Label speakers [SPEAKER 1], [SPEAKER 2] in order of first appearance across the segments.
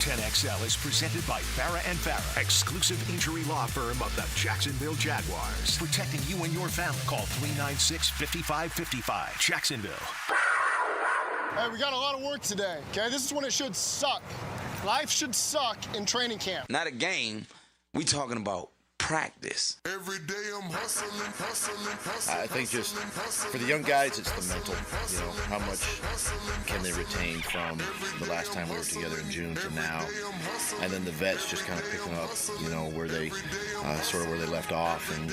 [SPEAKER 1] 10XL is presented by Farah and Farah, exclusive injury law firm of the Jacksonville Jaguars. Protecting you and your family. Call 396-5555. Jacksonville.
[SPEAKER 2] Hey, we got a lot of work today, okay? This is when it should suck. Life should suck in training camp.
[SPEAKER 3] Not a game. We talking about practice.
[SPEAKER 4] Every day I'm hustling.
[SPEAKER 5] I think just for the young guys, it's the mental. You know, how much can they retain from the last time we were together in June to now? And then the vets just kind of picking up, you know, where they sort of where they left off and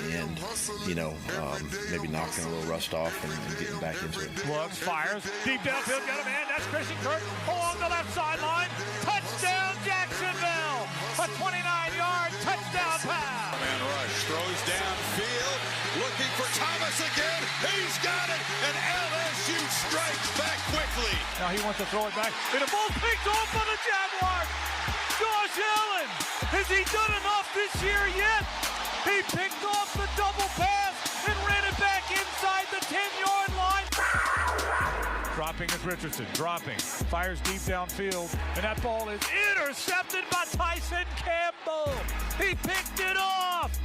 [SPEAKER 5] you know, maybe knocking a little rust off and getting back into it.
[SPEAKER 6] Looks, fires, deep downfield, got a man. That's Christian Kirk along the left sideline. Touchdown, Jacksonville! A 29-yard touchdown pass.
[SPEAKER 4] Man rush, throws downfield, looking for Thomas again. He's got it, and LSU strikes back quickly.
[SPEAKER 6] Now he wants to throw it back. And a ball picked off by the Jaguars. Josh Allen, has he done enough this year yet? He picked off the double pass and ran it back inside the 10-yard line. Dropping is Richardson, fires deep downfield, and that ball is intercepted by Tyson Campbell. He picked it off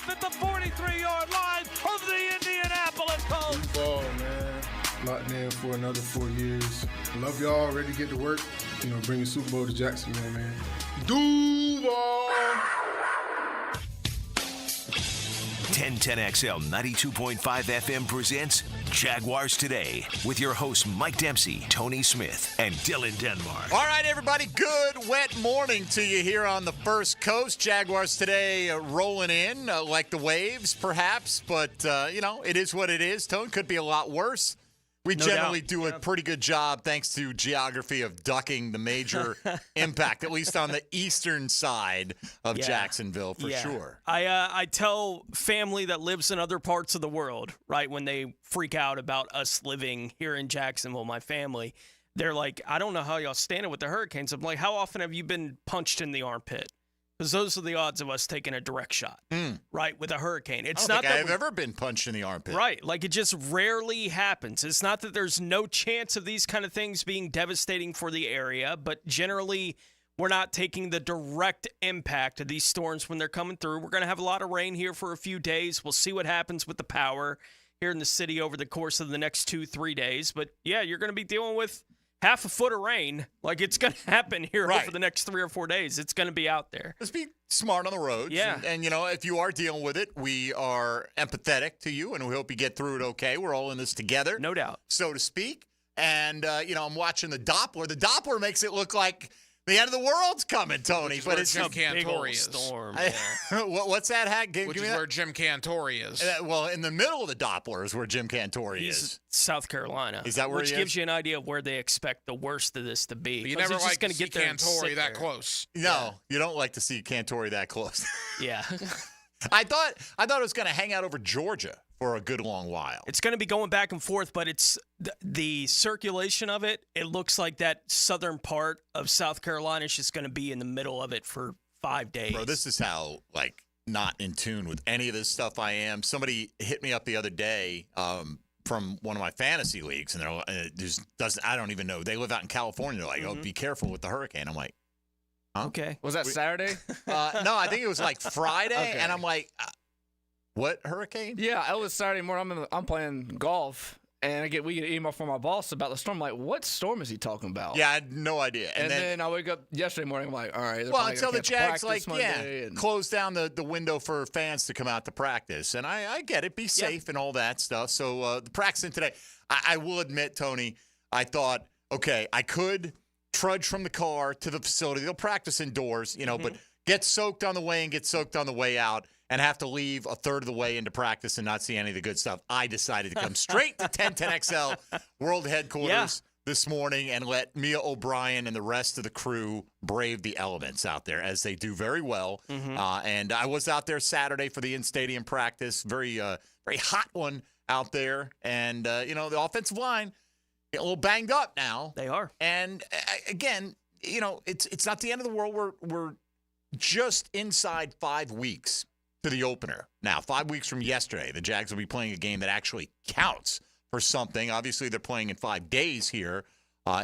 [SPEAKER 6] at the 43-yard line of the Indianapolis Colts.
[SPEAKER 7] Ball, man. Locked in for another 4 years. Love y'all, ready to get to work. You know, bring the Super Bowl to Jacksonville, man. Duval!
[SPEAKER 1] 1010XL 92.5 FM presents Jaguars Today with your hosts Mike Dempsey, Tony Smith, and Dylan Denmark.
[SPEAKER 8] All right, everybody, good wet morning to you here on the First Coast. Jaguars Today rolling in like the waves, perhaps, but, you know, it is what it is. Tone could be a lot worse. We generally do a pretty good job, thanks to geography, of ducking the major impact, at least on the eastern side of Jacksonville, for sure.
[SPEAKER 9] I tell family that lives in other parts of the world, right, when they freak out about us living here in Jacksonville, my family, they're like, I don't know how y'all stand it with the hurricanes. I'm like, how often have you been punched in the armpit? Because those are the odds of us taking a direct shot, right, with a hurricane. It's
[SPEAKER 8] I don't
[SPEAKER 9] not
[SPEAKER 8] think
[SPEAKER 9] that
[SPEAKER 8] I've ever been punched in the armpit.
[SPEAKER 9] Right, like it just rarely happens. It's not that there's no chance of these kind of things being devastating for the area, but generally we're not taking the direct impact of these storms when they're coming through. We're going to have a lot of rain here for a few days. We'll see what happens with the power here in the city over the course of the next 2-3 days. But, yeah, you're going to be dealing with half a foot of rain. Like, it's going to happen here over the next 3 or 4 days. It's going to be out there.
[SPEAKER 8] Let's be smart on the roads.
[SPEAKER 9] Yeah.
[SPEAKER 8] And, you know, if you are dealing with it, we are empathetic to you, and we hope you get through it okay. We're all in this together.
[SPEAKER 9] No doubt.
[SPEAKER 8] So to speak. And, you know, I'm watching the Doppler. The Doppler makes it look like the end of the world's coming, Tony. But it's
[SPEAKER 10] Jim Cantori is.
[SPEAKER 9] Storm.
[SPEAKER 8] What's that, Hack?
[SPEAKER 10] Which is where Jim Cantori is.
[SPEAKER 8] Well, in the middle of the Doppler is where Jim Cantori is.
[SPEAKER 9] South Carolina.
[SPEAKER 8] Is that where
[SPEAKER 9] Which
[SPEAKER 8] he
[SPEAKER 9] gives
[SPEAKER 8] is?
[SPEAKER 9] you an idea of where they expect the worst of this to be.
[SPEAKER 10] But you never like to see
[SPEAKER 9] get there
[SPEAKER 10] Cantori that close.
[SPEAKER 8] No, you don't like to see Cantori that close.
[SPEAKER 9] Yeah.
[SPEAKER 8] I thought it was going to hang out over Georgia for a good long while.
[SPEAKER 9] It's going to be going back and forth, but it's the circulation of it. It looks like that southern part of South Carolina is just going to be in the middle of it for 5 days.
[SPEAKER 8] Bro, this is how, like, not in tune with any of this stuff I am. Somebody hit me up the other day from one of my fantasy leagues, and they're like, I don't even know. They live out in California. They're like, oh, be careful with the hurricane. I'm like, huh?
[SPEAKER 9] Okay.
[SPEAKER 10] Was that Saturday?
[SPEAKER 8] No, I think it was like Friday, and I'm like, what hurricane?
[SPEAKER 10] Yeah, it was Saturday morning. I'm playing golf, and we get an email from my boss about the storm. I'm like, what storm is he talking about?
[SPEAKER 8] Yeah, I had no idea.
[SPEAKER 10] And then I wake up yesterday morning, I'm like, all right.
[SPEAKER 8] Well, until the Jags,
[SPEAKER 10] Monday,
[SPEAKER 8] close down the window for fans to come out to practice. And I get it, be safe and all that stuff. So the practicing today, I will admit, Tony, I thought, okay, I could trudge from the car to the facility. They'll practice indoors, you know, but get soaked on the way and get soaked on the way out, and have to leave a third of the way into practice and not see any of the good stuff. I decided to come straight to 1010XL World Headquarters this morning and let Mia O'Brien and the rest of the crew brave the elements out there, as they do very well. And I was out there Saturday for the in-stadium practice, very hot one out there. And, you know, the offensive line, a little banged up now.
[SPEAKER 9] They are.
[SPEAKER 8] And, again, you know, it's not the end of the world. We're just inside 5 weeks to the opener. Now, 5 weeks from yesterday, the Jags will be playing a game that actually counts for something. Obviously, they're playing in 5 days here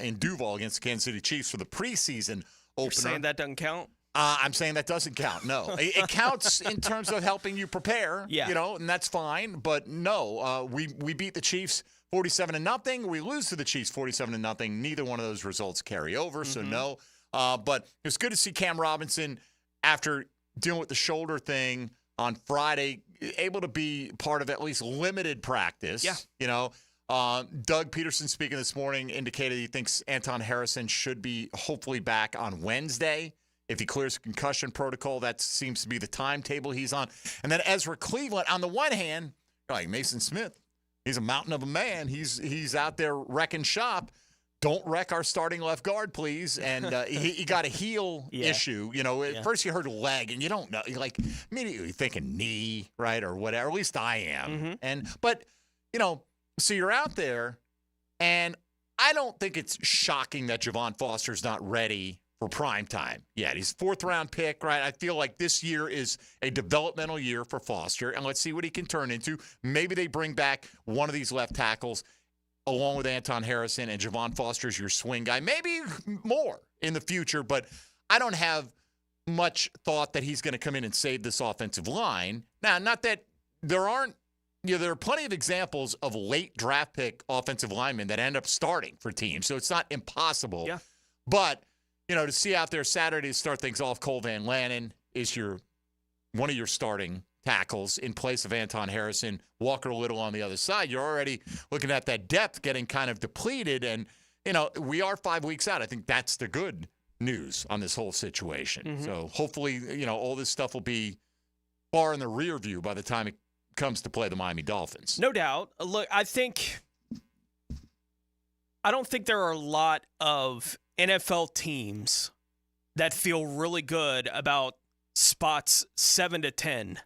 [SPEAKER 8] in Duval against the Kansas City Chiefs for the preseason opener.
[SPEAKER 9] You're saying that doesn't count?
[SPEAKER 8] I'm saying that doesn't count. No, it counts in terms of helping you prepare.
[SPEAKER 9] Yeah.
[SPEAKER 8] And that's fine. But no, we beat the Chiefs 47-0. We lose to the Chiefs 47-0. Neither one of those results carry over. So no. But it was good to see Cam Robinson, after dealing with the shoulder thing on Friday, able to be part of at least limited practice.
[SPEAKER 9] Yeah.
[SPEAKER 8] Doug Peterson, speaking this morning, indicated he thinks Anton Harrison should be hopefully back on Wednesday. If he clears concussion protocol, that seems to be the timetable he's on. And then Ezra Cleveland, on the one hand, like Mason Smith, he's a mountain of a man. He's out there wrecking shop. Don't wreck our starting left guard, please. And he got a heel issue. At first you heard leg, and you don't know. You're like immediately thinking knee, right, or whatever. At least I am. But so you're out there, and I don't think it's shocking that Javon Foster's not ready for prime time. Yeah, he's fourth-round pick, right? I feel like this year is a developmental year for Foster, and let's see what he can turn into. Maybe they bring back one of these left tackles along with Anton Harrison, and Javon Foster's your swing guy. Maybe more in the future, but I don't have much thought that he's going to come in and save this offensive line. Now, not that there aren't, there are plenty of examples of late draft pick offensive linemen that end up starting for teams, so it's not impossible.
[SPEAKER 9] Yeah.
[SPEAKER 8] But to see out there Saturday to start things off, Cole Van Lannon is one of your starting tackles in place of Anton Harrison, Walker Little on the other side. You're already looking at that depth getting kind of depleted, and we are 5 weeks out. I think that's the good news on this whole situation. So hopefully, all this stuff will be far in the rear view by the time it comes to play the Miami Dolphins.
[SPEAKER 9] No doubt. Look, I don't think there are a lot of NFL teams that feel really good about spots 7 to 10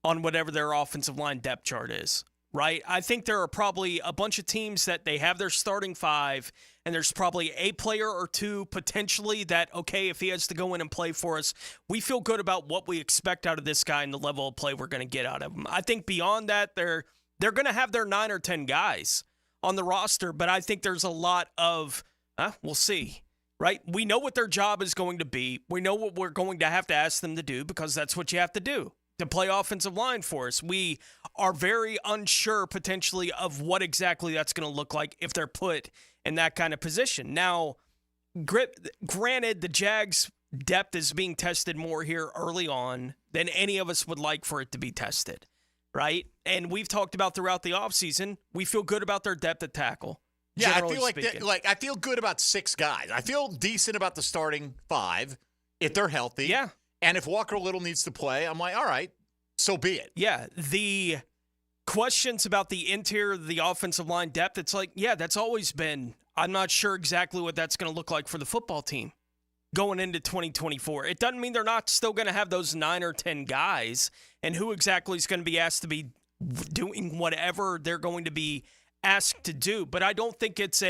[SPEAKER 9] on whatever their offensive line depth chart is, right? I think there are probably a bunch of teams that they have their starting 5, and there's probably a player or two potentially that, okay, if he has to go in and play for us, we feel good about what we expect out of this guy and the level of play we're going to get out of him. I think beyond that, they're going to have their 9 or 10 guys on the roster, but I think there's a lot of, we'll see. Right? We know what their job is going to be. We know what we're going to have to ask them to do, because that's what you have to do to play offensive line for us. We are very unsure potentially of what exactly that's going to look like if they're put in that kind of position. Now, granted, the Jags' depth is being tested more here early on than any of us would like for it to be tested, right? And we've talked about throughout the offseason, we feel good about their depth at tackle.
[SPEAKER 8] Yeah, I feel I feel good about 6 guys. I feel decent about the starting 5 if they're healthy.
[SPEAKER 9] Yeah.
[SPEAKER 8] And if Walker Little needs to play, I'm like, all right, so be it.
[SPEAKER 9] Yeah. The questions about the interior of the offensive line depth, it's like, yeah, that's always been, I'm not sure exactly what that's going to look like for the football team going into 2024. It doesn't mean they're not still going to have those 9 or 10 guys, and who exactly is going to be asked to be doing whatever they're going to be asked to do. But I don't think it's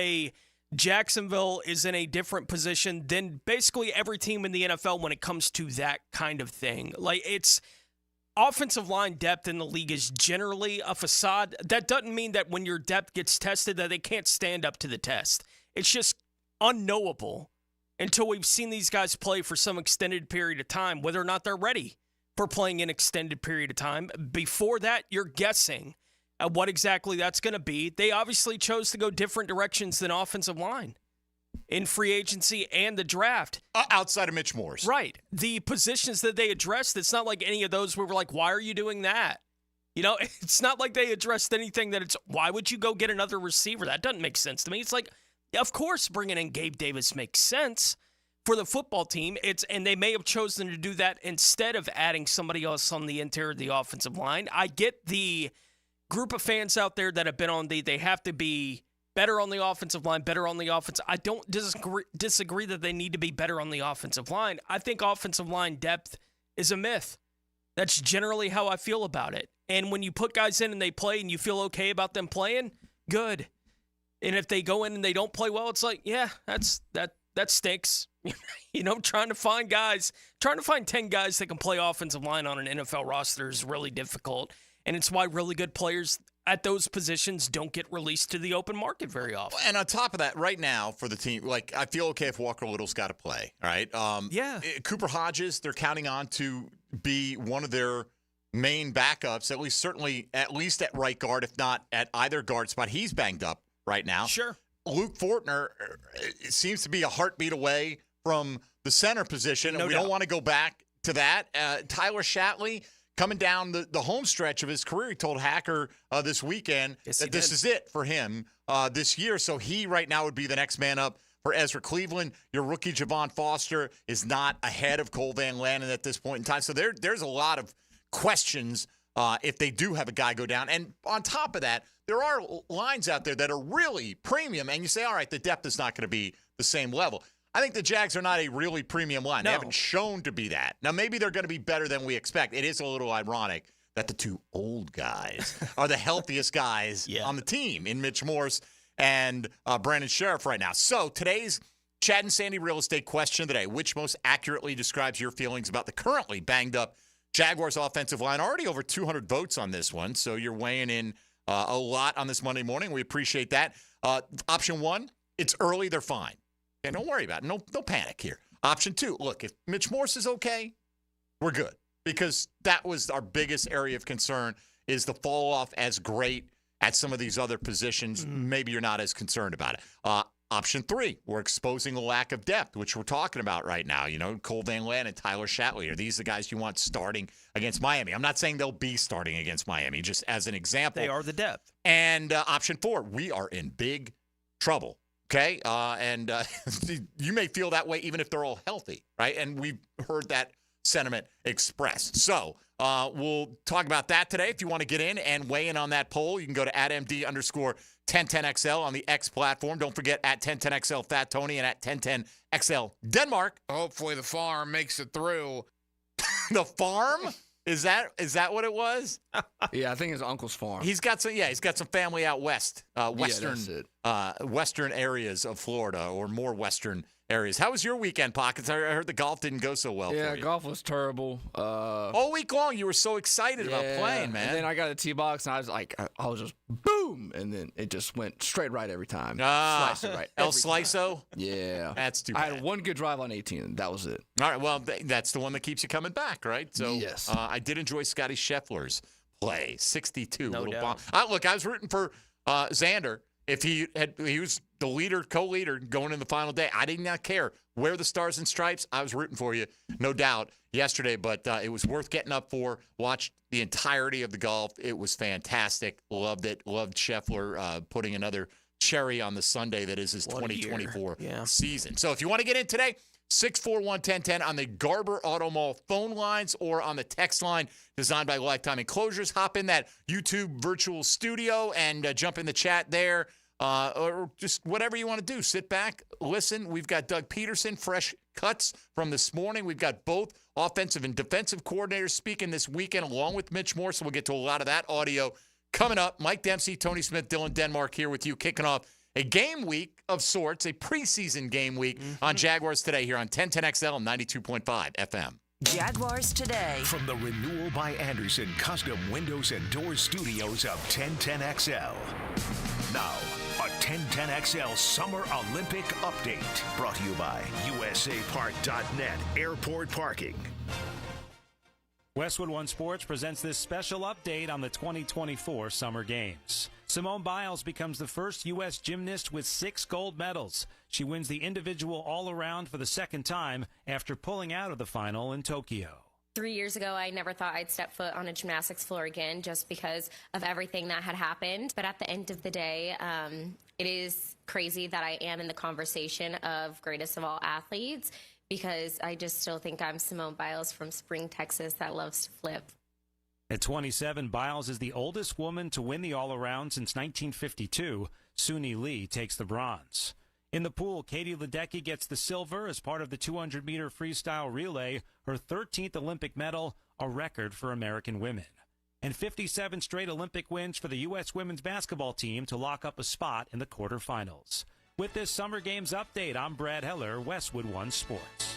[SPEAKER 9] Jacksonville is in a different position than basically every team in the NFL when it comes to that kind of thing. Like, it's offensive line depth in the league is generally a facade. That doesn't mean that when your depth gets tested that they can't stand up to the test. It's just unknowable until we've seen these guys play for some extended period of time, whether or not they're ready for playing an extended period of time. Before that, you're guessing at what exactly that's going to be. They obviously chose to go different directions than offensive line in free agency and the draft.
[SPEAKER 8] Outside of Mitch Morse.
[SPEAKER 9] Right. The positions that they addressed, it's not like any of those where we're like, why are you doing that? It's not like they addressed anything that it's, why would you go get another receiver? That doesn't make sense to me. It's like, of course, bringing in Gabe Davis makes sense for the football team. And they may have chosen to do that instead of adding somebody else on the interior of the offensive line. I get the group of fans out there that have been on they have to be better on the offensive line, better on the offense. I don't disagree that they need to be better on the offensive line. I think offensive line depth is a myth. That's generally how I feel about it. And when you put guys in and they play and you feel okay about them playing, good. And if they go in and they don't play well, it's like, yeah, that stinks. Trying to find 10 guys that can play offensive line on an NFL roster is really difficult. And it's why really good players, at those positions don't get released to the open market very often.
[SPEAKER 8] And on top of that, right now for the team, like I feel okay if Walker Little's got to play. All right.
[SPEAKER 9] Yeah.
[SPEAKER 8] Cooper Hodges, they're counting on to be one of their main backups, at least at right guard, if not at either guard spot. He's banged up right now.
[SPEAKER 9] Sure.
[SPEAKER 8] Luke Fortner seems to be a heartbeat away from the center position, and we don't want to go back to that. Tyler Shatley coming down the home stretch of his career, he told Hacker this weekend that this is it for him this year. So he right now would be the next man up for Ezra Cleveland. Your rookie Javon Foster is not ahead of Cole Van Lanen at this point in time. So there's a lot of questions if they do have a guy go down. And on top of that, there are lines out there that are really premium, and you say, all right, the depth is not going to be the same level. I think the Jags are not a really premium line.
[SPEAKER 9] No.
[SPEAKER 8] They haven't shown to be that. Now, maybe they're going to be better than we expect. It is a little ironic that the two old guys are the healthiest guys on the team in Mitch Morse and Brandon Sheriff right now. So today's Chad and Sandy real estate question of the day, which most accurately describes your feelings about the currently banged up Jaguars offensive line? Already over 200 votes on this one, so you're weighing in a lot on this Monday morning. We appreciate that. Option 1, it's early, they're fine. Okay, don't worry about it. No panic here. Option 2, look, if Mitch Morse is okay, we're good. Because that was our biggest area of concern, is the fall off as great at some of these other positions. Maybe you're not as concerned about it. Option 3, we're exposing a lack of depth, which we're talking about right now. You know, Cole Van Lanen and Tyler Shatley. Are these the guys you want starting against Miami? I'm not saying they'll be starting against Miami, just as an example.
[SPEAKER 9] They are the depth.
[SPEAKER 8] And option 4, we are in big trouble. Okay? And you may feel that way even if they're all healthy, right? And we've heard that sentiment expressed. So we'll talk about that today. If you want to get in and weigh in on that poll, you can go to @MD_1010XL on the X platform. Don't forget @1010XL Fat Tony and @1010XL Denmark.
[SPEAKER 11] Hopefully the farm makes it through.
[SPEAKER 8] The farm? Is that what it was?
[SPEAKER 10] Yeah, I think his uncle's farm.
[SPEAKER 8] He's got some family out west, western areas of Florida, or more western areas. How was your weekend, Pockets? I heard the golf didn't go so well for you.
[SPEAKER 10] Yeah, golf was terrible.
[SPEAKER 8] All week long, you were so excited about playing, man.
[SPEAKER 10] And then I got a tee box, and I was just boom, and then it just went straight right every time. Sliced it right.
[SPEAKER 8] El Sliso?
[SPEAKER 10] Yeah.
[SPEAKER 8] That's too bad.
[SPEAKER 10] I had one good drive on 18. That was it.
[SPEAKER 8] All right, well, that's the one that keeps you coming back, right? So
[SPEAKER 10] yes.
[SPEAKER 8] I did enjoy Scotty Scheffler's play, 62.
[SPEAKER 9] No doubt.
[SPEAKER 8] Look, I was rooting for Xander. If he was the leader, co-leader going in the final day, I did not care. Wear the stars and stripes. I was rooting for you, no doubt, yesterday. But it was worth getting up for. Watched the entirety of the golf. It was fantastic. Loved it. Loved Scheffler putting another cherry on the Sunday that is his 2024 season. So if you want to get in today, 641-1010 on the Garber Auto Mall phone lines or on the text line designed by Lifetime Enclosures. Hop in that YouTube virtual studio and jump in the chat there. Or just whatever you want to do. Sit back, listen. We've got Doug Peterson, fresh cuts from this morning. We've got both offensive and defensive coordinators speaking this weekend along with Mitch Morse. So we'll get to a lot of that audio coming up. Mike Dempsey, Tony Smith, Dylan Denmark here with you, kicking off a game week of sorts, a preseason game week on Jaguars Today here on 1010XL and 92.5 FM.
[SPEAKER 1] Jaguars Today. From the Renewal by Anderson Custom Windows and Doors Studios of 1010XL. Now, a 1010XL Summer Olympic Update. Brought to you by USAPark.net Airport Parking.
[SPEAKER 12] Westwood One Sports presents this special update on the 2024 Summer Games. Simone Biles becomes the first U.S. gymnast with 6 gold medals. She wins the individual all-around for the second time after pulling out of the final in Tokyo.
[SPEAKER 13] 3 years ago, I never thought I'd step foot on a gymnastics floor again just because of everything that had happened. But at the end of the day, it is crazy that I am in the conversation of greatest of all athletes because I just still think I'm Simone Biles from Spring, Texas that loves to flip.
[SPEAKER 12] At 27, Biles is the oldest woman to win the all-around since 1952. Suni Lee takes the bronze. In the pool, Katie Ledecky gets the silver as part of the 200-meter freestyle relay, her 13th Olympic medal, a record for American women. And 57 straight Olympic wins for the U.S. women's basketball team to lock up a spot in the quarterfinals. With this Summer Games update, I'm Brad Heller, Westwood One Sports.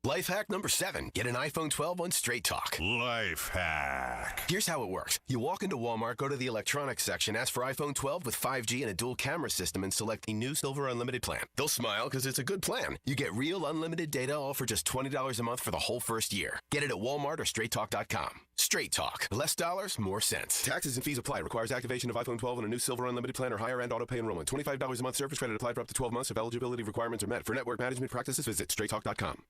[SPEAKER 14] Life hack number 7. Get an iPhone 12 on Straight Talk.
[SPEAKER 1] Life hack.
[SPEAKER 14] Here's how it works. You walk into Walmart, go to the electronics section, ask for iPhone 12 with 5G and a dual camera system, and select the new Silver Unlimited plan. They'll smile because it's a good plan. You get real unlimited data, all for just $20 a month for the whole first year. Get it at Walmart or StraightTalk.com. Straight Talk. Less dollars, more sense. Taxes and fees apply. Requires activation of iPhone 12 and a new Silver Unlimited plan or higher end auto pay enrollment. $25 a month service credit applied for up to 12 months if eligibility requirements are met. For network management practices, visit StraightTalk.com.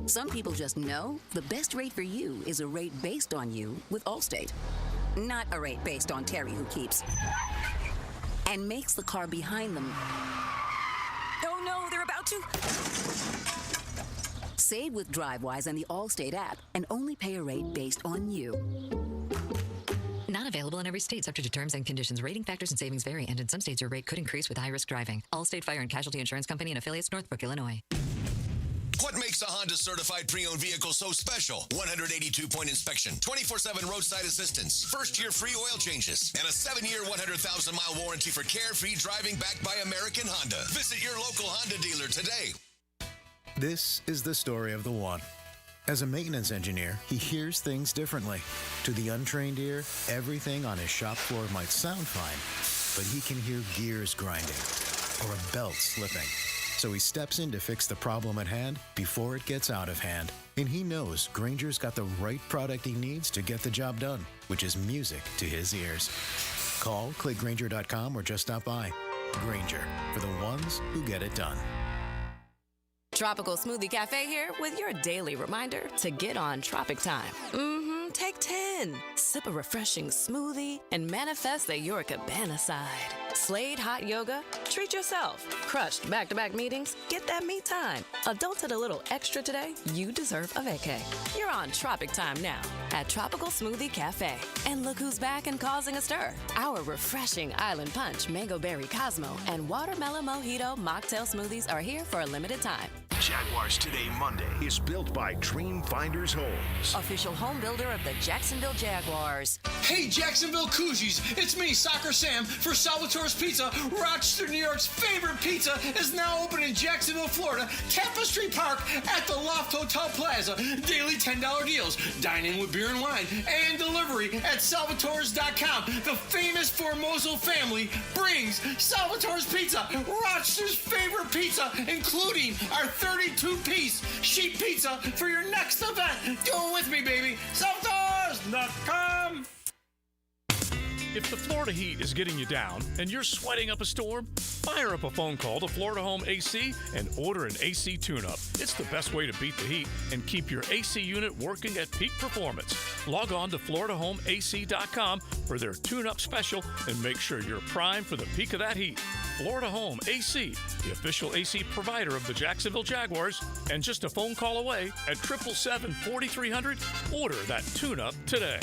[SPEAKER 15] Some people just know the best rate for you is a rate based on you with Allstate. Not a rate based on Terry who keeps and makes the car behind them. Oh no, they're about to. Save with DriveWise and the Allstate app and only pay a rate based on you.
[SPEAKER 16] Not available in every state, subject to terms and conditions. Rating factors and savings vary, and in some states your rate could increase with high-risk driving. Allstate Fire and Casualty Insurance Company and affiliates, Northbrook, Illinois.
[SPEAKER 17] What makes a Honda certified pre-owned vehicle so special? 182-point inspection, 24/7 roadside assistance, first-year free oil changes, and a 7-year, 100,000-mile warranty for carefree driving backed by American Honda. Visit your local Honda dealer today.
[SPEAKER 18] This is the story of the one. As a maintenance engineer, he hears things differently. To the untrained ear, everything on his shop floor might sound fine, but he can hear gears grinding or a belt slipping. So he steps in to fix the problem at hand before it gets out of hand. And he knows Grainger's got the right product he needs to get the job done, which is music to his ears. Call, click Grainger.com, or just stop by. Grainger, for the ones who get it done.
[SPEAKER 19] Tropical Smoothie Cafe here with your daily reminder to get on Tropic Time. Take 10. Sip a refreshing smoothie and manifest the Your Cabana side. Slayed hot yoga? Treat yourself. Crushed back-to-back meetings? Get that me time. Adulted a little extra today? You deserve a vacay. You're on Tropic Time now at Tropical Smoothie Cafe. And look who's back and causing a stir. Our refreshing Island Punch, Mango Berry Cosmo, and Watermelon Mojito mocktail smoothies are here for a limited time.
[SPEAKER 1] Jaguars Today Monday is built by Dream Finders Homes.
[SPEAKER 19] Official home builder of the Jacksonville Jaguars.
[SPEAKER 20] Hey, Jacksonville Koozies, it's me, Soccer Sam, for Salvatore's Pizza. Rochester, New York's favorite pizza is now open in Jacksonville, Florida, Tapestry Park at the Loft Hotel Plaza. Daily $10 deals, dine in with beer and wine, and delivery at salvatores.com. The famous Formoso family brings Salvatore's Pizza, Rochester's favorite pizza, including our 32-piece sheet pizza for your next event. Do it with me, baby. Salvatores.com.
[SPEAKER 21] If the Florida heat is getting you down and you're sweating up a storm, fire up a phone call to Florida Home AC and order an AC tune-up. It's the best way to beat the heat and keep your AC unit working at peak performance. Log on to FloridaHomeAC.com for their tune-up special and make sure you're primed for the peak of that heat. Florida Home AC, the official AC provider of the Jacksonville Jaguars, and just a phone call away at 777-4300. Order that tune-up today.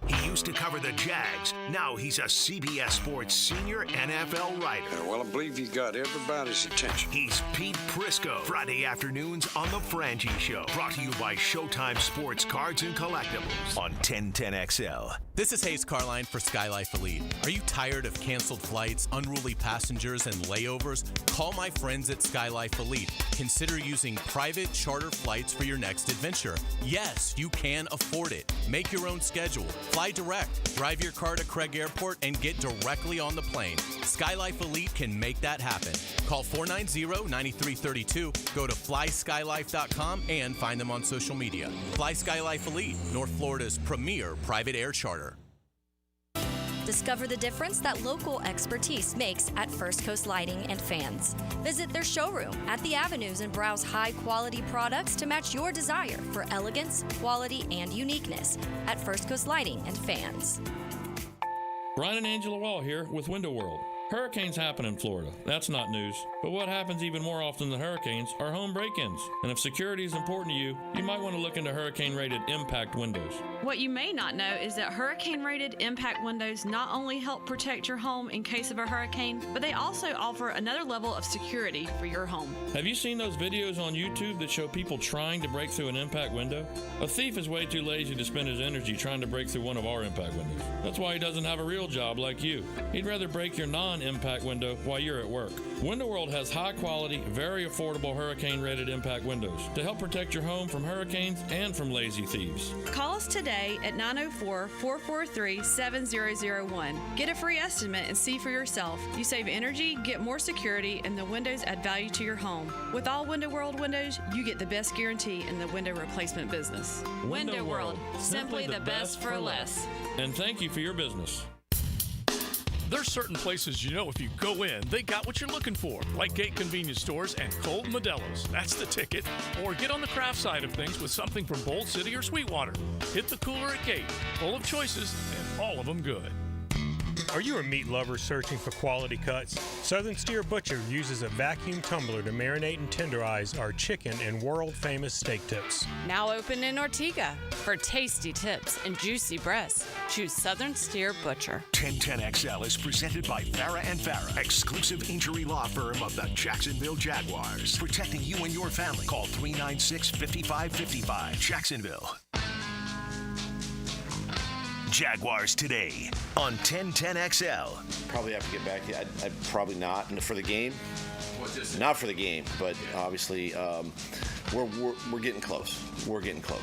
[SPEAKER 1] He used to cover the Jags. Now he's a CBS Sports senior NFL writer.
[SPEAKER 22] Well, I believe you got everybody's attention.
[SPEAKER 1] He's Pete Prisco. Friday afternoons on The Frangie Show. Brought to you by Showtime Sports Cards and Collectibles on 1010XL.
[SPEAKER 23] This is Hayes Carline for SkyLife Elite. Are you tired of canceled flights, unruly passengers, and layovers? Call my friends at SkyLife Elite. Consider using private charter flights for your next adventure. Yes, you can afford it. Make your own schedule. Fly direct. Drive your car to Craig Airport and get directly on the plane. SkyLife Elite can make that happen. Call 490-9332. Go to flyskylife.com and find them on social media. Fly SkyLife Elite, North Florida's premier private air charter.
[SPEAKER 24] Discover the difference that local expertise makes at First Coast Lighting and Fans. Visit their showroom at the Avenues and browse high-quality products to match your desire for elegance, quality, and uniqueness at First Coast Lighting and Fans.
[SPEAKER 25] Brian and Angela Wall here with Window World. Hurricanes happen in Florida. That's not news. But what happens even more often than hurricanes are home break-ins. And if security is important to you, you might want to look into hurricane-rated impact windows.
[SPEAKER 26] What you may not know is that hurricane-rated impact windows not only help protect your home in case of a hurricane, but they also offer another level of security for your home.
[SPEAKER 25] Have you seen those videos on YouTube that show people trying to break through an impact window? A thief is way too lazy to spend his energy trying to break through one of our impact windows. That's why he doesn't have a real job like you. He'd rather break your non-impact impact window while you're at work. Window World has high-quality, very affordable hurricane-rated impact windows to help protect your home from hurricanes and from lazy thieves.
[SPEAKER 26] Call us today at 904-443-7001. Get a free estimate and see for yourself. You save energy, get more security, and the windows add value to your home. With all Window World windows, you get the best guarantee in the window replacement business.
[SPEAKER 25] Window World,
[SPEAKER 26] simply the best for less.
[SPEAKER 25] And thank you for your business.
[SPEAKER 21] There's certain places you know if you go in, they got what you're looking for, like Gate Convenience Stores and Cold Modelo's. That's the ticket. Or get on the craft side of things with something from Bold City or Sweetwater. Hit the cooler at Gate, full of choices and all of them good.
[SPEAKER 2] Are you a meat lover searching for quality cuts? Southern Steer Butcher uses a vacuum tumbler to marinate and tenderize our chicken and world-famous steak tips.
[SPEAKER 3] Now open in Ortega. For tasty tips and juicy breasts, choose Southern Steer Butcher.
[SPEAKER 1] 1010XL is presented by Farah & Farah, exclusive injury law firm of the Jacksonville Jaguars. Protecting you and your family. Call 396-5555. Jacksonville. Jaguars Today on 1010XL.
[SPEAKER 4] Probably have to get back to you. I'd probably not for the game. Not for the game, but obviously we're getting close. We're getting close.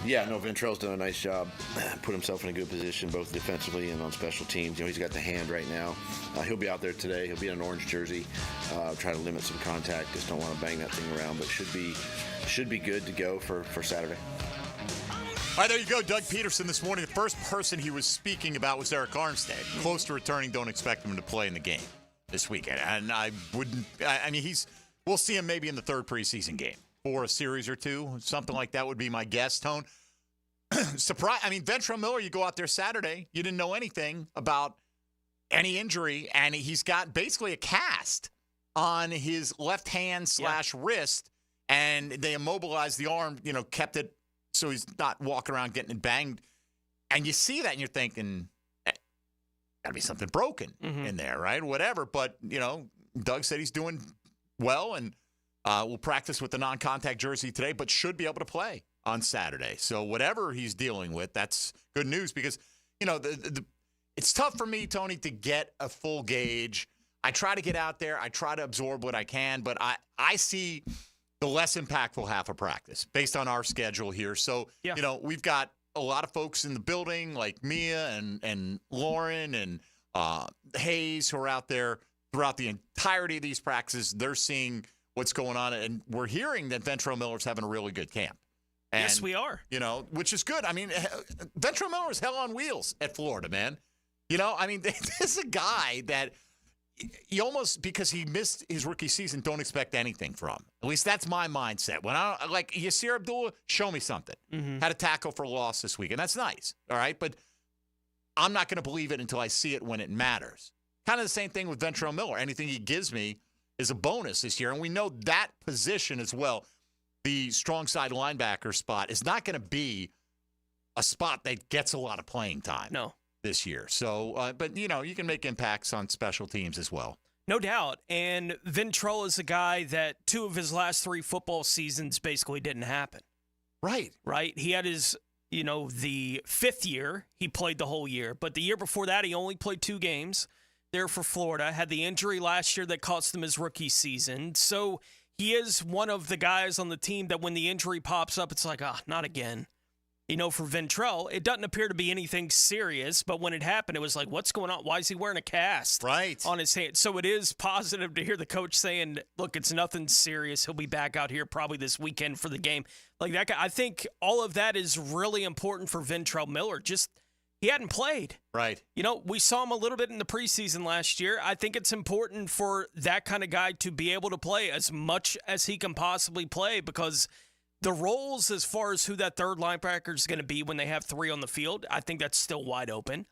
[SPEAKER 4] Yeah, no, Ventrell's done a nice job. Put himself in a good position, both defensively and on special teams. You know, he's got the hand right now. He'll be out there today. He'll be in an orange jersey. Try to limit some contact. Just don't want to bang that thing around, but should be good to go for Saturday.
[SPEAKER 8] All right, there you go. Doug Peterson this morning. The first person he was speaking about was Eric Armstead. Close to returning. Don't expect him to play in the game this weekend. And we'll see him maybe in the third preseason game for a series or two. Something like that would be my guess, Tone. Surprise. Ventrell Miller, you go out there Saturday. You didn't know anything about any injury, and he's got basically a cast on his left hand / wrist, and they immobilized the arm, kept it so he's not walking around getting it banged. And you see that and you're thinking, got to be something broken in there, right? Whatever. But, Doug said he's doing well and will practice with the non-contact jersey today, but should be able to play on Saturday. So whatever he's dealing with, that's good news because, it's tough for me, Tony, to get a full gauge. I try to get out there. I try to absorb what I can, but I see the less impactful half of practice based on our schedule here. So, we've got a lot of folks in the building like Mia and Lauren and Hayes who are out there throughout the entirety of these practices. They're seeing what's going on, and we're hearing that Ventrell Miller's having a really good camp. And,
[SPEAKER 9] yes, we are.
[SPEAKER 8] Which is good. Ventrell Miller is hell on wheels at Florida, man. This is a guy that you almost, because he missed his rookie season, don't expect anything from. At least that's my mindset. When Yasir Abdullah, show me something. Had a tackle for a loss this week, and that's nice. All right, but I'm not going to believe it until I see it when it matters. Kind of the same thing with Ventrell Miller. Anything he gives me is a bonus this year, and we know that position as well. The strong side linebacker spot is not going to be a spot that gets a lot of playing time.
[SPEAKER 9] No.
[SPEAKER 8] This year. So, but you can make impacts on special teams as well.
[SPEAKER 9] No doubt. And Ventrell is a guy that 2 of his last 3 football seasons basically didn't happen.
[SPEAKER 8] Right.
[SPEAKER 9] He had his, the 5th year, he played the whole year. But the year before that, he only played 2 games there for Florida. Had the injury last year that cost him his rookie season. So he is one of the guys on the team that when the injury pops up, it's like, not again. For Ventrell, it doesn't appear to be anything serious, but when it happened, it was like, what's going on? Why is he wearing a cast on his hand? So it is positive to hear the coach saying, look, it's nothing serious. He'll be back out here probably this weekend for the game. Like that guy, I think all of that is really important for Ventrell Miller. Just, he hadn't played.
[SPEAKER 8] Right.
[SPEAKER 9] We saw him a little bit in the preseason last year. I think it's important for that kind of guy to be able to play as much as he can possibly play because the roles as far as who that third linebacker is going to be when they have 3 on the field, I think that's still wide open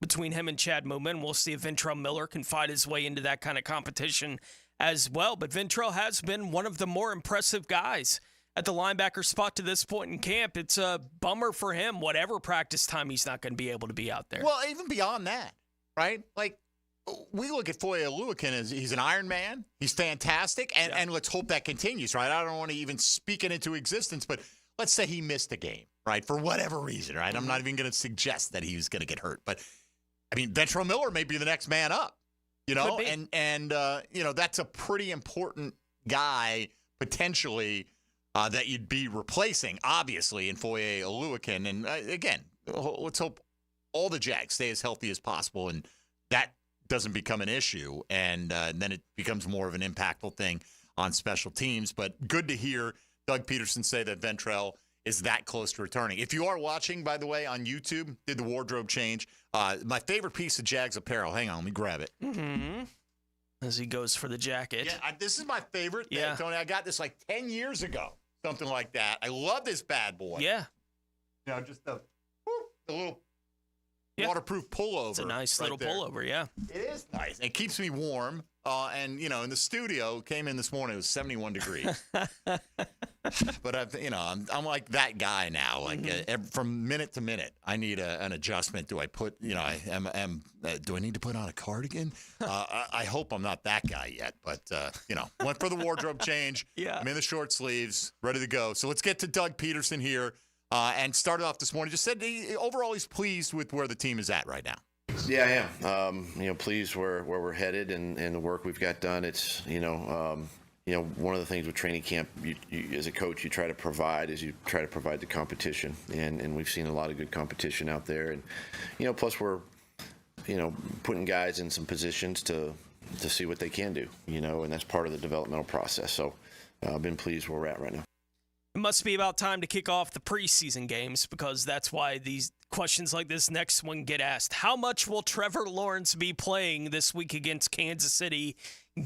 [SPEAKER 9] between him and Chad Moomin. We'll see if Ventrell Miller can fight his way into that kind of competition as well. But Ventrell has been one of the more impressive guys at the linebacker spot to this point in camp. It's a bummer for him, whatever practice time he's not going to be able to be out there.
[SPEAKER 8] Well, even beyond that, right? Like, we look at Foye Oluokun as he's an Iron Man. He's fantastic, and let's hope that continues, right? I don't want to even speak it into existence, but let's say he missed a game, right, for whatever reason, right? I'm not even going to suggest that he was going to get hurt. But, Ventrell Miller may be the next man up and that's a pretty important guy potentially that you'd be replacing, obviously, in Foye Oluwakin. And again, let's hope all the Jags stay as healthy as possible, and that doesn't become an issue, and then it becomes more of an impactful thing on special teams. But good to hear Doug Peterson say that Ventrell is that close to returning. If you are watching, by the way, on YouTube, did the wardrobe change. My favorite piece of Jags apparel. Hang on, let me grab it.
[SPEAKER 9] Mm-hmm. As he goes for the jacket.
[SPEAKER 8] Yeah, this is my favorite.
[SPEAKER 9] Yeah.
[SPEAKER 8] Tony, I got this like 10 years ago, something like that. I love this bad boy.
[SPEAKER 9] Yeah.
[SPEAKER 8] Just a little waterproof pullover.
[SPEAKER 9] It's a nice little pullover, yeah.
[SPEAKER 8] It is nice. It keeps me warm. And, in the studio, came in this morning, it was 71 degrees. But, I'm like that guy now. Like from minute to minute, I need an adjustment. Do I put, do I need to put on a cardigan? I hope I'm not that guy yet. But, went for the wardrobe change.
[SPEAKER 9] Yeah.
[SPEAKER 8] I'm in the short sleeves, ready to go. So let's get to Doug Peterson here. And started off this morning, just said overall he's pleased with where the team is at right now.
[SPEAKER 4] Yeah, I am. Pleased where we're headed and the work we've got done. It's, one of the things with training camp, you as a coach, you try to provide the competition. And we've seen a lot of good competition out there. And, plus we're, putting guys in some positions to see what they can do, and that's part of the developmental process. So I've been pleased where we're at right now.
[SPEAKER 9] It must be about time to kick off the preseason games because that's why these questions like this next one get asked. How much will Trevor Lawrence be playing this week against Kansas City,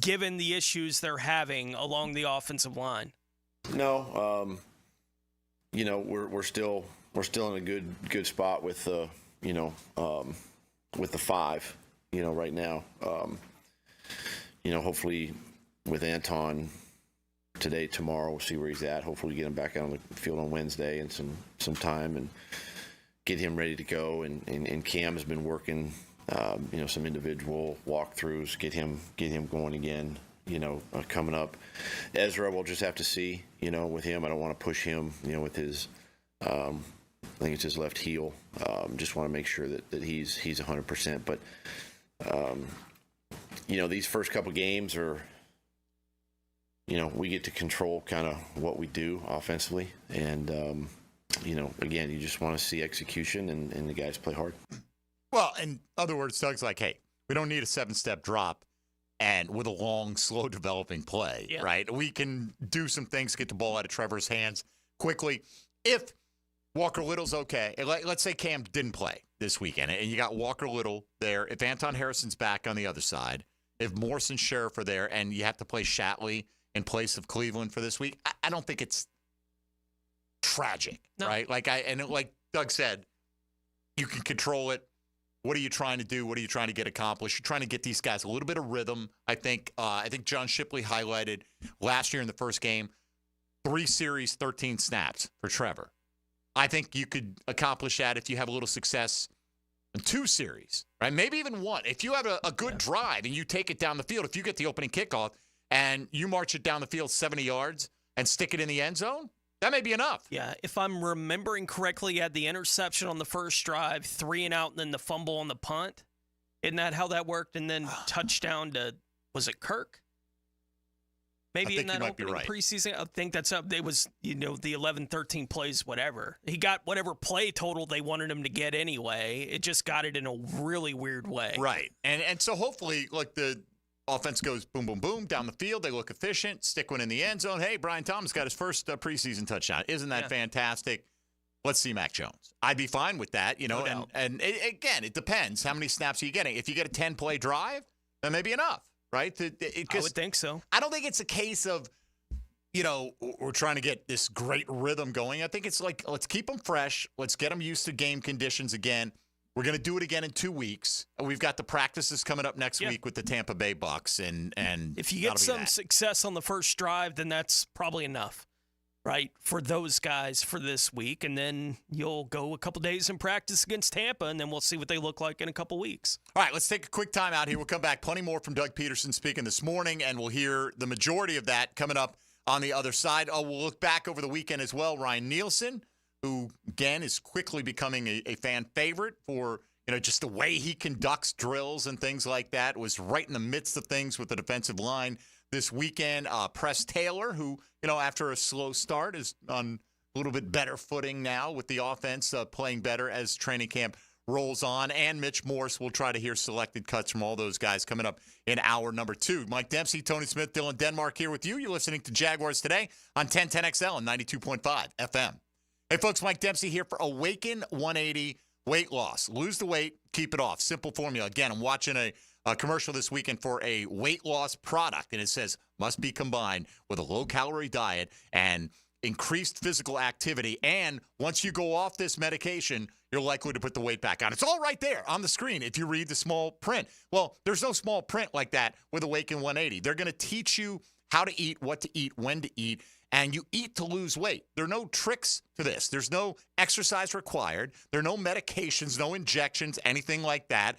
[SPEAKER 9] given the issues they're having along the offensive line?
[SPEAKER 4] No, we're still in a good spot with with the 5, right now. Hopefully with Anton today, tomorrow, we'll see where he's at. Hopefully we get him back out on the field on Wednesday and some time and get him ready to go. And Cam has been working, some individual walkthroughs, get him going again, coming up. Ezra, we'll just have to see, with him. I don't want to push him, with his, I think it's his left heel. Just want to make sure that he's 100%. But, these first couple games are, we get to control kind of what we do offensively. And, again, you just want to see execution and the guys play hard.
[SPEAKER 8] Well, in other words, Doug's like, hey, we don't need a 7-step drop and with a long, slow developing play, right? We can do some things, get the ball out of Trevor's hands quickly. If Walker Little's okay, let's say Cam didn't play this weekend and you got Walker Little there. If Anton Harrison's back on the other side, if Morse and Sheriff are there and you have to play Shatley in place of Cleveland for this week, I don't think it's tragic, right? Like Doug said, you can control it. What are you trying to do? What are you trying to get accomplished? You're trying to get these guys a little bit of rhythm. I think John Shipley highlighted last year in the first game, 3 series, 13 snaps for Trevor. I think you could accomplish that if you have a little success in 2 series, right? Maybe even 1. If you have a good drive and you take it down the field, if you get the opening kickoff and you march it down the field 70 yards and stick it in the end zone, that may be enough.
[SPEAKER 9] Yeah, if I'm remembering correctly, you had the interception on the first drive, 3 and out, and then the fumble on the punt. Isn't that how that worked? And then touchdown to, was it Kirk? Maybe in that opening preseason? I think that's up. It was, the 11, 13 plays, whatever. He got whatever play total they wanted him to get anyway. It just got it in a really weird way.
[SPEAKER 8] Right. And so hopefully, the offense goes boom, boom, boom down the field. They look efficient. Stick one in the end zone. Hey, Brian Thomas got his first preseason touchdown. Isn't that fantastic? Let's see Mac Jones. I'd be fine with that, and again, it depends. How many snaps are you getting? If you get a 10-play drive, that may be enough, right?
[SPEAKER 9] I would think so.
[SPEAKER 8] I don't think it's a case of, we're trying to get this great rhythm going. I think it's like, let's keep them fresh. Let's get them used to game conditions again. We're going to do it again in 2 weeks. We've got the practices coming up next week with the Tampa Bay Bucks, and
[SPEAKER 9] if you get some success on the first drive, then that's probably enough, right, for those guys for this week, and then you'll go a couple days in practice against Tampa, and then we'll see what they look like in a couple weeks.
[SPEAKER 8] All right, let's take a quick time out here. We'll come back. Plenty more from Doug Peterson speaking this morning, and we'll hear the majority of that coming up on the other side. We'll look back over the weekend as well. Ryan Nielsen, who, again, is quickly becoming a fan favorite for, just the way he conducts drills and things like that, was right in the midst of things with the defensive line this weekend. Press Taylor, who, after a slow start is on a little bit better footing now with the offense playing better as training camp rolls on. And Mitch Morse. We'll try to hear selected cuts from all those guys coming up in hour number 2. Mike Dempsey, Tony Smith, Dylan Denmark here with you. You're listening to Jaguars Today on 1010XL and 92.5 FM. Hey, folks, Mike Dempsey here for Awaken 180 Weight Loss. Lose the weight, keep it off. Simple formula. Again, I'm watching a commercial this weekend for a weight loss product, and it says must be combined with a low-calorie diet and increased physical activity. And once you go off this medication, you're likely to put the weight back on. It's all right there on the screen if you read the small print. Well, there's no small print like that with Awaken 180. They're going to teach you how to eat, what to eat, when to eat, and you eat to lose weight. There are no tricks to this. There's no exercise required. There are no medications, no injections, anything like that.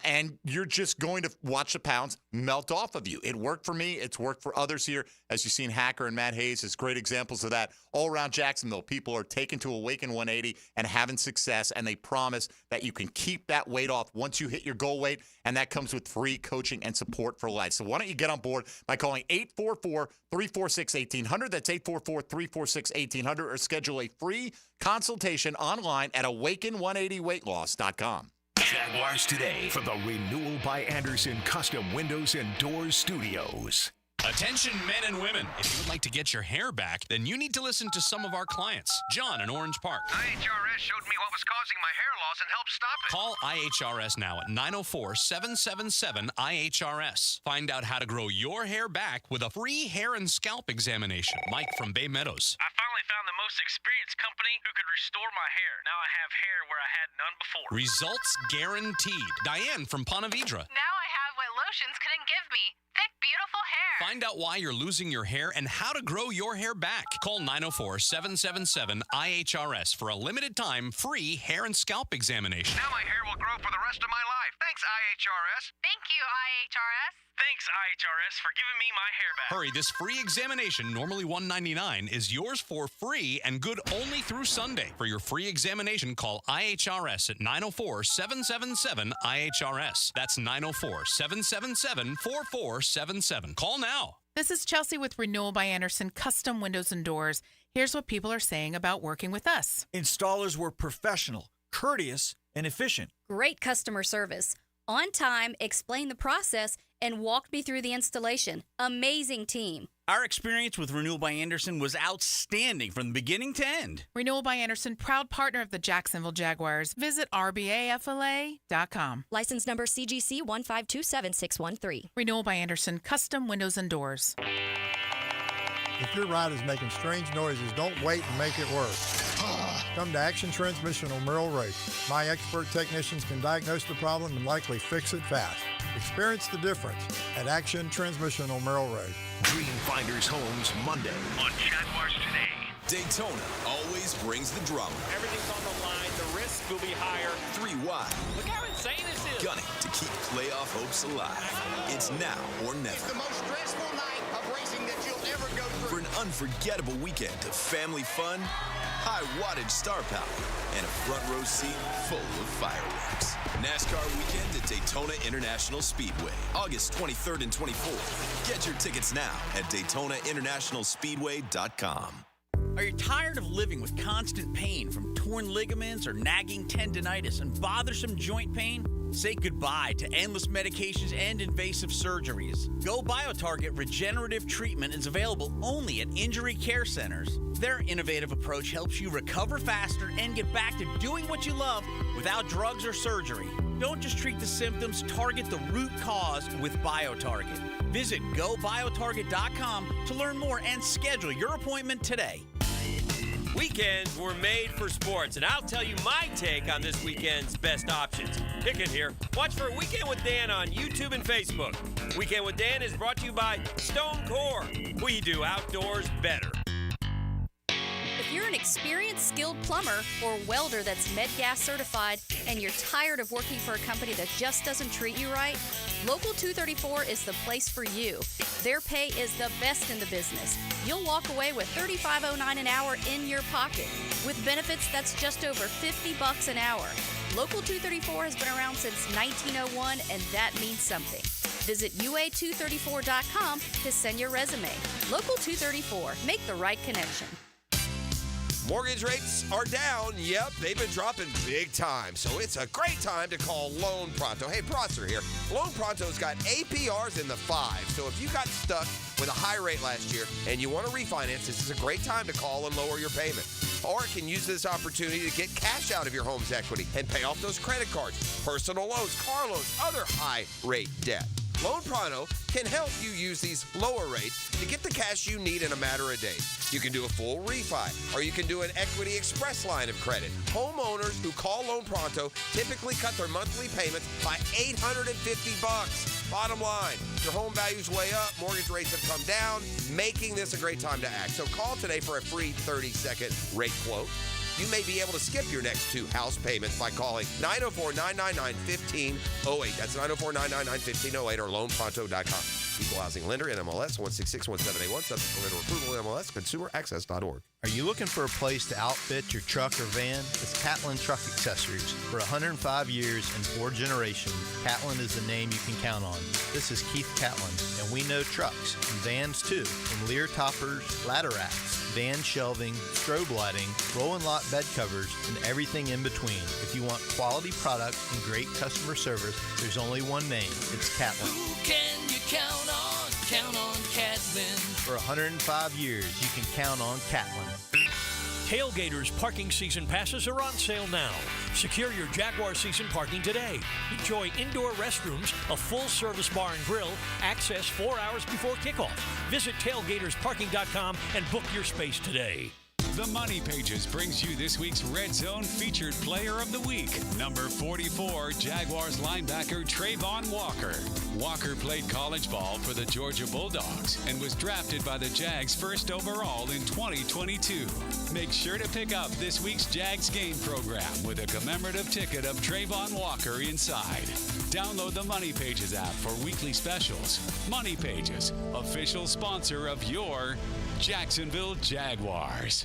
[SPEAKER 8] And you're just going to watch the pounds melt off of you. It worked for me. It's worked for others here. As you've seen, Hacker and Matt Hayes is great examples of that. All around Jacksonville, people are taken to Awaken 180 and having success, and they promise that you can keep that weight off once you hit your goal weight, and that comes with free coaching and support for life. So why don't you get on board by calling 844-346-1800. That's 844-346-1800, or schedule a free consultation online at awaken180weightloss.com.
[SPEAKER 1] Jaguars Today from the Renewal by Anderson Custom Windows and Doors Studios.
[SPEAKER 5] Attention men and women. If you would like to get your hair back, then you need to listen to some of our clients. John in Orange Park.
[SPEAKER 6] IHRS showed me what was causing my hair loss and helped stop it.
[SPEAKER 5] Call IHRS now at 904-777-IHRS. Find out how to grow your hair back with a free hair and scalp examination. Mike from Bay Meadows.
[SPEAKER 6] I finally found the most experienced company who could restore my hair. Now I have hair where I had none before.
[SPEAKER 5] Results guaranteed. Diane from Ponte Vedra.
[SPEAKER 7] Now I have what lotions couldn't give me. Thick, beautiful hair.
[SPEAKER 5] Find out why you're losing your hair and how to grow your hair back. Call 904-777-IHRS for a limited time free hair and scalp examination.
[SPEAKER 6] Now my hair will grow for the rest of my life. Thanks, IHRS.
[SPEAKER 7] Thank you, IHRS.
[SPEAKER 6] Thanks, IHRS, for giving me my hair back.
[SPEAKER 5] Hurry, this free examination, normally $199, is yours for free and good only through Sunday. For your free examination, call IHRS at 904-777-IHRS. That's 904-777-4477. Call now.
[SPEAKER 10] This is Chelsea with Renewal by Anderson Custom Windows and Doors. Here's what people are saying about working with us.
[SPEAKER 11] Installers were professional, courteous, and efficient.
[SPEAKER 24] Great customer service. On time, explained the process, and walked me through the installation. Amazing team.
[SPEAKER 11] Our experience with Renewal by Anderson was outstanding from the beginning to end.
[SPEAKER 10] Renewal by Anderson, proud partner of the Jacksonville Jaguars. Visit rbafla.com.
[SPEAKER 24] License number CGC 1527613.
[SPEAKER 10] Renewal by Anderson, custom windows and doors.
[SPEAKER 13] If your ride is making strange noises, don't wait and make it worse. Come to Action Transmission on Merrill Road. My expert technicians can diagnose the problem and likely fix it fast. Experience the difference at Action Transmission on Merrill Road.
[SPEAKER 1] Dream Finders Homes Monday on Jaguars Today.
[SPEAKER 17] Daytona always brings the drama.
[SPEAKER 27] Everything's on the line. The risk will be higher.
[SPEAKER 17] 3 wide.
[SPEAKER 27] Look how insane this is.
[SPEAKER 17] Gunning to keep playoff hopes alive. It's now or never.
[SPEAKER 28] It's the most stressful night of racing that you'll ever go through.
[SPEAKER 17] For an unforgettable weekend of family fun, high wattage star power, and a front row seat full of fireworks. NASCAR weekend at Daytona International Speedway, August 23rd and 24th. Get your tickets now at DaytonaInternationalSpeedway.com.
[SPEAKER 11] Are you tired of living with constant pain from torn ligaments or nagging tendinitis and bothersome joint pain? Say goodbye to endless medications and invasive surgeries. Go BioTarget Regenerative Treatment is available only at injury care centers. Their innovative approach helps you recover faster and get back to doing what you love without drugs or surgery. Don't just treat the symptoms, target the root cause with BioTarget. Visit GoBioTarget.com to learn more and schedule your appointment today.
[SPEAKER 29] Weekends were made for sports, and I'll tell you my take on this weekend's best options. Pick it here. Watch for Weekend with Dan on YouTube and Facebook. Weekend with Dan is brought to you by Stone Core. We do outdoors better.
[SPEAKER 24] If you're an experienced, skilled plumber or welder that's MedGas certified and you're tired of working for a company that just doesn't treat you right, Local 234 is the place for you. Their pay is the best in the business. You'll walk away with $35.09 an hour in your pocket. With benefits, that's just over $50 an hour.
[SPEAKER 12] Local 234 has been around since 1901, and that means something. Visit UA234.com to send your resume. Local 234. Make the right connection.
[SPEAKER 14] Mortgage rates are down. Yep, they've been dropping big time. So it's a great time to call Loan Pronto. Hey, Prosser here. Loan Pronto's got APRs in the 5. So if you got stuck with a high rate last year and you want to refinance, this is a great time to call and lower your payment. Or it can use this opportunity to get cash out of your home's equity and pay off those credit cards, personal loans, car loans, other high-rate debt. Loan Pronto can help you use these lower rates to get the cash you need in a matter of days. You can do a full refi, or you can do an Equity Express line of credit. Homeowners who call Loan Pronto typically cut their monthly payments by $850. Bottom line, your home value's way up, mortgage rates have come down, making this a great time to act. So call today for a free 30-second rate quote. You may be able to skip your next 2 house payments by calling 904-999-1508. That's 904-999-1508 or loanpronto.com. Equal housing lender, NMLS 1661781. Subject to lender approval, NMLS consumeraccess.org.
[SPEAKER 15] Are you looking for a place to outfit your truck or van? It's Catlin Truck Accessories. For 105 years and 4 generations, Catlin is the name you can count on. This is Keith Catlin, and we know trucks and vans too, from Lear toppers, ladder racks, van shelving, strobe lighting, roll and lock bed covers, and everything in between. If you want quality product and great customer service, there's only one name. It's Catlin.
[SPEAKER 16] Who can you count on? Count on Catlin.
[SPEAKER 15] For 105 years, you can count on Catlin.
[SPEAKER 18] Tailgaters parking season passes are on sale now. Secure your Jaguars season parking today. Enjoy indoor restrooms, a full-service bar and grill, access 4 hours before kickoff. Visit tailgatersparking.com and book your space today.
[SPEAKER 19] The Money Pages brings you this week's Red Zone Featured Player of the Week. Number 44, Jaguars linebacker Trayvon Walker. Walker played college ball for the Georgia Bulldogs and was drafted by the Jags first overall in 2022. Make sure to pick up this week's Jags game program with a commemorative ticket of Trayvon Walker inside. Download the Money Pages app for weekly specials. Money Pages, official sponsor of your Jacksonville Jaguars.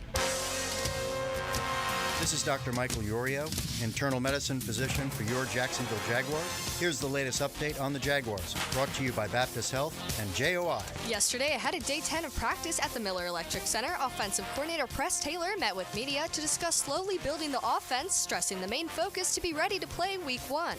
[SPEAKER 20] This is Dr. Michael Iorio, internal medicine physician for your Jacksonville Jaguars. Here's the latest update on the Jaguars, brought to you by Baptist Health and JOI.
[SPEAKER 22] Yesterday, ahead of day 10 of practice at the Miller Electric Center, offensive coordinator Press Taylor met with media to discuss slowly building the offense, stressing the main focus to be ready to play week 1.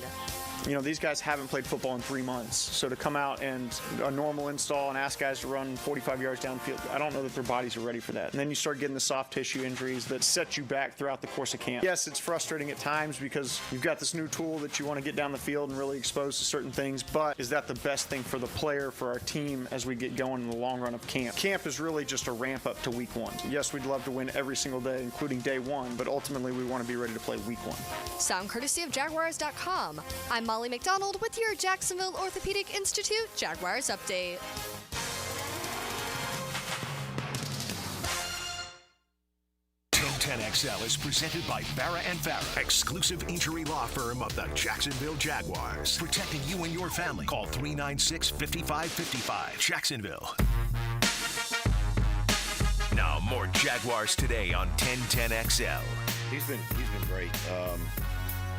[SPEAKER 23] You know, these guys haven't played football in 3 months, so to come out and a normal install and ask guys to run 45 yards downfield, I don't know that their bodies are ready for that. And then you start getting the soft tissue injuries that set you back throughout the course of camp. Yes, it's frustrating at times because you've got this new tool that you want to get down the field and really expose to certain things, but is that the best thing for the player, for our team, as we get going in the long run of camp? Camp is really just a ramp up to week 1. Yes, we'd love to win every single day, including day 1, but ultimately we want to be ready to play week 1.
[SPEAKER 22] Sound courtesy of Jaguars.com. I'm Molly McDonald with your Jacksonville Orthopedic Institute Jaguars Update.
[SPEAKER 1] XL is presented by Farah & Farah, exclusive injury law firm of the Jacksonville Jaguars. Protecting you and your family. Call 396-5555. Jacksonville. Now more Jaguars Today on 1010XL.
[SPEAKER 4] He's been great.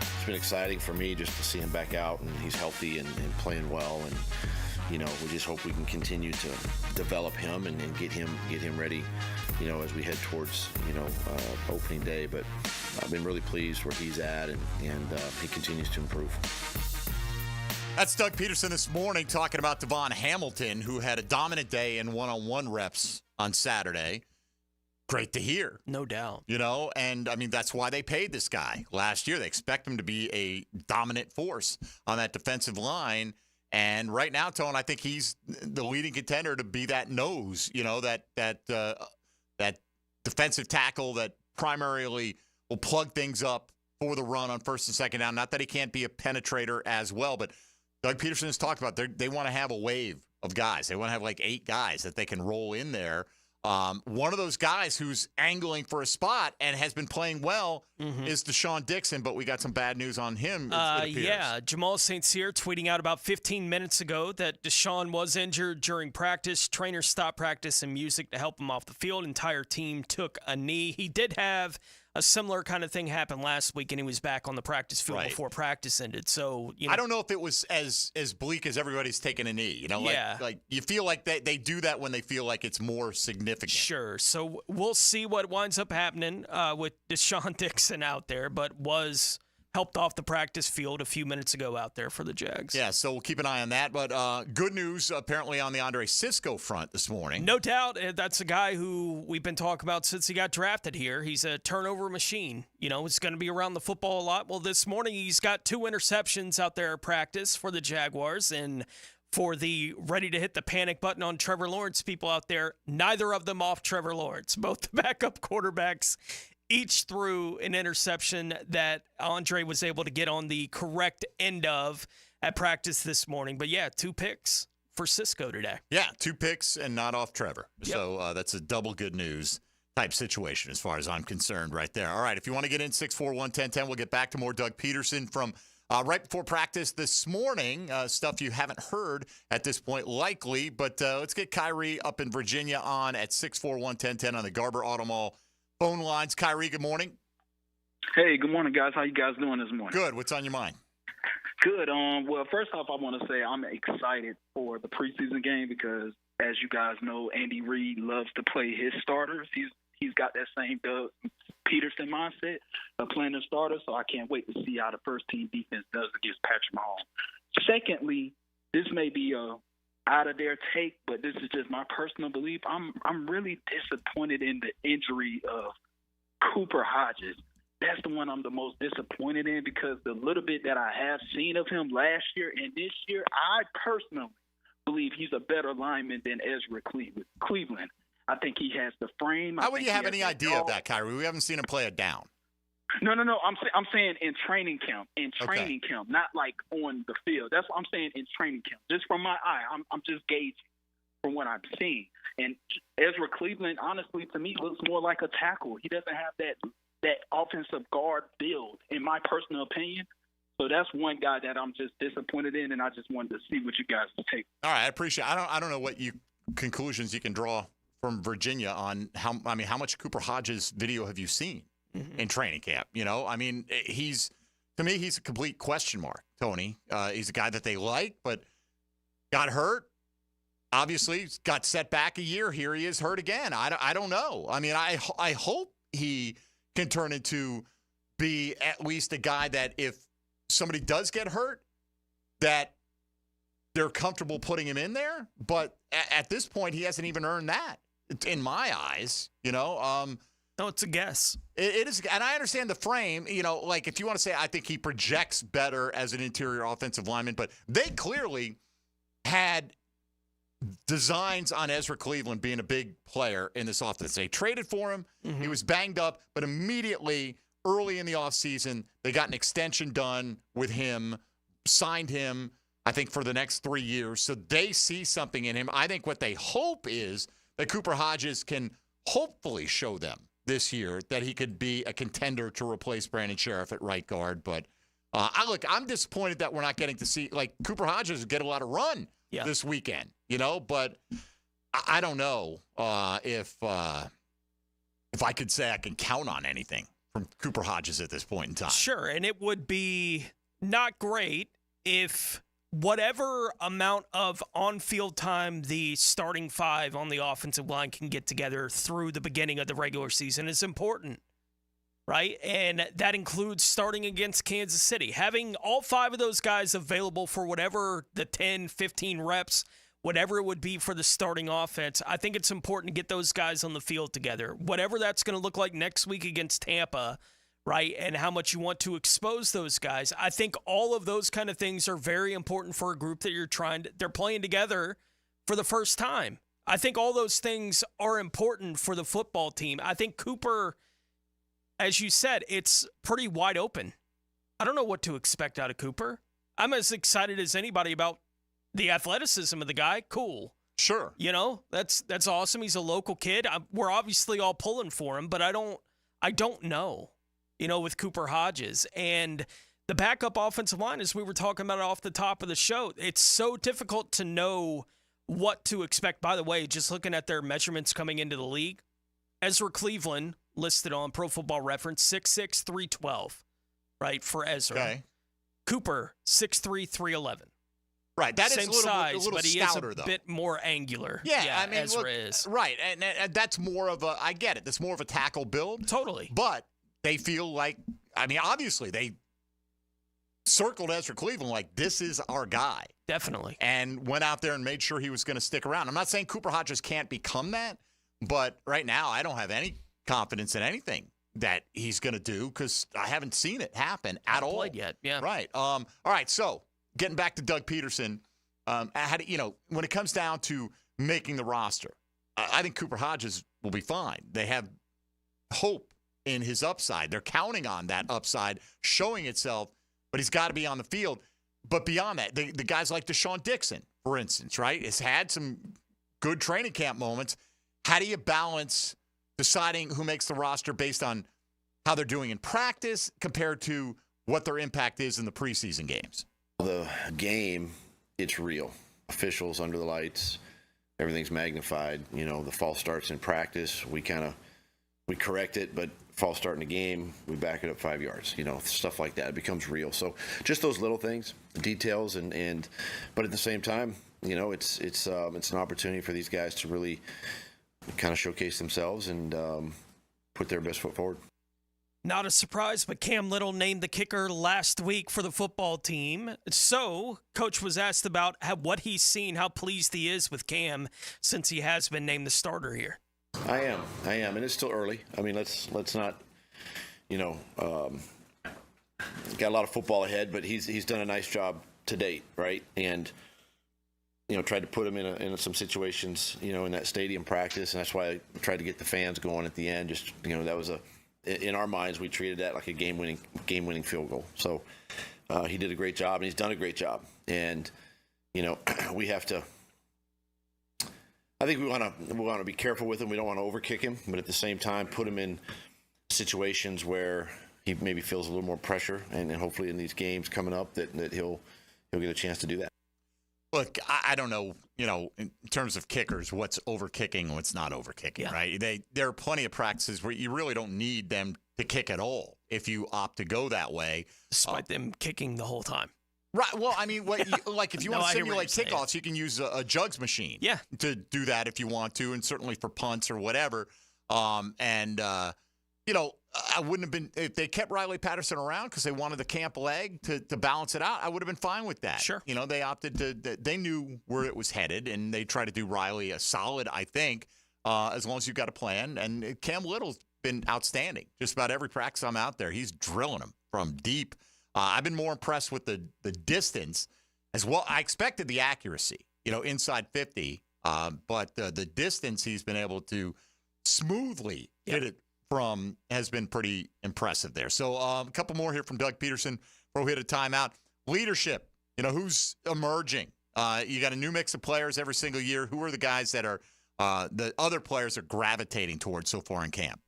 [SPEAKER 4] It's been exciting for me just to see him back out, and he's healthy and playing well. And you know, we just hope we can continue to develop him and get him ready, you know, as we head towards, you know, opening day. But I've been really pleased where he's at, and he continues to improve.
[SPEAKER 8] That's Doug Peterson this morning talking about Devon Hamilton, who had a dominant day in one-on-one reps on Saturday. Great to hear.
[SPEAKER 9] No doubt.
[SPEAKER 8] You know, and I mean, that's why they paid this guy last year. They expect him to be a dominant force on that defensive line. And right now, Tone, I think he's the leading contender to be that nose, you know, that defensive tackle that primarily will plug things up for the run on first and second down. Not that he can't be a penetrator as well, but Doug Peterson has talked about they want to have a wave of guys. They want to have like 8 guys that they can roll in there. One of those guys who's angling for a spot and has been playing well is Deshaun Dixon, but we got some bad news on him.
[SPEAKER 9] Yeah, Jamal St. Cyr tweeting out about 15 minutes ago that Deshaun was injured during practice. Trainers stopped practice and music to help him off the field. Entire team took a knee. He did have a similar kind of thing happened last week, and he was back on the practice field before practice ended. So,
[SPEAKER 8] I don't know if it was as bleak as everybody's taking a knee. Like you feel like they do that when they feel like it's more significant.
[SPEAKER 9] Sure. So we'll see what winds up happening with Deshaun Dixon out there, but was helped off the practice field a few minutes ago out there for the Jags.
[SPEAKER 8] Yeah, so we'll keep an eye on that. But good news apparently on the Andre Cisco front this morning.
[SPEAKER 9] No doubt. That's a guy who we've been talking about since he got drafted here. He's a turnover machine. He's going to be around the football a lot. Well, this morning he's got 2 interceptions out there at practice for the Jaguars. And for the ready to hit the panic button on Trevor Lawrence people out there, neither of them off Trevor Lawrence. Both the backup quarterbacks each threw an interception that Andre was able to get on the correct end of at practice this morning. But, 2 picks for Cisco today.
[SPEAKER 8] Yeah, 2 picks and not off Trevor.
[SPEAKER 9] Yep.
[SPEAKER 8] So that's a double good news type situation as far as I'm concerned right there. All right, if you want to get in, 641-1010, we'll get back to more Doug Peterson from right before practice this morning. Stuff you haven't heard at this point likely. But let's get Kyrie up in Virginia on at 641-1010 on the Garber Auto Mall phone lines. Kyrie, good morning.
[SPEAKER 2] Hey, good morning, guys. How you guys doing this morning?
[SPEAKER 8] Good. What's on your mind?
[SPEAKER 2] Good. Well, first off, I want to say I'm excited for the preseason game because, as you guys know, Andy Reid loves to play his starters. He's got that same Doug Peterson mindset of playing the starters, so I can't wait to see how the first-team defense does against Patrick Mahomes. Secondly, this may be out of their take, but this is just my personal belief. I'm really disappointed in the injury of Cooper Hodges. That's the one I'm the most disappointed in because the little bit that I have seen of him last year and this year, I personally believe he's a better lineman than Ezra Cleveland. I think he has the frame.
[SPEAKER 8] How would you have any idea of that, Kyrie? We haven't seen him play it down.
[SPEAKER 2] No. I'm saying in training camp. Camp, not like on the field. That's what I'm saying in training camp. Just from my eye, I'm just gauging from what I've seen. And Ezra Cleveland, honestly, to me, looks more like a tackle. He doesn't have that offensive guard build, in my personal opinion. So that's one guy that I'm just disappointed in, and I just wanted to see what you guys take.
[SPEAKER 8] All right, I appreciate it. I don't know what conclusions you can draw from Virginia on how much Cooper Hodges video have you seen in training camp? He's a complete question mark, Tony. He's a guy that they like, but got hurt. Obviously, got set back a year. Here he is hurt again. I don't know. I hope he can turn into be at least a guy that if somebody does get hurt, that they're comfortable putting him in there. But at this point, he hasn't even earned that in my eyes.
[SPEAKER 9] No, it's a guess.
[SPEAKER 8] It is, and I understand the frame. Like if you want to say, I think he projects better as an interior offensive lineman, but they clearly had designs on Ezra Cleveland being a big player in this offense. They traded for him. He was banged up, but immediately early in the offseason, they got an extension done with him, signed him, I think, for the next 3 years. So they see something in him. I think what they hope is that Cooper Hodges can hopefully show them this year that he could be a contender to replace Brandon Sheriff at right guard. But I'm disappointed that we're not getting to see, like, Cooper Hodges get a lot of run this weekend, but I don't know if I could say I can count on anything from Cooper Hodges at this point in time.
[SPEAKER 9] Sure, and it would be not great if whatever amount of on-field time the starting 5 on the offensive line can get together through the beginning of the regular season is important, right? And that includes starting against Kansas City. Having all 5 of those guys available for whatever the 10, 15 reps, whatever it would be for the starting offense, I think it's important to get those guys on the field together. Whatever that's going to look like next week against Tampa, right, and how much you want to expose those guys. I think all of those kind of things are very important for a group that they're playing together for the first time. I think all those things are important for the football team. I think Cooper, as you said, it's pretty wide open. I don't know what to expect out of Cooper. I'm as excited as anybody about the athleticism of the guy. Cool.
[SPEAKER 8] Sure.
[SPEAKER 9] That's awesome. He's a local kid. We're obviously all pulling for him, but I don't know. With Cooper Hodges and the backup offensive line, as we were talking about off the top of the show, it's so difficult to know what to expect. By the way, just looking at their measurements coming into the league, Ezra Cleveland listed on Pro Football Reference, 6'6", 312, right, for Ezra.
[SPEAKER 8] Okay.
[SPEAKER 9] Cooper, 6'3", 311.
[SPEAKER 8] Right, that
[SPEAKER 9] Same
[SPEAKER 8] is
[SPEAKER 9] size,
[SPEAKER 8] a little
[SPEAKER 9] but he
[SPEAKER 8] stouter,
[SPEAKER 9] is a
[SPEAKER 8] though.
[SPEAKER 9] bit more angular.
[SPEAKER 8] Yeah, I mean,
[SPEAKER 9] Ezra
[SPEAKER 8] look,
[SPEAKER 9] is.
[SPEAKER 8] Right, and that's more of a, I get it, that's more of a tackle build.
[SPEAKER 9] Totally.
[SPEAKER 8] But they feel like, I mean, obviously, they circled Ezra Cleveland like, this is our guy.
[SPEAKER 9] Definitely.
[SPEAKER 8] And went out there and made sure he was going to stick around. I'm not saying Cooper Hodges can't become that, but right now I don't have any confidence in anything that he's going to do because I haven't seen it happen at all.
[SPEAKER 9] Played yet, yeah.
[SPEAKER 8] Right. All right, so getting back to Doug Peterson, when it comes down to making the roster, I think Cooper Hodges will be fine. They have hope in his upside. They're counting on that upside showing itself, but he's got to be on the field. But beyond that, the guys like Deshaun Dixon, for instance, right, has had some good training camp moments. How do you balance deciding who makes the roster based on how they're doing in practice compared to what their impact is in the preseason games?
[SPEAKER 4] The game, it's real. Officials under the lights, everything's magnified. The false starts in practice, we correct it, but false start in the game, we back it up 5 yards. Stuff like that. It becomes real. So just those little things, details, but at the same time, it's an opportunity for these guys to really kind of showcase themselves and put their best foot forward.
[SPEAKER 9] Not a surprise, but Cam Little named the kicker last week for the football team. So, Coach was asked about what he's seen, how pleased he is with Cam since he has been named the starter here.
[SPEAKER 4] I am, and it's still early. I mean, let's not, got a lot of football ahead, but he's done a nice job to date, right? And tried to put him in some situations, in that stadium practice, and that's why I tried to get the fans going at the end. Just that was in our minds, we treated that like a game-winning field goal. So he did a great job, and he's done a great job. And we have to. I think we want to be careful with him. We don't want to overkick him, but at the same time, put him in situations where he maybe feels a little more pressure, and hopefully in these games coming up that he'll get a chance to do that.
[SPEAKER 8] Look, I don't know, in terms of kickers, what's overkicking and what's not overkicking, right? There are plenty of practices where you really don't need them to kick at all if you opt to go that way.
[SPEAKER 9] Despite them kicking the whole time.
[SPEAKER 8] Right. Well, I mean, if you want to simulate kickoffs, you can use a jugs machine to do that if you want to, and certainly for punts or whatever. I wouldn't have been – if they kept Riley Patterson around because they wanted the camp leg to balance it out, I would have been fine with that.
[SPEAKER 9] Sure.
[SPEAKER 8] They opted to – they knew where it was headed, and they tried to do Riley a solid, I think, as long as you've got a plan. And Cam Little's been outstanding. Just about every practice I'm out there, he's drilling them from deep. I've been more impressed with the distance as well. I expected the accuracy, inside 50, but the distance he's been able to smoothly hit it from has been pretty impressive there. So a couple more here from Doug Peterson before we hit a timeout. Leadership, who's emerging? You got a new mix of players every single year. Who are the guys that are the other players are gravitating towards so far in camp?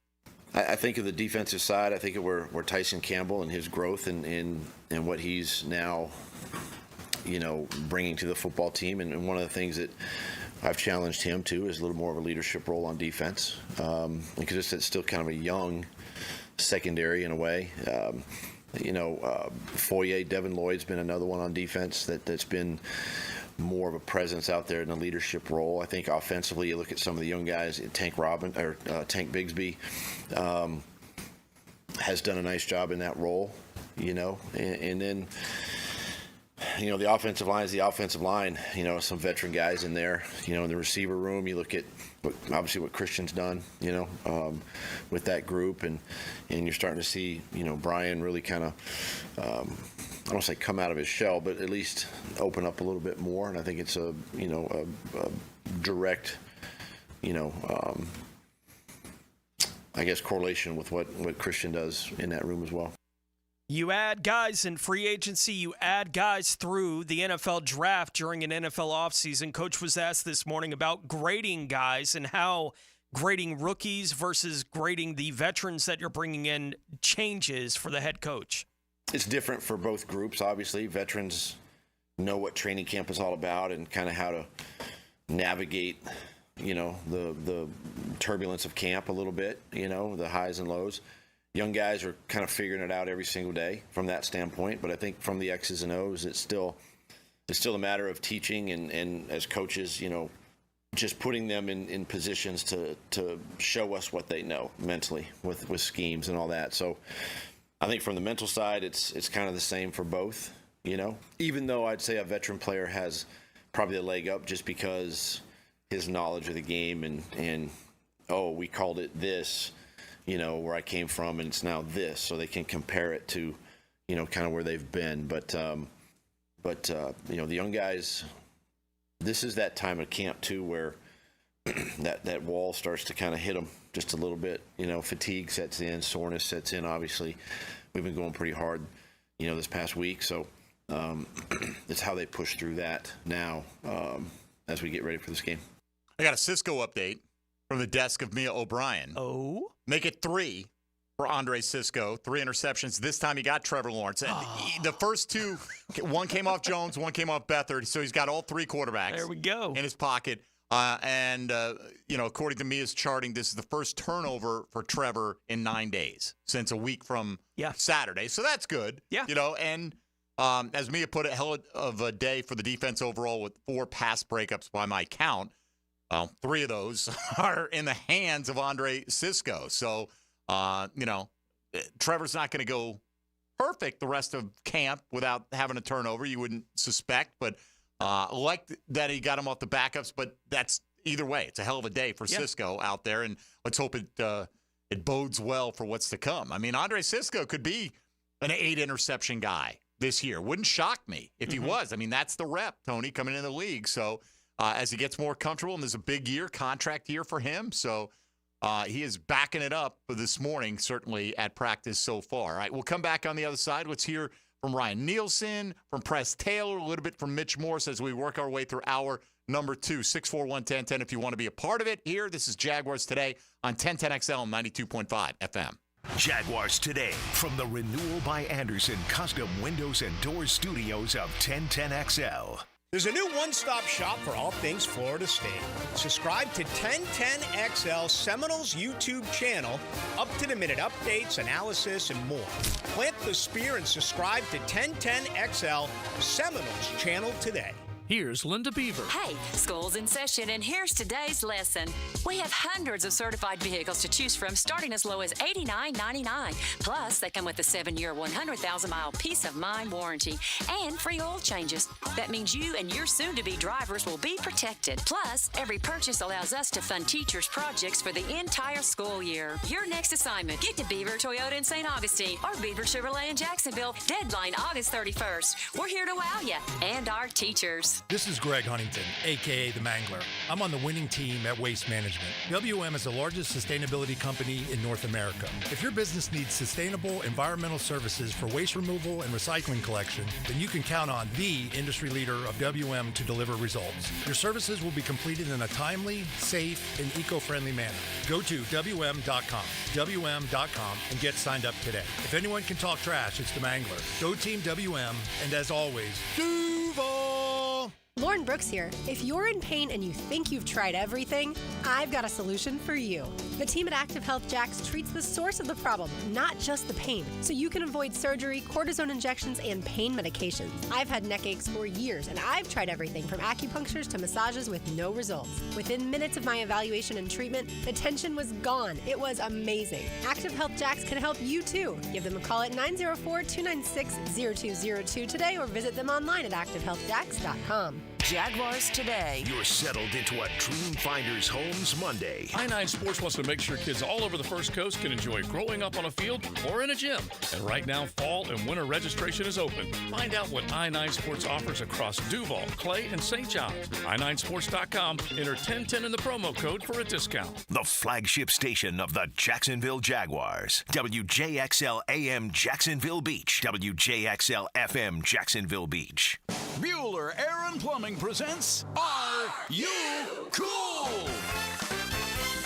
[SPEAKER 4] I think of the defensive side. I think of where Tyson Campbell and his growth and what he's now, bringing to the football team. And one of the things that I've challenged him to is a little more of a leadership role on defense, because it's still kind of a young secondary in a way. Foye, Devin Lloyd's been another one on defense that's been more of a presence out there in a leadership role. I think offensively, you look at some of the young guys, Tank Bigsby has done a nice job in that role, and then the offensive line is the offensive line. Some veteran guys in there. In the receiver room, you look at what Christian's done. With that group, and you're starting to see Brian really kind of I don't want to say come out of his shell, but at least open up a little bit more. And I think it's a direct correlation with what Christian does in that room as well.
[SPEAKER 9] You add guys in free agency, you add guys through the NFL draft during an NFL offseason. Coach was asked this morning about grading guys and how grading rookies versus grading the veterans that you're bringing in changes for the head coach.
[SPEAKER 4] It's different for both groups, obviously. Veterans know what training camp is all about and kind of how to navigate, the turbulence of camp a little bit, the highs and lows. Young guys are kind of figuring it out every single day from that standpoint. But I think from the X's and O's, it's still a matter of teaching and as coaches, just putting them in positions to show us what they know mentally with schemes and all that. So I think from the mental side, it's kind of the same for both, even though I'd say a veteran player has probably a leg up just because his knowledge of the game and we called it this, where I came from, and it's now this, so they can compare it to, kind of where they've been. But the young guys, this is that time of camp too, where that wall starts to kind of hit them just a little bit. Fatigue sets in, soreness sets in. Obviously, we've been going pretty hard, this past week. So it's how they push through that now as we get ready for this game.
[SPEAKER 8] I got a Cisco update from the desk of Mia O'Brien.
[SPEAKER 9] Oh?
[SPEAKER 8] Make it 3 for Andre Cisco. 3 interceptions. This time he got Trevor Lawrence. And the first 2, one came off Jones, one came off Beathard. So he's got all 3 quarterbacks.
[SPEAKER 9] There we go.
[SPEAKER 8] In his pocket. According to Mia's charting, this is the first turnover for Trevor in 9 days since a week from Saturday. So that's good.
[SPEAKER 9] Yeah.
[SPEAKER 8] As Mia put it, hell of a day for the defense overall with 4 pass breakups by my count. 3 of those are in the hands of Andre Cisco. So, Trevor's not going to go perfect the rest of camp without having a turnover. You wouldn't suspect, but like that he got him off the backups. But that's either way. It's a hell of a day for Cisco out there, and let's hope it bodes well for what's to come. I mean, Andre Cisco could be an 8 interception guy this year. Wouldn't shock me if he was. I mean, that's the rep, Tony, coming into the league. So as he gets more comfortable, and there's a big year, contract year for him. So he is backing it up this morning, certainly at practice so far. All right, we'll come back on the other side. Let's hear from Ryan Nielsen, from Press Taylor, a little bit from Mitch Morse as we work our way through hour number 2. 641-1010 if you want to be a part of it here. This is Jaguars Today on 1010XL 92.5 FM.
[SPEAKER 1] Jaguars Today from the Renewal by Anderson Custom Windows and Doors Studios of 1010XL.
[SPEAKER 3] There's a new one-stop shop for all things Florida State. Subscribe to 1010XL Seminoles YouTube channel, up-to-the-minute updates, analysis, and more. Plant the spear and subscribe to 1010XL Seminoles channel today.
[SPEAKER 18] Here's Linda Beaver.
[SPEAKER 5] Hey, school's in session, and here's today's lesson. We have hundreds of certified vehicles to choose from, starting as low as $89.99. Plus, they come with a 7-year, 100,000-mile peace of mind warranty and free oil changes. That means you and your soon-to-be drivers will be protected. Plus, every purchase allows us to fund teachers' projects for the entire school year. Your next assignment, get to Beaver Toyota in St. Augustine or Beaver Chevrolet in Jacksonville. Deadline August 31st. We're here to wow you and our teachers.
[SPEAKER 6] This is Greg Huntington, a.k.a. The Mangler. I'm on the winning team at Waste Management. WM is the largest sustainability company in North America. If your business needs sustainable environmental services for waste removal and recycling collection, then you can count on the industry leader of WM to deliver results. Your services will be completed in a timely, safe, and eco-friendly manner. Go to WM.com, and get signed up today. If anyone can talk trash, it's The Mangler. Go Team WM, and as always, Duval!
[SPEAKER 7] Lauren Brooks here. If you're in pain and you think you've tried everything, I've got a solution for you. The team at Active Health Jax treats the source of the problem, not just the pain, so you can avoid surgery, cortisone injections, and pain medications. I've had neck aches for years, and I've tried everything from acupunctures to massages with no results. Within minutes of my evaluation and treatment, the tension was gone. It was amazing. Active Health Jax can help you too. Give them a call at 904-296-0202 today or visit them online at activehealthjax.com.
[SPEAKER 1] Jaguars Today. You're settled into a Dream Finders Homes Monday.
[SPEAKER 10] I-9 Sports wants to make sure kids all over the First Coast can enjoy growing up on a field or in a gym. And right now, fall and winter registration is open. Find out what I-9 Sports offers across Duval, Clay, and St. John's. I9sports.com. Enter 1010 in the promo code for a discount.
[SPEAKER 1] The flagship station of the Jacksonville Jaguars. WJXL AM Jacksonville Beach. WJXL FM Jacksonville Beach.
[SPEAKER 13] Bueller Air and Plumbing presents Are You Cool?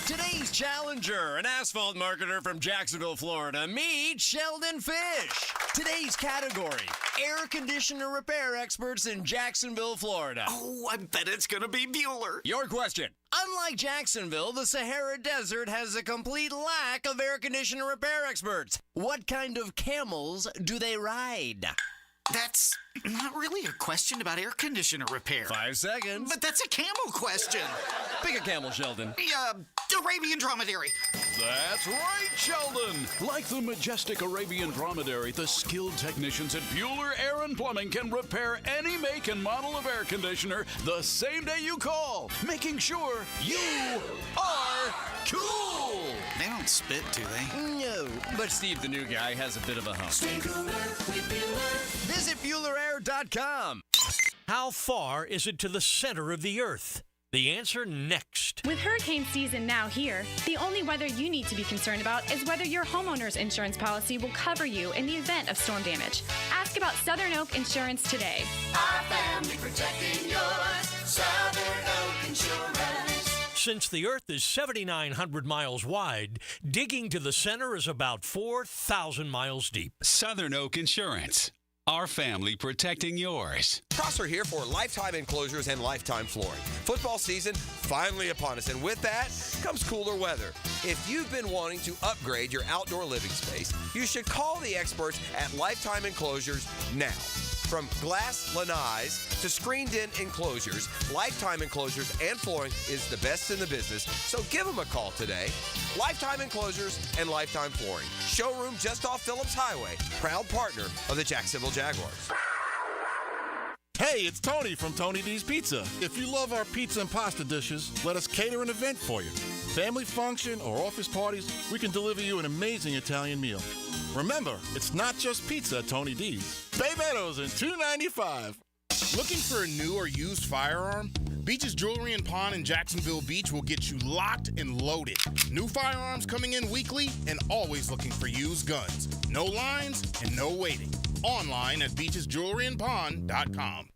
[SPEAKER 13] Today's
[SPEAKER 11] It's Challenger, an asphalt marketer from Jacksonville, Florida. Meet Sheldon Fish. Today's category, air conditioner repair experts in Jacksonville, Florida.
[SPEAKER 17] Oh, I bet it's going to be Bueller.
[SPEAKER 11] Your question. Unlike Jacksonville, the Sahara Desert has a complete lack of air conditioner repair experts. What kind of camels do they ride?
[SPEAKER 17] That's not really a question about air conditioner repair.
[SPEAKER 11] 5 seconds.
[SPEAKER 17] But that's a camel question.
[SPEAKER 11] Pick a camel, Sheldon.
[SPEAKER 17] The Arabian dromedary.
[SPEAKER 13] That's right, Sheldon. Like the majestic Arabian dromedary, the skilled technicians at Bueller Air and Plumbing can repair any make and model of air conditioner the same day you call, making sure you are cool.
[SPEAKER 17] They don't spit, do they?
[SPEAKER 11] No, but Steve, the new guy, has a bit of a hump.
[SPEAKER 16] Stay cooler with Bueller.
[SPEAKER 11] Visit BuellerAir.com.
[SPEAKER 18] How far is it to the center of the Earth? The answer next.
[SPEAKER 21] With hurricane season now here, the only weather you need to be concerned about is whether your homeowner's insurance policy will cover you in the event of storm damage. Ask about Southern Oak Insurance today.
[SPEAKER 16] Our family protecting yours. Southern Oak Insurance.
[SPEAKER 18] Since the Earth is 7,900 miles wide, digging to the center is about 4,000 miles deep.
[SPEAKER 19] Southern Oak Insurance. Our family protecting yours.
[SPEAKER 14] Prosser here for Lifetime Enclosures and Lifetime Flooring. Football season finally upon us, and with that comes cooler weather. If you've been wanting to upgrade your outdoor living space, you should call the experts at Lifetime Enclosures now. From glass lanais to screened-in enclosures, Lifetime Enclosures and Flooring is the best in the business, so give them a call today. Lifetime Enclosures and Lifetime Flooring. Showroom just off Phillips Highway. Proud partner of the Jacksonville Jaguars.
[SPEAKER 24] Hey, it's Tony from Tony D's Pizza. If you love our pizza and pasta dishes, let us cater an event for you. Family function or office parties, we can deliver you an amazing Italian meal. Remember, it's not just pizza at Tony D's. Bay Meadows in $2.95.
[SPEAKER 25] Looking for a new or used firearm? Beach's Jewelry and Pawn in Jacksonville Beach will get you locked and loaded. New firearms coming in weekly and always looking for used guns. No lines and no waiting. Online at beachesjewelryandpawn.com.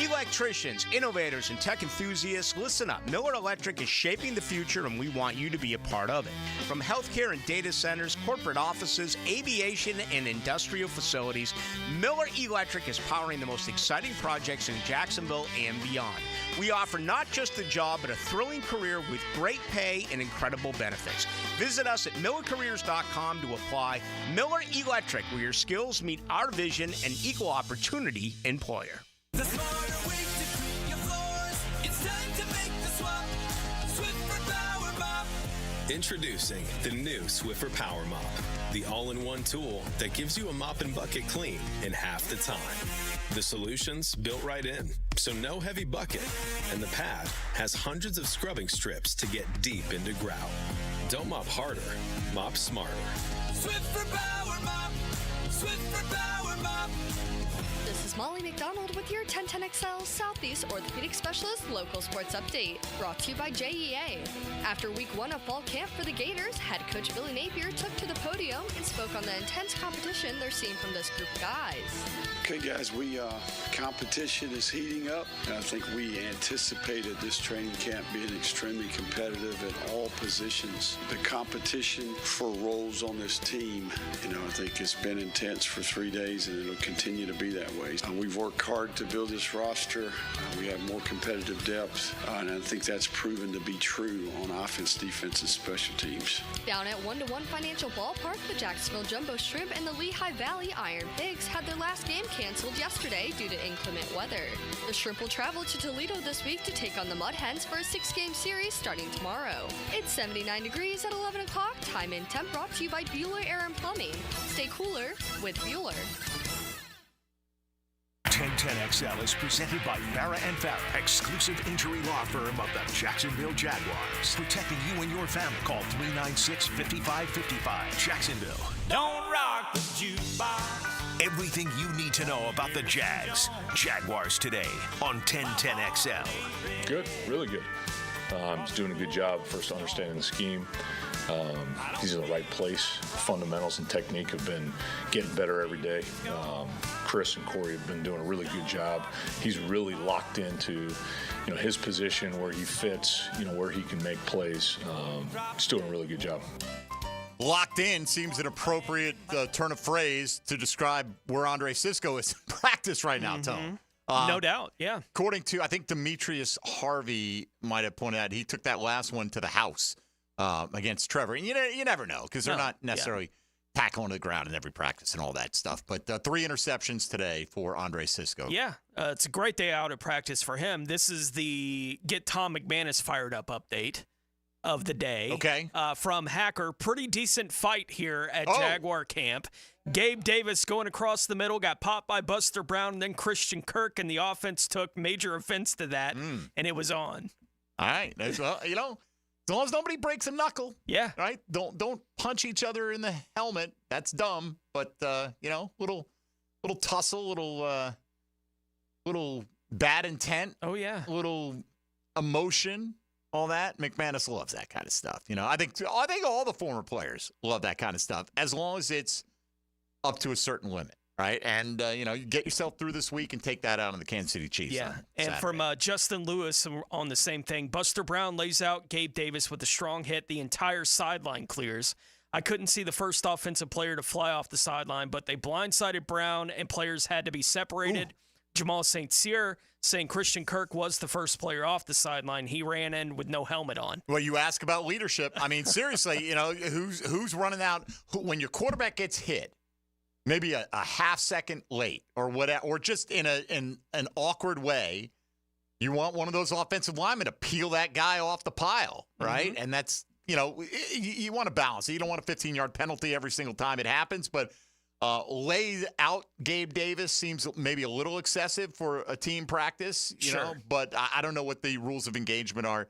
[SPEAKER 3] Electricians, innovators, and tech enthusiasts, listen up. Miller Electric is shaping the future, and we want you to be a part of it. From healthcare and data centers, corporate offices, aviation, and industrial facilities, Miller Electric is powering the most exciting projects in Jacksonville and beyond. We offer not just a job, but a thrilling career with great pay and incredible benefits. Visit us at millercareers.com to apply. Miller Electric, where your skills meet our vision, and equal opportunity employer.
[SPEAKER 16] The smarter way to clean your floors. It's time to make the swap. Swiffer Power Mop.
[SPEAKER 26] Introducing the new Swiffer Power Mop, the all-in-one tool that gives you a mop and bucket clean in half the time. The solution's built right in, so no heavy bucket, and the pad has hundreds of scrubbing strips to get deep into grout. Don't mop harder, mop smarter.
[SPEAKER 16] Swiffer Power Mop. Swiffer Power Mop.
[SPEAKER 22] This is Molly McDonald with your 1010XL Southeast Orthopedic Specialist Local Sports Update, brought to you by JEA. After week 1 of fall camp for the Gators, head coach Billy Napier took to the podium and spoke on the intense competition they're seeing from this group of guys.
[SPEAKER 27] Okay, guys, competition is heating up, and I think we anticipated this training camp being extremely competitive at all positions. The competition for roles on this team, I think it's been intense for 3 days, and it'll continue to be that way. We've worked hard to build this roster. We have more competitive depth, and I think that's proven to be true on offense, defense, and special teams.
[SPEAKER 22] Down at 1-1 Financial Ballpark, the Jacksonville Jumbo Shrimp and the Lehigh Valley Iron Pigs had their last game canceled yesterday due to inclement weather. The Shrimp will travel to Toledo this week to take on the Mud Hens for a 6-game series starting tomorrow. It's 79 degrees at 11 o'clock. Time and temp brought to you by Bueller Air and Plumbing. Stay cooler with Bueller.
[SPEAKER 1] 1010XL is presented by Farah & Farah, exclusive injury law firm of the Jacksonville Jaguars. Protecting you and your family. Call 396-5555. Jacksonville.
[SPEAKER 16] Don't rock the jukebox.
[SPEAKER 1] Everything you need to know about the Jags. Jaguars Today on 1010XL.
[SPEAKER 28] Good, really good. He's doing a good job first understanding the scheme.
[SPEAKER 2] He's in the right place. Fundamentals and technique have been getting better every day. Chris and Corey have been doing a really good job. He's really locked into, his position, where he fits, where he can make plays. He's doing a really good job.
[SPEAKER 8] Locked in seems an appropriate turn of phrase to describe where Andre Cisco is in practice right now, Tone.
[SPEAKER 4] No doubt, yeah.
[SPEAKER 8] According to, I think Demetrius Harvey might have pointed out, he took that last one to the house against Trevor. And you never know, because they're not necessarily tackling to the ground in every practice and all that stuff. But 3 interceptions today for Andre Cisco.
[SPEAKER 4] Yeah, it's a great day out of practice for him. This is the Get Tom McManus Fired Up update of the day.
[SPEAKER 8] Okay.
[SPEAKER 4] From Hacker. Pretty decent fight here at Jaguar camp. Gabe Davis going across the middle, got popped by Buster Brown, and then Christian Kirk, and the offense took major offense to that, and it was on.
[SPEAKER 8] All right. Well, as long as nobody breaks a knuckle.
[SPEAKER 4] Yeah.
[SPEAKER 8] Right? Don't punch each other in the helmet. That's dumb. But, little tussle, little bad intent.
[SPEAKER 4] Oh, yeah.
[SPEAKER 8] Little emotion. All that. McManus loves that kind of stuff. I think all the former players love that kind of stuff, as long as it's up to a certain limit, right? And, you get yourself through this week and take that out on the Kansas City Chiefs.
[SPEAKER 4] Yeah, and from Justin Lewis on the same thing, Buster Brown lays out Gabe Davis with a strong hit. The entire sideline clears. I couldn't see the first offensive player to fly off the sideline, but they blindsided Brown, and players had to be separated. Ooh. Jamal St. Cyr saying Christian Kirk was the first player off the sideline. He ran in with no helmet on.
[SPEAKER 8] Well, you ask about leadership. I mean, seriously, who's running out when your quarterback gets hit, maybe a half second late or whatever, or just in an awkward way. You want one of those offensive linemen to peel that guy off the pile, right? Mm-hmm. And that's you want to balance. You don't want a 15-yard penalty every single time it happens, but. Laid out Gabe Davis seems maybe a little excessive for a team practice, know, but I don't know what the rules of engagement are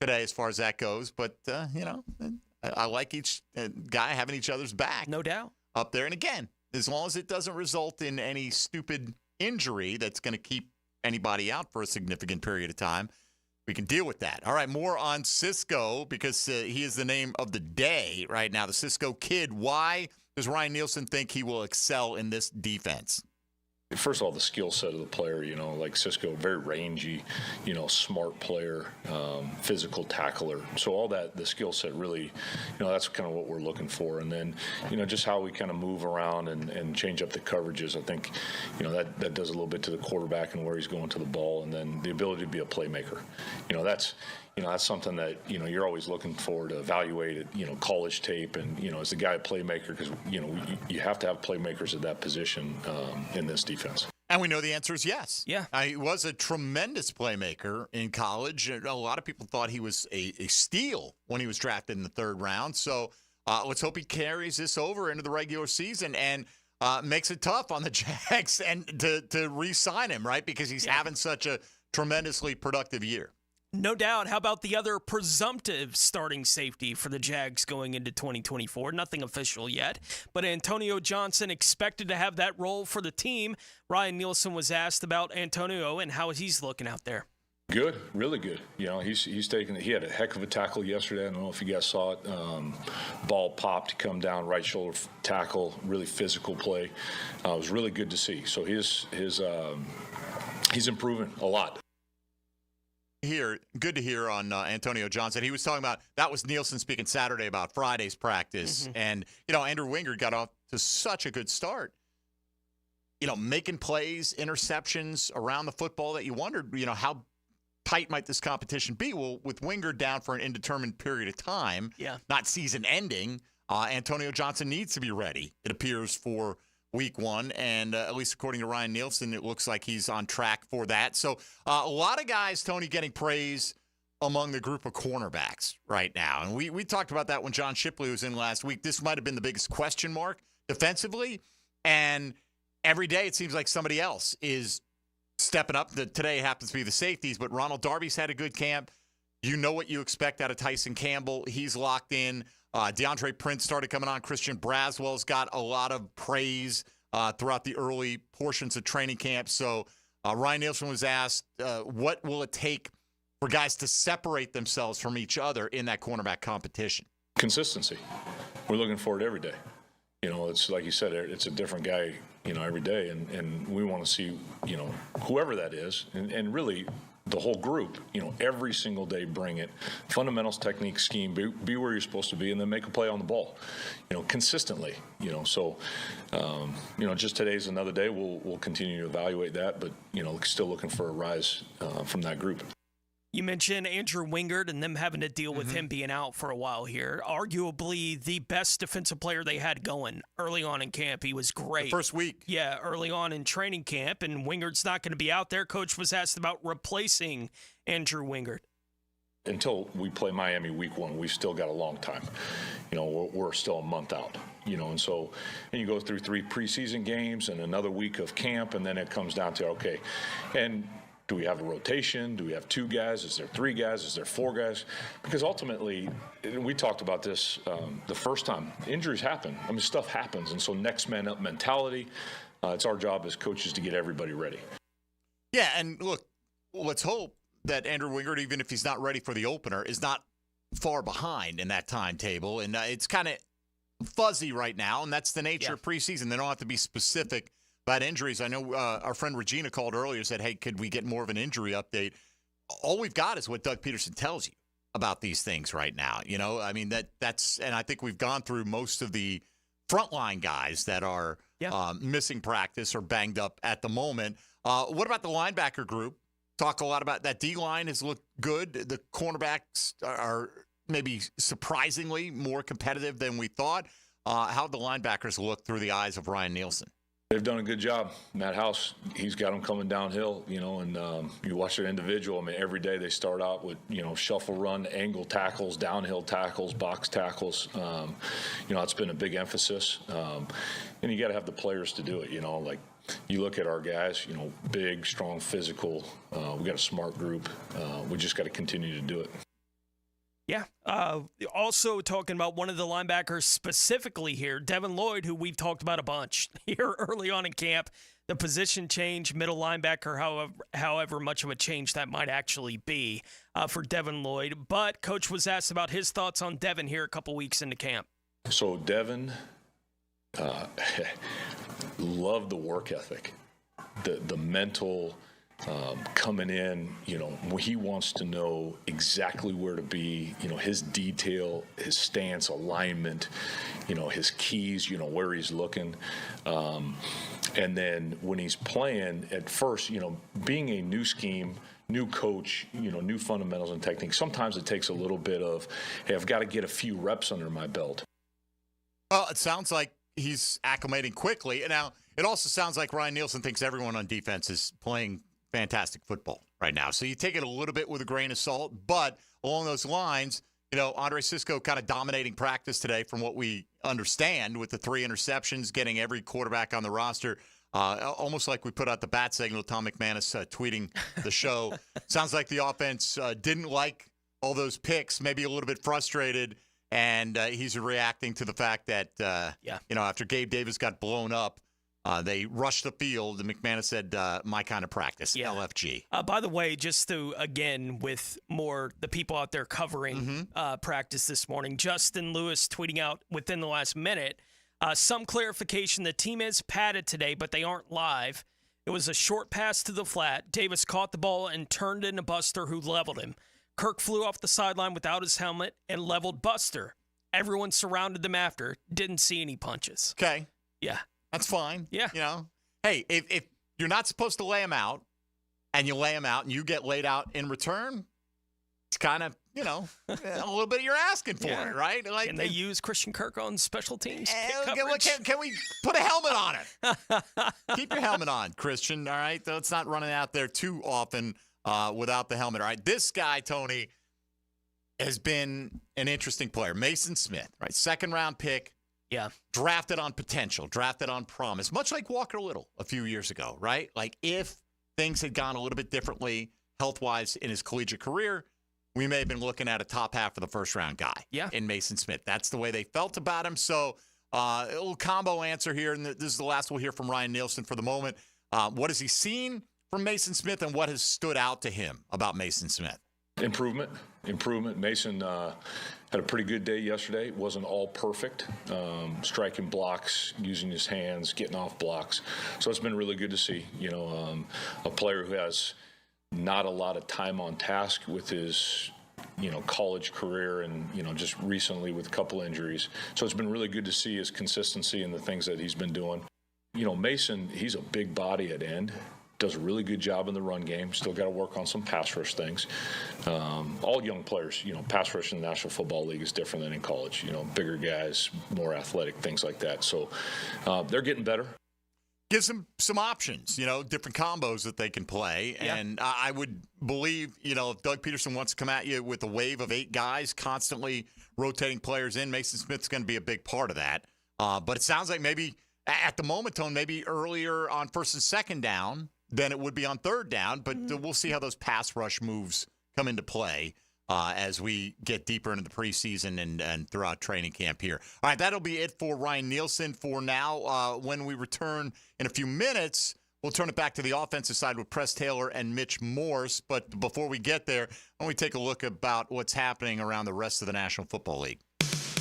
[SPEAKER 8] today as far as that goes. But, I like each guy having each other's back.
[SPEAKER 4] No doubt.
[SPEAKER 8] Up there. And again, as long as it doesn't result in any stupid injury that's going to keep anybody out for a significant period of time, we can deal with that. All right, more on Cisco because he is the name of the day right now, the Cisco Kid. Why does Ryan Nielsen think he will excel in this defense?
[SPEAKER 2] First of all, the skill set of the player, like Cisco, very rangy, smart player, physical tackler. So all that, the skill set really, that's kind of what we're looking for. And then, just how we kind of move around and change up the coverages. I think, that does a little bit to the quarterback and where he's going to the ball. And then the ability to be a playmaker. That's something that, you're always looking for to evaluate at, college tape and, as a guy, a playmaker, because, you have to have playmakers at that position in this defense.
[SPEAKER 8] And we know the answer is yes.
[SPEAKER 4] Yeah.
[SPEAKER 8] He was a tremendous playmaker in college. A lot of people thought he was a steal when he was drafted in the 3rd round. So let's hope he carries this over into the regular season and makes it tough on the Jags and to re-sign him, right? Because he's having such a tremendously productive year.
[SPEAKER 4] No doubt. How about the other presumptive starting safety for the Jags going into 2024? Nothing official yet, but Antonio Johnson expected to have that role for the team. Ryan Nielsen was asked about Antonio and how he's looking out there.
[SPEAKER 2] Good, really good. He's taking. He had a heck of a tackle yesterday. I don't know if you guys saw it. Ball popped, come down, right shoulder tackle, really physical play. It was really good to see. So he's improving a lot.
[SPEAKER 8] Good to hear on Antonio Johnson. He was talking about, that was Nielsen speaking Saturday about Friday's practice. Mm-hmm. And, Andrew Wingard got off to such a good start. Making plays, interceptions around the football that you wondered, how tight might this competition be? Well, with Wingard down for an indeterminate period of time, not season ending, Antonio Johnson needs to be ready, it appears, for Week 1, and at least according to Ryan Nielsen, it looks like he's on track for that. So a lot of guys, Tony, getting praise among the group of cornerbacks right now. And we talked about that when John Shipley was in last week. This might have been the biggest question mark defensively, and every day it seems like somebody else is stepping up. Today happens to be the safeties, but Ronald Darby's had a good camp. You know what you expect out of Tyson Campbell. He's locked in. DeAndre Prince started coming on. Christian Braswell's got a lot of praise throughout the early portions of training camp. So Ryan Nielsen was asked, what will it take for guys to separate themselves from each other in that cornerback competition?
[SPEAKER 2] Consistency. We're looking for it every day. It's like you said, it's a different guy, every day. And we want to see, whoever that is, and really the whole group, every single day bring it. Fundamentals, technique, scheme, be where you're supposed to be, and then make a play on the ball, consistently. So, just today's another day. We'll continue to evaluate that, but, still looking for a rise from that group.
[SPEAKER 4] You mentioned Andrew Wingard and them having to deal with him being out for a while here. Arguably the best defensive player they had going early on in camp. He was great.
[SPEAKER 8] The first week.
[SPEAKER 4] Yeah, early on in training camp, and Wingard's not going to be out there. Coach was asked about replacing Andrew Wingard.
[SPEAKER 2] Until we play Miami week 1, we've still got a long time. We're still a month out. And you go through 3 preseason games and another week of camp, and then it comes down to, okay, and do we have a rotation? Do we have 2 guys? Is there 3 guys? Is there 4 guys? Because ultimately, we talked about this the first time. Injuries happen. Stuff happens. And so next man up mentality, it's our job as coaches to get everybody ready.
[SPEAKER 8] Yeah, and look, let's hope that Andrew Wingard, even if he's not ready for the opener, is not far behind in that timetable. And it's kind of fuzzy right now, and that's the nature of preseason. They don't have to be specific about injuries. I know our friend Regina called earlier and said, hey, could we get more of an injury update? All we've got is what Doug Peterson tells you about these things right now. That's, and I think we've gone through most of the frontline guys that are missing practice or banged up at the moment. What about the linebacker group? Talk a lot about that. D-line has looked good. The cornerbacks are maybe surprisingly more competitive than we thought. How the linebackers look through the eyes of Ryan Nielsen?
[SPEAKER 2] They've done a good job. Matt House, he's got them coming downhill, and you watch their individual. Every day they start out with, shuffle run, angle tackles, downhill tackles, box tackles. It's been a big emphasis. And you got to have the players to do it, like you look at our guys, big, strong, physical. We got a smart group. We just got to continue to do it.
[SPEAKER 4] Yeah. Also talking about one of the linebackers specifically here, Devin Lloyd, who we've talked about a bunch here early on in camp. The position change, middle linebacker, however much of a change that might actually be for Devin Lloyd. But Coach was asked about his thoughts on Devin here a couple weeks into camp.
[SPEAKER 2] So Devin loved the work ethic, the mental coming in, he wants to know exactly where to be, his detail, his stance, alignment, his keys, where he's looking. And then when he's playing at first, being a new scheme, new coach, new fundamentals and techniques, sometimes it takes a little bit of, hey, I've got to get a few reps under my belt.
[SPEAKER 8] Well, it sounds like he's acclimating quickly. And now it also sounds like Ryan Nielsen thinks everyone on defense is playing fantastic football right now. So you take it a little bit with a grain of salt, but along those lines, Andre Cisco kind of dominating practice today from what we understand with the 3 interceptions, getting every quarterback on the roster. Almost like we put out the bat signal, Tom McManus tweeting the show. Sounds like the offense didn't like all those picks, maybe a little bit frustrated, and he's reacting to the fact that, after Gabe Davis got blown up, they rushed the field, and McManus said, my kind of practice, LFG.
[SPEAKER 4] By the way, just to, again, with more the people out there covering practice this morning, Justin Lewis tweeting out within the last minute, some clarification, the team is padded today, but they aren't live. It was a short pass to the flat. Davis caught the ball and turned into Buster, who leveled him. Kirk flew off the sideline without his helmet and leveled Buster. Everyone surrounded them after. Didn't see any punches.
[SPEAKER 8] Okay.
[SPEAKER 4] Yeah.
[SPEAKER 8] That's fine.
[SPEAKER 4] Yeah.
[SPEAKER 8] Hey, if you're not supposed to lay him out and you lay him out and you get laid out in return, it's kind of, a little bit you're asking for it, right? Like,
[SPEAKER 4] can they use Christian Kirk on special teams?
[SPEAKER 8] Can we put a helmet on it? Keep your helmet on, Christian, all right? Let's not run it out there too often without the helmet, all right? This guy, Tony, has been an interesting player. Mason Smith, right? 2nd-round pick.
[SPEAKER 4] Yeah.
[SPEAKER 8] Drafted on potential, drafted on promise, much like Walker Little a few years ago, right? Like if things had gone a little bit differently health-wise in his collegiate career, we may have been looking at a top half of the first-round guy in Mason Smith. That's the way they felt about him. So a little combo answer here, and this is the last we'll hear from Ryan Nielsen for the moment. What has he seen from Mason Smith, and what has stood out to him about Mason Smith?
[SPEAKER 2] Improvement. improvement. Mason had a pretty good day yesterday. It wasn't all perfect, striking blocks, using his hands, getting off blocks. So it's been really good to see, a player who has not a lot of time on task with his college career and, just recently with a couple injuries. So it's been really good to see his consistency and the things that he's been doing. Mason, he's a big body at end. Does a really good job in the run game. Still got to work on some pass rush things. All young players, pass rush in the National Football League is different than in college. Bigger guys, more athletic, things like that. So they're getting better.
[SPEAKER 8] Gives them some options, different combos that they can play. Yeah. And I would believe, if Doug Peterson wants to come at you with a wave of 8 guys, constantly rotating players in, Mason Smith's going to be a big part of that. But it sounds like maybe at the moment, Tone, maybe earlier on first and second down than it would be on third down. But we'll see how those pass rush moves come into play as we get deeper into the preseason and throughout training camp here. All right, that'll be it for Ryan Nielsen for now. When we return in a few minutes, we'll turn it back to the offensive side with Press Taylor and Mitch Morse. But before we get there, why don't we take a look about what's happening around the rest of the National Football League.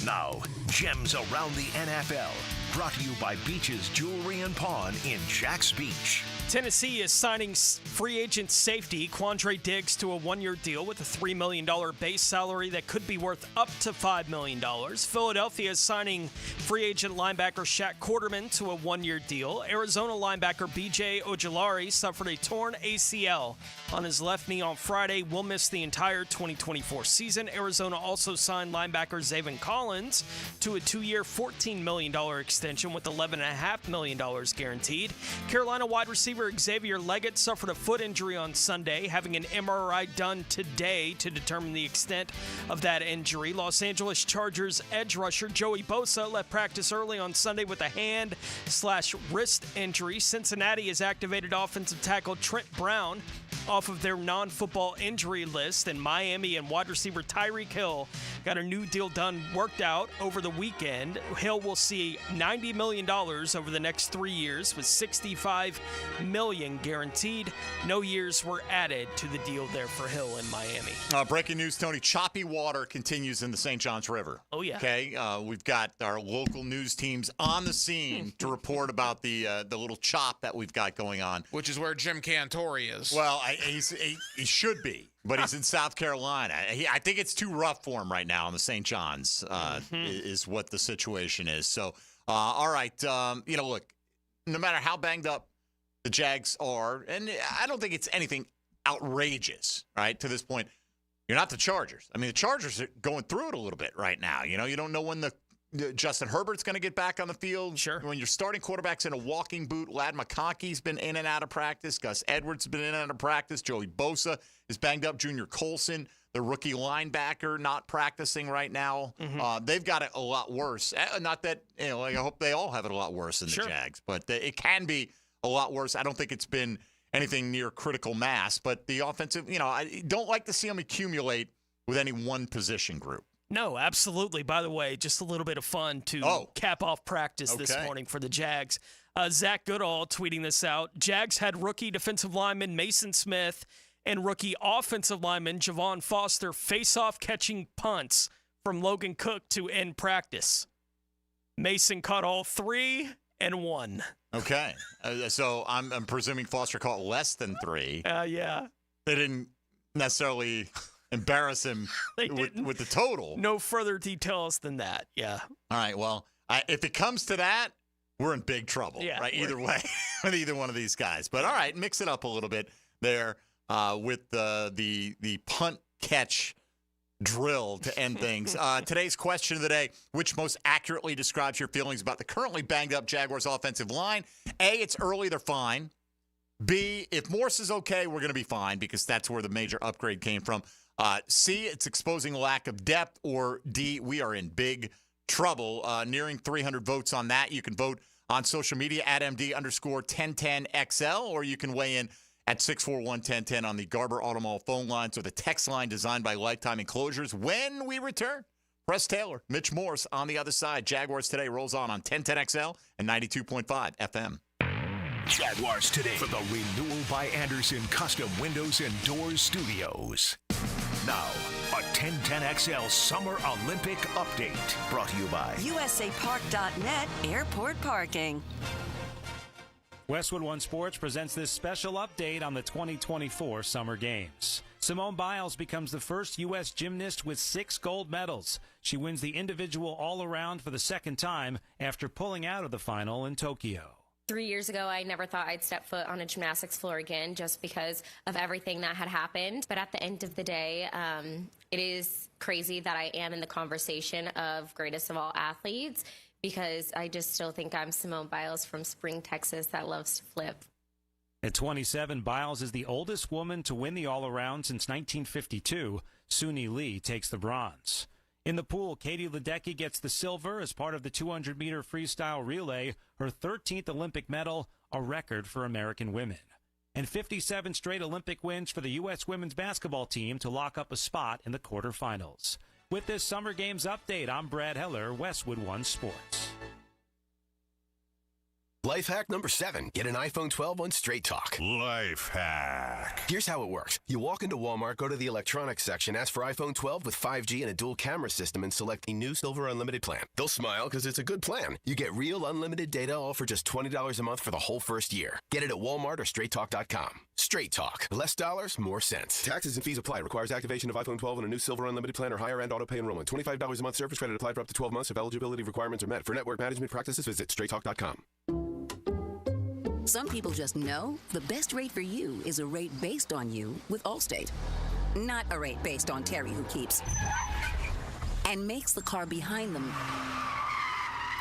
[SPEAKER 1] Now, Gems Around the NFL, brought to you by Beach's Jewelry and Pawn in Jacks Beach.
[SPEAKER 4] Tennessee is signing free agent safety Quandre Diggs to a 1-year deal with a $3 million base salary that could be worth up to $5 million. Philadelphia is signing free agent linebacker Shaq Quarterman to a 1-year deal. Arizona linebacker B.J. Ojulari suffered a torn ACL on his left knee on Friday. Will miss the entire 2024 season. Arizona also signed linebacker Zaven Collins to a 2-year, $14 million extension with $11.5 million guaranteed. Carolina wide receiver Xavier Leggett suffered a foot injury on Sunday, having an MRI done today to determine the extent of that injury. Los Angeles Chargers edge rusher Joey Bosa left practice early on Sunday with a hand/wrist injury. Cincinnati has activated offensive tackle Trent Brown off of their non-football injury list, and Miami and wide receiver Tyreek Hill got a new deal worked out over the weekend. Hill will see $90 million over the next 3 years with $65 million guaranteed. No years were added to the deal there for Hill in Miami.
[SPEAKER 8] Breaking news, Tony. Choppy water continues in the St. Johns River.
[SPEAKER 4] Oh, yeah.
[SPEAKER 8] Okay. We've got our local news teams on the scene to report about the little chop that we've got going on.
[SPEAKER 5] Which is where Jim Cantori is.
[SPEAKER 8] Well, he should be, but he's in South Carolina. I think it's too rough for him right now in the St. John's is what the situation is. So, all right. Look, no matter how banged up the Jags are, and I don't think it's anything outrageous, right, to this point. You're not the Chargers. I mean, the Chargers are going through it a little bit right now. You don't know when the Justin Herbert's going to get back on the field.
[SPEAKER 4] Sure.
[SPEAKER 8] When your starting quarterback's in a walking boot, Ladd McConkey's been in and out of practice. Gus Edwards has been in and out of practice. Joey Bosa is banged up. Junior Colson, the rookie linebacker, not practicing right now. They've got it a lot worse. Not that, I hope they all have it a lot worse than the Jags, but it can be a lot worse. I don't think it's been anything near critical mass, but the offensive, I don't like to see them accumulate with any one position group.
[SPEAKER 4] No, absolutely. By the way, just a little bit of fun to cap off practice this morning for the Jags. Zach Goodall tweeting this out. Jags had rookie defensive lineman Mason Smith and rookie offensive lineman Javon Foster face-off catching punts from Logan Cook to end practice. Mason caught all 3 and 1.
[SPEAKER 8] Okay. So I'm presuming Foster caught less than 3.
[SPEAKER 4] Yeah.
[SPEAKER 8] They didn't necessarily embarrass him with the total.
[SPEAKER 4] No further details than that. Yeah.
[SPEAKER 8] All right. Well, if it comes to that, we're in big trouble.
[SPEAKER 4] Yeah,
[SPEAKER 8] right. Either way, with either one of these guys. But all right, mix it up a little bit there with the punt catch drill to end things. Today's question of the day: which most accurately describes your feelings about the currently banged up Jaguars offensive line? A, it's early, they're fine. B, if Morse is okay, we're going to be fine because that's where the major upgrade came from. C, it's exposing a lack of depth. Or D, we are in big trouble. Nearing 300 votes on that. You can vote on social media at MD_1010XL, or you can weigh in at 641-1010 on the Garber Auto Mall phone lines or the text line designed by Lifetime Enclosures. When we return, Press Taylor, Mitch Morse on the other side. Jaguars Today rolls on 1010XL and 92.5 FM.
[SPEAKER 1] Jaguars Today from the Renewal by Anderson Custom Windows and Doors Studios. Now, a 1010XL Summer Olympic Update. Brought to you by
[SPEAKER 6] USAPark.net Airport Parking.
[SPEAKER 7] Westwood One Sports presents this special update on the 2024 Summer Games. Simone Biles becomes the first U.S. gymnast with 6 gold medals. She wins the individual all-around for the second time after pulling out of the final in Tokyo.
[SPEAKER 9] 3 years ago, I never thought I'd step foot on a gymnastics floor again just because of everything that had happened. But at the end of the day, it is crazy that I am in the conversation of greatest of all athletes because I just still think I'm Simone Biles from Spring, Texas that loves to flip.
[SPEAKER 7] At 27, Biles is the oldest woman to win the all-around since 1952. Suni Lee takes the bronze. In the pool, Katie Ledecky gets the silver as part of the 200-meter freestyle relay, her 13th Olympic medal, a record for American women. And 57 straight Olympic wins for the U.S. women's basketball team to lock up a spot in the quarterfinals. With this Summer Games update, I'm Brad Heller, Westwood One Sports.
[SPEAKER 12] Life hack number 7. Get an iPhone 12 on Straight Talk.
[SPEAKER 1] Life hack.
[SPEAKER 12] Here's how it works. You walk into Walmart, go to the electronics section, ask for iPhone 12 with 5G and a dual camera system, and select the new Silver Unlimited plan. They'll smile because it's a good plan. You get real unlimited data all for just $20 a month for the whole first year. Get it at Walmart or StraightTalk.com. Straight Talk. Less dollars, more sense. Taxes and fees apply. Requires activation of iPhone 12 and a new Silver Unlimited plan or higher-end auto pay enrollment. $25 a month service credit applied for up to 12 months if eligibility requirements are met. For network management practices, visit StraightTalk.com.
[SPEAKER 15] Some people just know the best rate for you is a rate based on you with Allstate. Not a rate based on Terry who keeps and makes the car behind them.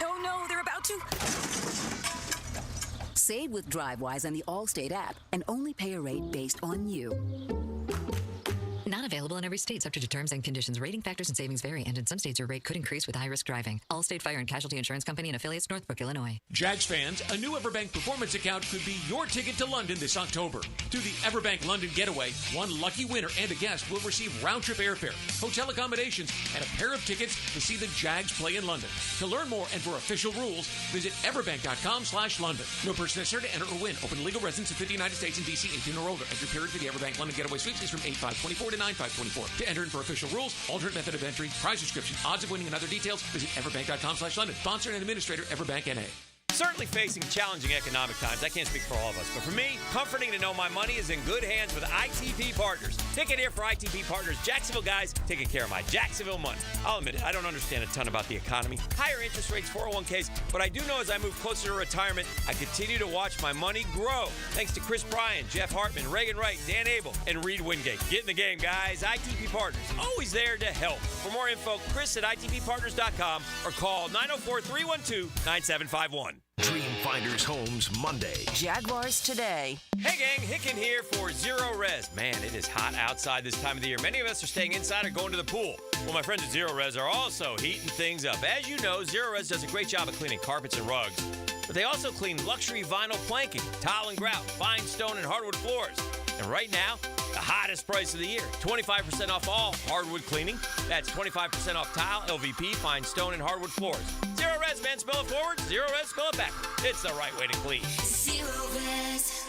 [SPEAKER 15] Oh no, they're about to. Save with DriveWise and the Allstate app and only pay a rate based on you.
[SPEAKER 20] Not available in every state, subject to terms and conditions. Rating factors and savings vary, and in some states your rate could increase with high-risk driving. Allstate Fire and Casualty Insurance Company and affiliates, Northbrook, Illinois.
[SPEAKER 23] Jags fans, a new Everbank Performance account could be your ticket to London this October. Through the Everbank London Getaway, one lucky winner and a guest will receive round-trip airfare, hotel accommodations, and a pair of tickets to see the Jags play in London. To learn more and for official rules, visit everbank.com/London. No person necessary to enter or win. Open to legal residents of 50 United States and D.C. 18 or older. Entry period for the Everbank London Getaway Suites is from 8/5/24 to 9/5/24. To enter in for official rules, alternate method of entry, prize description, odds of winning, and other details, visit everbank.com/London. Sponsor and administrator, Everbank NA.
[SPEAKER 28] Certainly facing challenging economic times. I can't speak for all of us. But for me, comforting to know my money is in good hands with ITP Partners. Ticket here for ITP Partners. Jacksonville guys taking care of my Jacksonville money. I'll admit it, I don't understand a ton about the economy. Higher interest rates, 401ks. But I do know as I move closer to retirement, I continue to watch my money grow. Thanks to Chris Bryan, Jeff Hartman, Reagan Wright, Dan Abel, and Reed Wingate. Get in the game, guys. ITP Partners. Always there to help. For more info, Chris at ITPPartners.com or call 904-312-9751.
[SPEAKER 1] Dreamfinders Homes Monday.
[SPEAKER 6] Jaguars Today.
[SPEAKER 28] Hey gang, Hicken here for Zero Res. Man, it is hot outside this time of the year. Many of us are staying inside or going to the pool. Well, my friends at Zero Res are also heating things up. As you know, Zero Res does a great job of cleaning carpets and rugs. But they also clean luxury vinyl planking, tile and grout, fine stone and hardwood floors. And right now, the hottest price of the year, 25% off all hardwood cleaning. That's 25% off tile, LVP, fine stone, and hardwood floors. Zero Res, man, spell it forward. Zero Res, spell it back. It's the right way to clean.
[SPEAKER 16] Zero Res.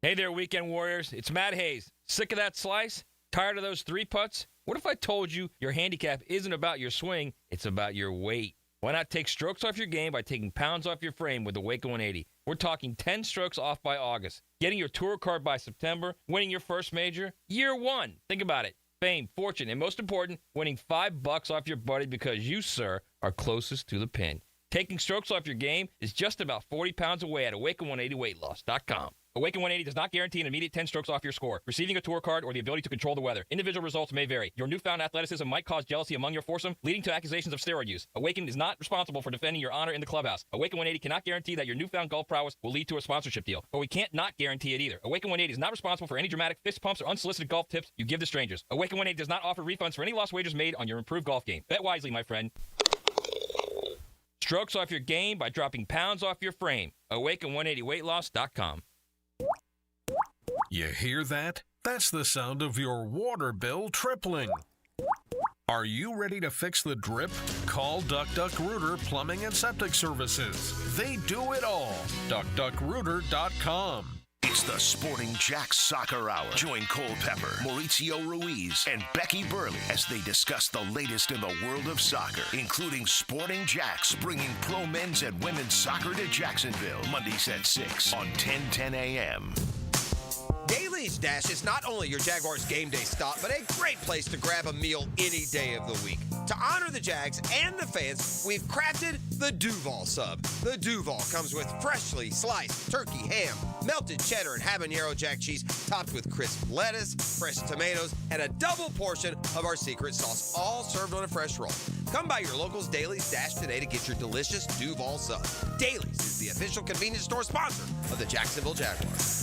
[SPEAKER 29] Hey there, Weekend Warriors. It's Matt Hayes. Sick of that slice? Tired of those 3 putts? What if I told you your handicap isn't about your swing, it's about your weight? Why not take strokes off your game by taking pounds off your frame with the Waco 180? We're talking 10 strokes off by August, getting your tour card by September, winning your first major, year 1. Think about it. Fame, fortune, and most important, winning $5 off your buddy because you, sir, are closest to the pin. Taking strokes off your game is just about 40 pounds away at Awaken180weightloss.com. Awaken 180 does not guarantee an immediate 10 strokes off your score, receiving a tour card, or the ability to control the weather. Individual results may vary. Your newfound athleticism might cause jealousy among your foursome, leading to accusations of steroid use. Awaken is not responsible for defending your honor in the clubhouse. Awaken 180 cannot guarantee that your newfound golf prowess will lead to a sponsorship deal, but we can't not guarantee it either. Awaken 180 is not responsible for any dramatic fist pumps or unsolicited golf tips you give to strangers. Awaken 180 does not offer refunds for any lost wagers made on your improved golf game. Bet wisely, my friend. Strokes off your game by dropping pounds off your frame. Awaken180weightloss.com.
[SPEAKER 30] You hear that? That's the sound of your water bill tripling. Are you ready to fix the drip? Call Duck Rooter Plumbing and Septic Services. They do it all. DuckDuckRooter.com.
[SPEAKER 1] It's the Sporting Jacks Soccer Hour. Join Cole Pepper, Mauricio Ruiz, and Becky Burley as they discuss the latest in the world of soccer, including Sporting Jacks bringing pro men's and women's soccer to Jacksonville. Mondays at 6 on 1010 a.m.
[SPEAKER 10] Daly's Dash is not only your Jaguars game day stop, but a great place to grab a meal any day of the week. To honor the Jags and the fans, we've crafted the Duval Sub. The Duval comes with freshly sliced turkey, ham, melted cheddar, and habanero jack cheese, topped with crisp lettuce, fresh tomatoes, and a double portion of our secret sauce, all served on a fresh roll. Come by your local's Daly's Dash today to get your delicious Duval Sub. Daly's is the official convenience store sponsor of the Jacksonville Jaguars.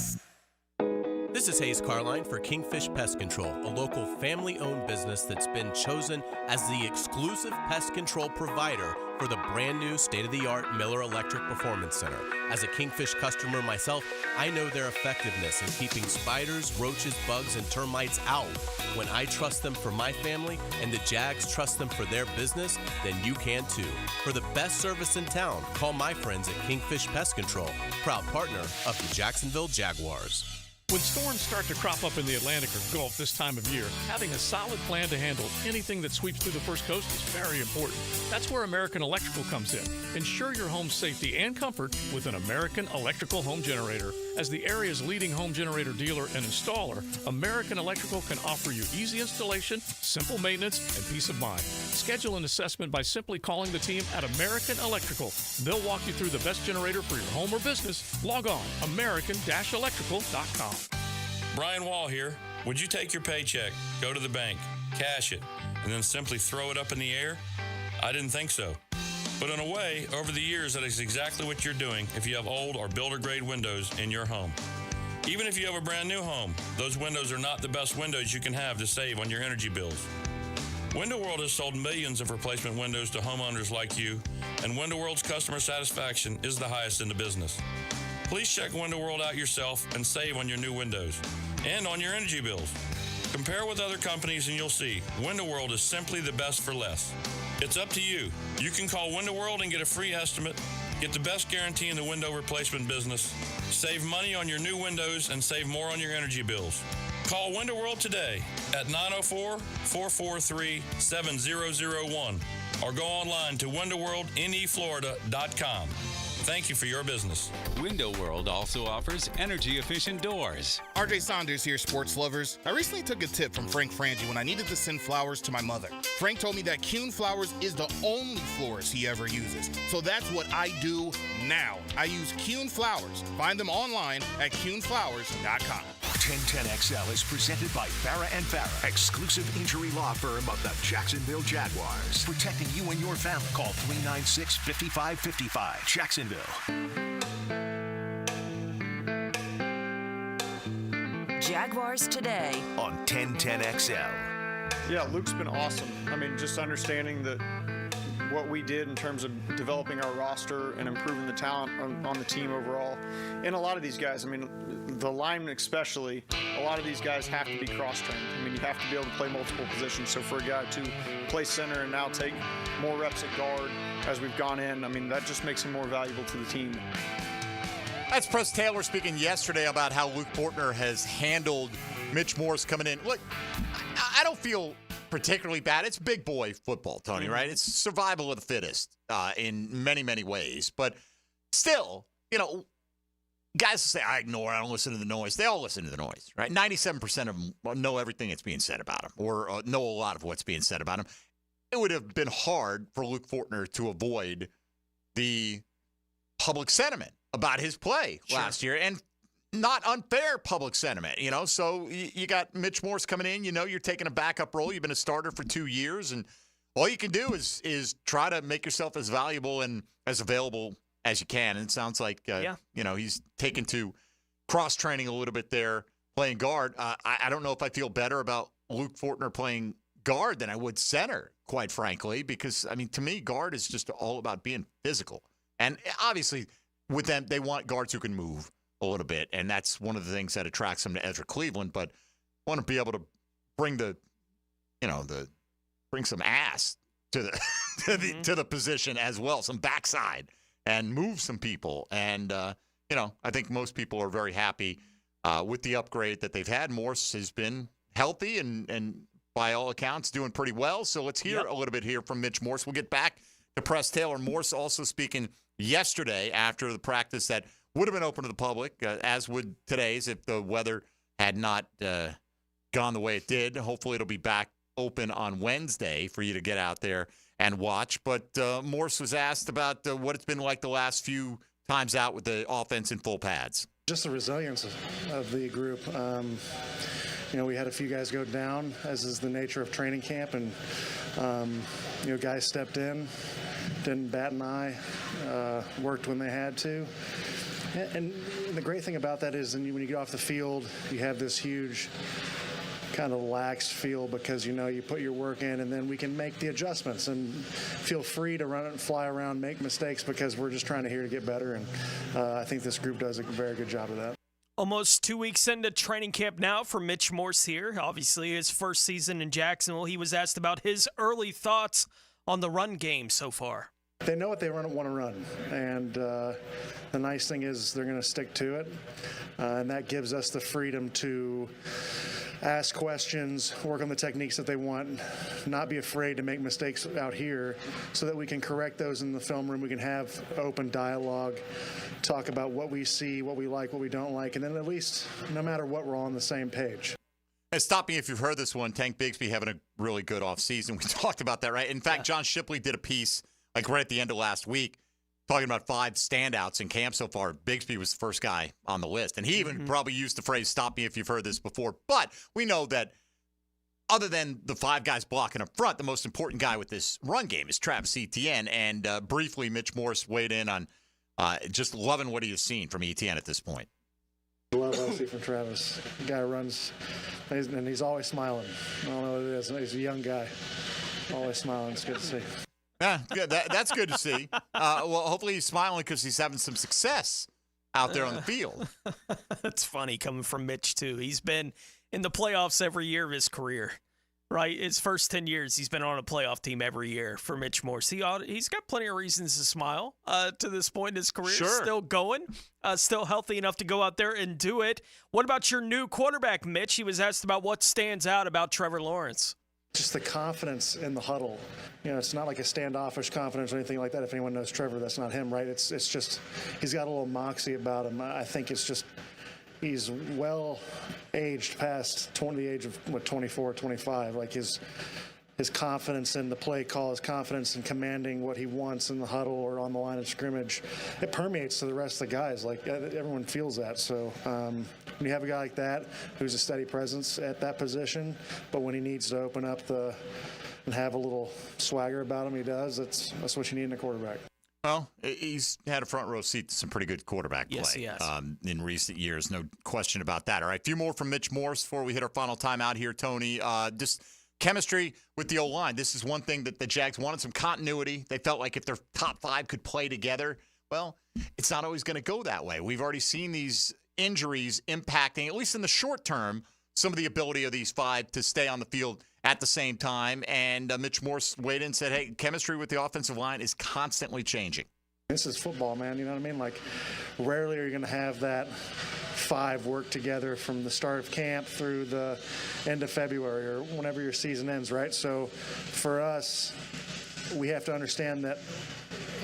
[SPEAKER 11] This is Hayes Carline for Kingfish Pest Control, a local family-owned business that's been chosen as the exclusive pest control provider for the brand new state-of-the-art Miller Electric Performance Center. As a Kingfish customer myself, I know their effectiveness in keeping spiders, roaches, bugs, and termites out. When I trust them for my family and the Jags trust them for their business, then you can too. For the best service in town, call my friends at Kingfish Pest Control, proud partner of the Jacksonville Jaguars.
[SPEAKER 13] When storms start to crop up in the Atlantic or Gulf this time of year, having a solid plan to handle anything that sweeps through the First Coast is very important. That's where American Electrical comes in. Ensure your home's safety and comfort with an American Electrical home generator. As the area's leading home generator dealer and installer, American Electrical can offer you easy installation, simple maintenance, and peace of mind. Schedule an assessment by simply calling the team at American Electrical. They'll walk you through the best generator for your home or business. Log on, american-electrical.com.
[SPEAKER 14] Brian Wall here. Would you take your paycheck, go to the bank, cash it, and then simply throw it up in the air? I didn't think so. But in a way, over the years, that is exactly what you're doing if you have old or builder-grade windows in your home. Even if you have a brand new home, those windows are not the best windows you can have to save on your energy bills. Window World has sold millions of replacement windows to homeowners like you, and Window World's customer satisfaction is the highest in the business. Please check Window World out yourself and save on your new windows and on your energy bills. Compare with other companies and you'll see Window World is simply the best for less. It's up to you. You can call Window World and get a free estimate, get the best guarantee in the window replacement business, save money on your new windows, and save more on your energy bills. Call Window World today at 904-443-7001 or go online to windowworldneflorida.com. Thank you for your business.
[SPEAKER 17] Window World also offers energy-efficient doors.
[SPEAKER 5] RJ Saunders here, sports lovers. I recently took a tip from Frank Frangie when I needed to send flowers to my mother. Frank told me that Kuhn Flowers is the only florist he ever uses. So that's what I do now. I use Kuhn Flowers. Find them online at kuhnflowers.com.
[SPEAKER 1] 1010XL is presented by Farah & Farah, exclusive injury law firm of the Jacksonville Jaguars. Protecting you and your family. Call 396-5555. Jacksonville.
[SPEAKER 6] Jaguars Today
[SPEAKER 1] on 1010XL.
[SPEAKER 18] Yeah, Luke's been awesome. I mean, just understanding that what we did in terms of developing our roster and improving the talent on the team overall. And a lot of these guys, I mean, the linemen especially, a lot of these guys have to be cross-trained. I mean, you have to be able to play multiple positions. So for a guy to play center and now take more reps at guard as we've gone in, I mean, that just makes him more valuable to the team.
[SPEAKER 8] That's Press Taylor speaking yesterday about how Luke Fortner has handled Mitch Morse coming in. Look, I don't feel particularly bad. It's big boy football, Tony, right? It's survival of the fittest in many, many ways. But still, you know, guys say, I don't listen to the noise. They all listen to the noise, right? 97% of them know everything that's being said about them or know a lot of what's being said about them. It would have been hard for Luke Fortner to avoid the public sentiment about his play last year, and not unfair public sentiment, you know. So you got Mitch Morse coming in, you know, you're taking a backup role. You've been a starter for 2 years, and all you can do is try to make yourself as valuable and as available as you can. And it sounds like, you know, he's taken to cross-training a little bit there, playing guard. I don't know if I feel better about Luke Fortner playing guard than I would center, quite frankly, because, I mean, to me, guard is just all about being physical. And obviously, with them, they want guards who can move a little bit, and that's one of the things that attracts them to Ezra Cleveland. But want to be able to bring bring some ass to the to the position as well, some backside, and move some people. And you know, I think most people are very happy with the upgrade that they've had. Morse has been healthy and by all accounts doing pretty well. So let's hear a little bit here from Mitch Morse. We'll get back to Press Taylor. Morse also speaking yesterday after the practice that would have been open to the public, as would today's if the weather had not gone the way it did. Hopefully it'll be back open on Wednesday for you to get out there and watch. But Morse was asked about what it's been like the last few times out with the offense in full pads.
[SPEAKER 2] Just the resilience of the group. We had a few guys go down, as is the nature of training camp, and guys stepped in, didn't bat an eye, worked when they had to. And the great thing about that is when you get off the field, you have this huge kind of laxed feel because you put your work in, and then we can make the adjustments and feel free to run and fly around, make mistakes because we're just trying to get better. And I think this group does a very good job of that.
[SPEAKER 3] Almost 2 weeks into training camp now for Mitch Morse here. Obviously, his first season in Jacksonville. He was asked about his early thoughts on the run game so far.
[SPEAKER 2] They know what they want to run, and the nice thing is they're going to stick to it, and that gives us the freedom to ask questions, work on the techniques that they want, not be afraid to make mistakes out here so that we can correct those in the film room. We can have open dialogue, talk about what we see, what we like, what we don't like, and then at least no matter what, we're all on the same page.
[SPEAKER 8] And stop me if you've heard this one. Tank Bigsby having a really good offseason. We talked about that, right? In fact, John Shipley did a piece right at the end of last week talking about 5 standouts in camp so far. Bigsby was the first guy on the list. And he even probably used the phrase, stop me if you've heard this before. But we know that other than the 5 guys blocking up front, the most important guy with this run game is Travis Etienne. And briefly, Mitch Morse weighed in on just loving what he has seen from Etienne at this point.
[SPEAKER 2] I love what I see from Travis. The guy runs, and he's always smiling. I don't know what it is. He's a young guy. Always smiling. It's good to see.
[SPEAKER 8] Yeah, good. That's good to see. Well, hopefully he's smiling because he's having some success out there on the field.
[SPEAKER 3] That's funny coming from Mitch, too. He's been in the playoffs every year of his career, right? His first 10 years, he's been on a playoff team every year for Mitch Morse. He's got plenty of reasons to smile to this point in his career.
[SPEAKER 8] Sure.
[SPEAKER 3] Still going, still healthy enough to go out there and do it. What about your new quarterback, Mitch? He was asked about what stands out about Trevor Lawrence.
[SPEAKER 2] Just the confidence in the huddle. It's not like a standoffish confidence or anything like that. If anyone knows Trevor, that's not him, right? It's just he's got a little moxie about him. I think it's just he's well aged past the age of 24, 25. Like his confidence in the play call, his confidence in commanding what he wants in the huddle or on the line of scrimmage, it permeates to the rest of the guys. Like everyone feels that. So when you have a guy like that who's a steady presence at that position, but when he needs to open up and have a little swagger about him, he does. That's what you need in a quarterback.
[SPEAKER 8] Well, he's had a front row seat to some pretty good quarterback play
[SPEAKER 3] yes, he has.
[SPEAKER 8] In recent years. No question about that. All right, a few more from Mitch Morse before we hit our final time out here, Tony. Just chemistry with the O-line. This is one thing that the Jags wanted, some continuity. They felt like if their top 5 could play together, well, it's not always going to go that way. We've already seen these injuries impacting, at least in the short term, some of the ability of these 5 to stay on the field at the same time. And Mitch Morse weighed in and said, hey, chemistry with the offensive line is constantly changing.
[SPEAKER 2] This is football, man. You know what I mean? Like, rarely are you going to have that 5 work together from the start of camp through the end of February or whenever your season ends, right? So for us, we have to understand that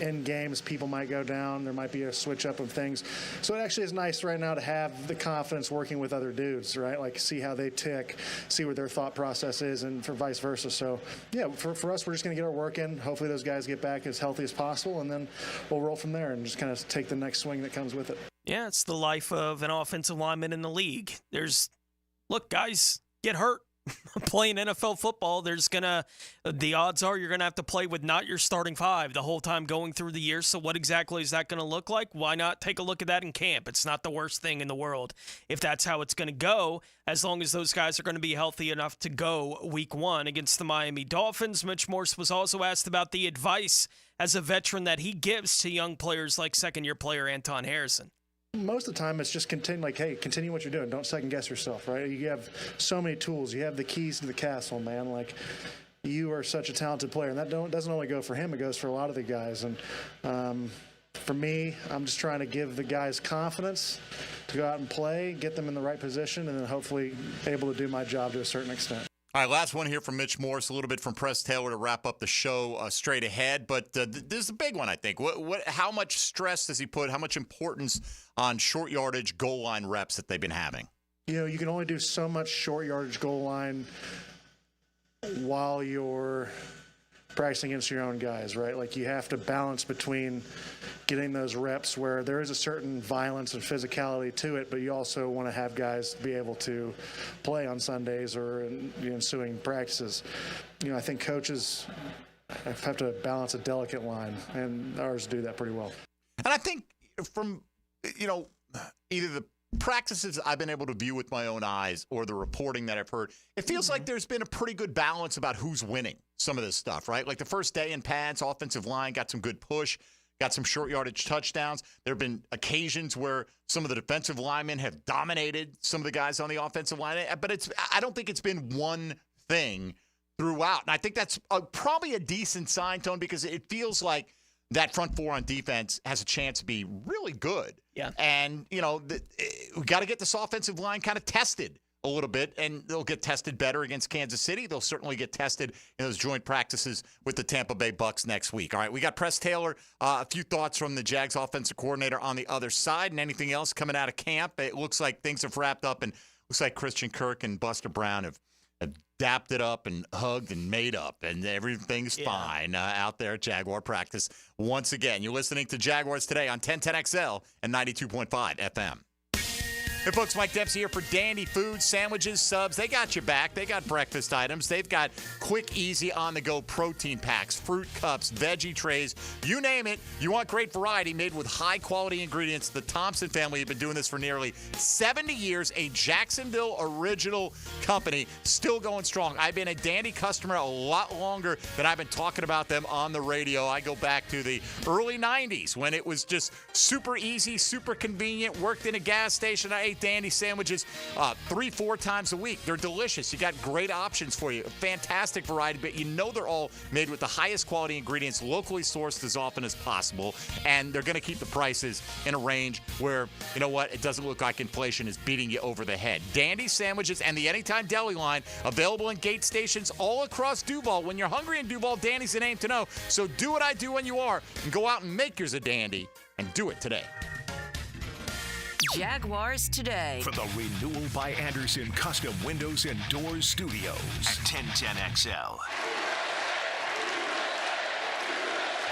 [SPEAKER 2] in games, people might go down. There might be a switch up of things. So it actually is nice right now to have the confidence working with other dudes, right? Like see how they tick, see what their thought process is, and for vice versa. So, yeah, for us, we're just going to get our work in. Hopefully those guys get back as healthy as possible, and then we'll roll from there and just kind of take the next swing that comes with it.
[SPEAKER 3] Yeah, it's the life of an offensive lineman in the league. Look, guys get hurt. Playing NFL football, the odds are you're going to have to play with not your starting 5 the whole time going through the year. So what exactly is that going to look like? Why not take a look at that in camp? It's not the worst thing in the world if that's how it's going to go, as long as those guys are going to be healthy enough to go week 1 against the Miami Dolphins. Mitch Morse was also asked about the advice as a veteran that he gives to young players like second-year player Anton Harrison.
[SPEAKER 2] Most of the time, it's just continue what you're doing. Don't second guess yourself, right? You have so many tools. You have the keys to the castle, man. Like, you are such a talented player, and that doesn't only go for him. It goes for a lot of the guys. And For me, I'm just trying to give the guys confidence to go out and play, get them in the right position, and then hopefully able to do my job to a certain extent.
[SPEAKER 8] All right, last one here from Mitch Morse, a little bit from Press Taylor to wrap up the show straight ahead. But this is a big one, I think. How much stress does he put, how much importance on short yardage goal line reps that they've been having?
[SPEAKER 2] You know, you can only do so much short yardage goal line while you're practicing against your own guys, right? Like, you have to balance between getting those reps where there is a certain violence and physicality to it, but you also want to have guys be able to play on Sundays or in the ensuing practices. You know, I think coaches have to balance a delicate line, and ours do that pretty well.
[SPEAKER 8] And I think from, you know, either the practices I've been able to view with my own eyes or the reporting that I've heard, it feels like there's been a pretty good balance about who's winning some of this stuff, right? Like the first day in pads, offensive line got some good push, got some short yardage touchdowns. There have been occasions where some of the defensive linemen have dominated some of the guys on the offensive line, but I don't think it's been one thing throughout. And I think that's probably a decent sign, Tone, because it feels like that front four on defense has a chance to be really good.
[SPEAKER 3] Yeah.
[SPEAKER 8] And, you know, we got to get this offensive line kind of tested a little bit, and they'll get tested better against Kansas City. They'll certainly get tested in those joint practices with the Tampa Bay Bucs next week. All right, we got Press Taylor, a few thoughts from the Jags offensive coordinator on the other side, and anything else coming out of camp. It looks like things have wrapped up, and looks like Christian Kirk and Buster Brown have dapped it up and hugged and made up, and everything's fine out there at Jaguar practice. Once again, you're listening to Jaguars Today on 1010XL and 92.5 FM. Hey, folks, Mike Dempsey here for Dandy Foods, sandwiches, subs. They got your back. They got breakfast items. They've got quick, easy, on-the-go protein packs, fruit cups, veggie trays. You name it. You want great variety made with high-quality ingredients. The Thompson family have been doing this for nearly 70 years, a Jacksonville original company, still going strong. I've been a Dandy customer a lot longer than I've been talking about them on the radio. I go back to the early 90s when it was just super easy, super convenient, worked in a gas station. I ate Dandy sandwiches 3-4 times a week. They're delicious. You got great options for you. Fantastic variety, but you know they're all made with the highest quality ingredients, locally sourced as often as possible, and they're going to keep the prices in a range where, you know what, it doesn't look like inflation is beating you over the head. Dandy sandwiches and the Anytime Deli line available in gate stations all across Duval. When you're hungry in Duval, Dandy's the name to know. So do what I do when you are and go out and make yours a Dandy, and do it today.
[SPEAKER 6] Jaguars Today.
[SPEAKER 1] From the Renewal by Anderson Custom Windows and Doors Studios at 1010XL.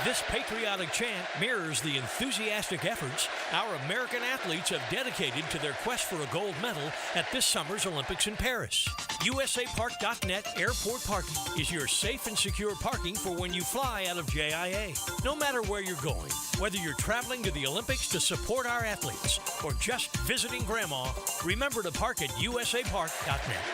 [SPEAKER 4] This patriotic chant mirrors the enthusiastic efforts our American athletes have dedicated to their quest for a gold medal at this summer's Olympics in Paris. USAPark.net Airport Parking is your safe and secure parking for when you fly out of JIA. No matter where you're going, whether you're traveling to the Olympics to support our athletes or just visiting Grandma, remember to park at USAPark.net.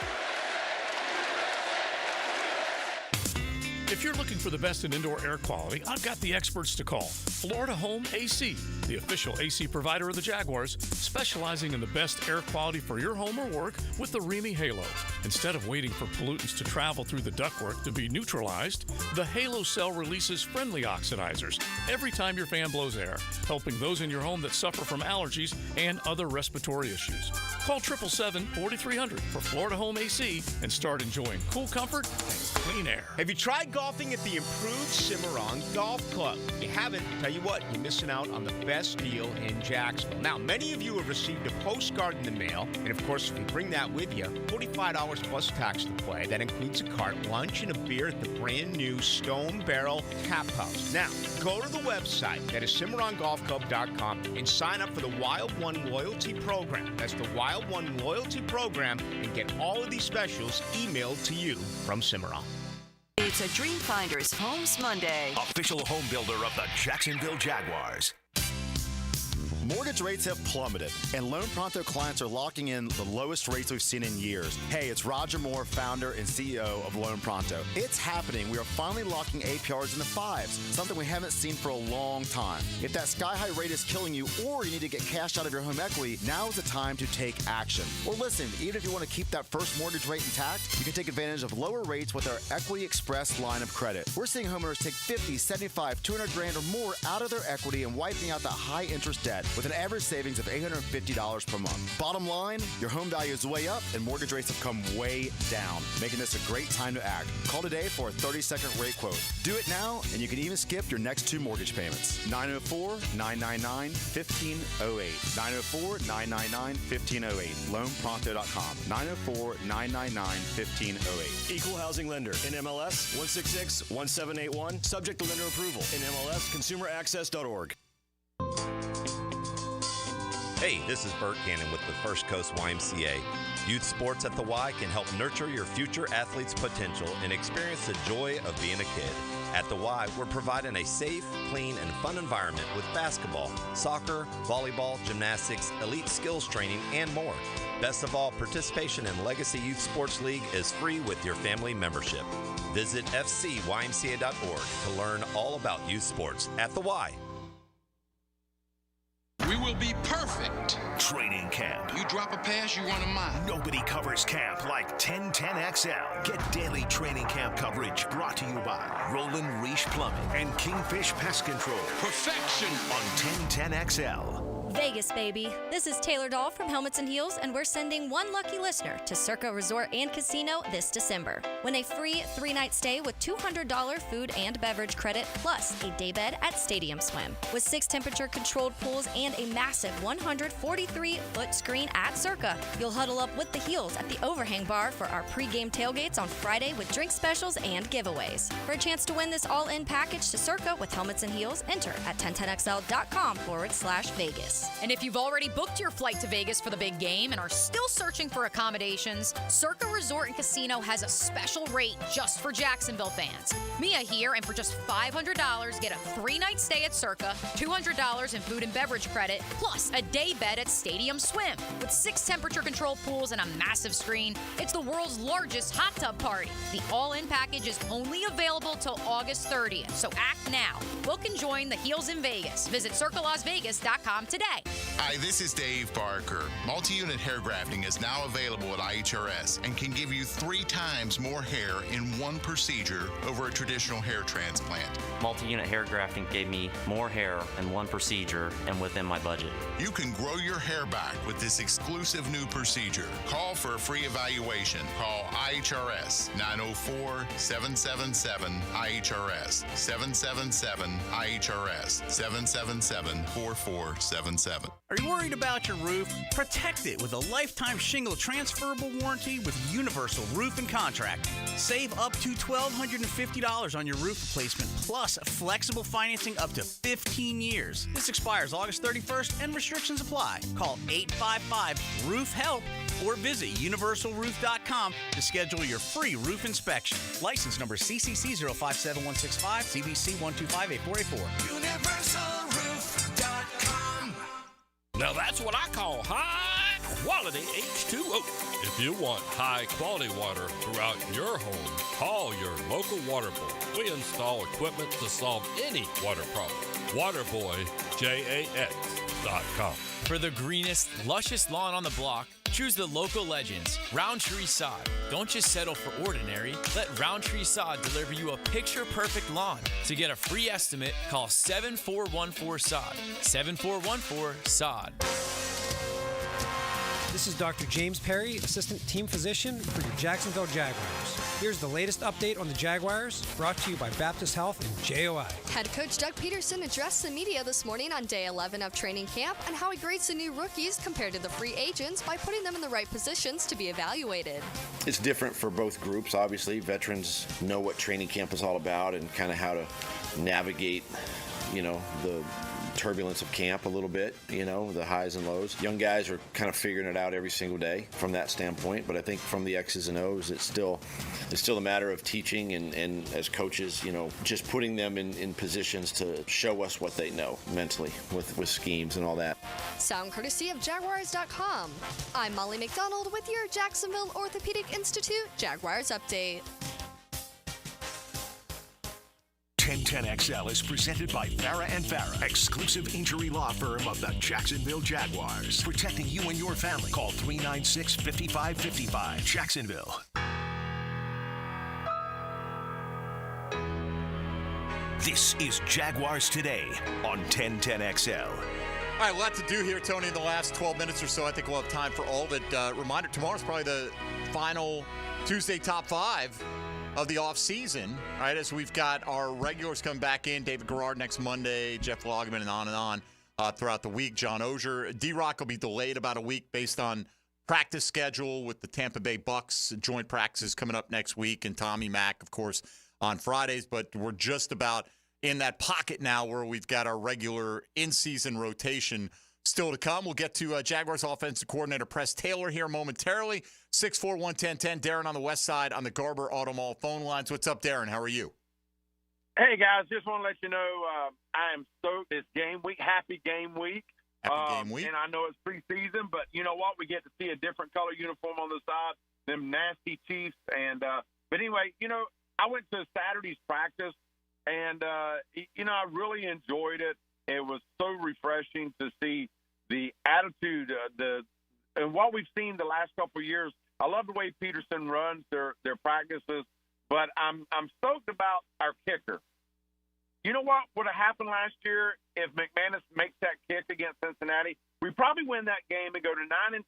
[SPEAKER 13] If you're looking for the best in indoor air quality, I've got the experts to call. Florida Home AC, the official AC provider of the Jaguars, specializing in the best air quality for your home or work with the Remy Halo. Instead of waiting for pollutants to travel through the ductwork to be neutralized, the Halo cell releases friendly oxidizers every time your fan blows air, helping those in your home that suffer from allergies and other respiratory issues. Call 777-4300 for Florida Home AC and start enjoying cool comfort and clean air.
[SPEAKER 10] Have you tried golfing at the improved Cimarron Golf Club? If you haven't, tell you what, you're missing out on the best deal in Jacksonville. Now, many of you have received a postcard in the mail, and of course, if you bring that with you, $45 plus tax to play. That includes a cart, lunch, and a beer at the brand new Stone Barrel Tap House. Now, go to the website, that is CimarronGolfClub.com, and sign up for the Wild One Loyalty Program. That's the Wild One Loyalty Program, and get all of these specials emailed to you from Cimarron.
[SPEAKER 6] It's a Dreamfinders Homes Monday.
[SPEAKER 1] Official home builder of the Jacksonville Jaguars.
[SPEAKER 7] Mortgage rates have plummeted, and Loan Pronto clients are locking in the lowest rates we've seen in years. Hey, it's Roger Moore, founder and CEO of Loan Pronto. It's happening. We are finally locking APRs in the 5s, something we haven't seen for a long time. If that sky-high rate is killing you or you need to get cash out of your home equity, now is the time to take action. Or listen, even if you want to keep that first mortgage rate intact, you can take advantage of lower rates with our Equity Express line of credit. We're seeing homeowners take 50, 75, 200 grand or more out of their equity and wiping out that high interest debt with an average savings of $850 per month. Bottom line, your home value is way up and mortgage rates have come way down, making this a great time to act. Call today for a 30-second rate quote. Do it now, and you can even skip your next 2 mortgage payments. 904-999-1508. 904-999-1508. LoanPronto.com. 904-999-1508.
[SPEAKER 9] Equal housing lender. NMLS 166-1781. Subject to lender approval. NMLS ConsumerAccess.org.
[SPEAKER 12] Hey, this is Bert Cannon with the First Coast YMCA. Youth sports at the Y can help nurture your future athlete's potential and experience the joy of being a kid. At the Y, we're providing a safe, clean, and fun environment with basketball, soccer, volleyball, gymnastics, elite skills training, and more. Best of all, participation in Legacy Youth Sports League is free with your family membership. Visit fcymca.org to learn all about youth sports at the Y.
[SPEAKER 19] We will be perfect.
[SPEAKER 1] Training camp.
[SPEAKER 19] You drop a pass, you run a mile.
[SPEAKER 1] Nobody covers camp like 1010XL. Get daily training camp coverage brought to you by Roland Reich Plumbing and Kingfish Pest Control.
[SPEAKER 19] Perfection
[SPEAKER 1] on 1010XL.
[SPEAKER 21] Vegas, baby. This is Taylor Dahl from Helmets and Heels, and we're sending one lucky listener to Circa Resort and Casino this December. Win a free 3-night stay with $200 food and beverage credit, plus a daybed at Stadium Swim. With 6 temperature-controlled pools and a massive 143-foot screen at Circa, you'll huddle up with the Heels at the Overhang Bar for our pregame tailgates on Friday with drink specials and giveaways. For a chance to win this all-in package to Circa with Helmets and Heels, enter at 1010XL.com/Vegas.
[SPEAKER 22] And if you've already booked your flight to Vegas for the big game and are still searching for accommodations, Circa Resort and Casino has a special rate just for Jacksonville fans. Mia here, and for just $500, get a 3-night stay at Circa, $200 in food and beverage credit, plus a day bed at Stadium Swim. With 6 temperature-controlled pools and a massive screen, it's the world's largest hot tub party. The all-in package is only available till August 30th, so act now. Book and join the Heels in Vegas. Visit CircaLasVegas.com today.
[SPEAKER 24] Hi, this is Dave Barker. Multi-unit hair grafting is now available at IHRS and can give you 3 times more hair in one procedure over a traditional hair transplant.
[SPEAKER 25] Multi-unit hair grafting gave me more hair in one procedure and within my budget.
[SPEAKER 24] You can grow your hair back with this exclusive new procedure. Call for a free evaluation. Call IHRS 904-777-IHRS 777-IHRS 777-4477.
[SPEAKER 26] Are you worried about your roof? Protect it with a lifetime shingle transferable warranty with Universal Roof and Contract. Save up to $1,250 on your roof replacement, plus flexible financing up to 15 years. This expires August 31st and restrictions apply. Call 855-ROOF-HELP or visit universalroof.com to schedule your free roof inspection. License number CCC 057165, CBC 1258484.
[SPEAKER 16] UniversalRoof.com.
[SPEAKER 4] Now that's what I call high quality H2O. If you want high quality water throughout your home, call your local water boy. We install equipment to solve any water problem. WaterBoyJAX.com.
[SPEAKER 27] For the greenest, luscious lawn on the block, choose the local legends, Roundtree Sod. Don't just settle for ordinary. Let Roundtree Sod deliver you a picture-perfect lawn. To get a free estimate, call 7414-SOD. 7414-SOD.
[SPEAKER 31] This is Dr. James Perry, Assistant Team Physician for your Jacksonville Jaguars. Here's the latest update on the Jaguars, brought to you by Baptist Health and JOI.
[SPEAKER 32] Head coach Doug Peterson addressed the media this morning on day 11 of training camp and how he grades the new rookies compared to the free agents by putting them in the right positions to be evaluated.
[SPEAKER 33] It's different for both groups, obviously. Veterans know what training camp is all about and kind of how to navigate, the turbulence of camp a little bit, the highs and lows. Young guys are kind of figuring it out every single day from that standpoint, but I think from the X's and O's, it's still a matter of teaching and as coaches, just putting them in positions to show us what they know mentally with schemes and all that.
[SPEAKER 32] Sound courtesy of Jaguars.com. I'm Molly McDonald with your Jacksonville Orthopedic Institute Jaguars Update.
[SPEAKER 1] 1010XL is presented by Farah & Farah, exclusive injury law firm of the Jacksonville Jaguars. Protecting you and your family. Call 396-5555. Jacksonville. This is Jaguars Today on 1010XL.
[SPEAKER 8] All right, a lot to do here, Tony, in the last 12 minutes or so. I think we'll have time for all of it. Reminder, tomorrow's probably the final Tuesday top 5 of the offseason, right, as we've got our regulars coming back in. David Garrard next Monday, Jeff Loggeman, and on throughout the week. John Ogier. D-Rock will be delayed about a week based on practice schedule with the Tampa Bay Bucks. Joint practices coming up next week, and Tommy Mack, of course, on Fridays. But we're just about in that pocket now where we've got our regular in-season rotation still to come. We'll get to Jaguars offensive coordinator Press Taylor here momentarily. 641-1010. Darren on the west side on the Garber Auto Mall phone lines. What's up, Darren? How are you?
[SPEAKER 2] Hey, guys. Just want to let you know I am stoked. It's game week. Happy game week.
[SPEAKER 8] Happy game week.
[SPEAKER 2] And I know it's preseason, but you know what? We get to see a different color uniform on the side, them nasty Chiefs. And but anyway, I went to Saturday's practice, and, I really enjoyed it. It was so refreshing to see the attitude, and what we've seen the last couple of years. I love the way Peterson runs their practices, but I'm stoked about our kicker. You know what would have happened last year if McManus makes that kick against Cincinnati? We probably win that game and go to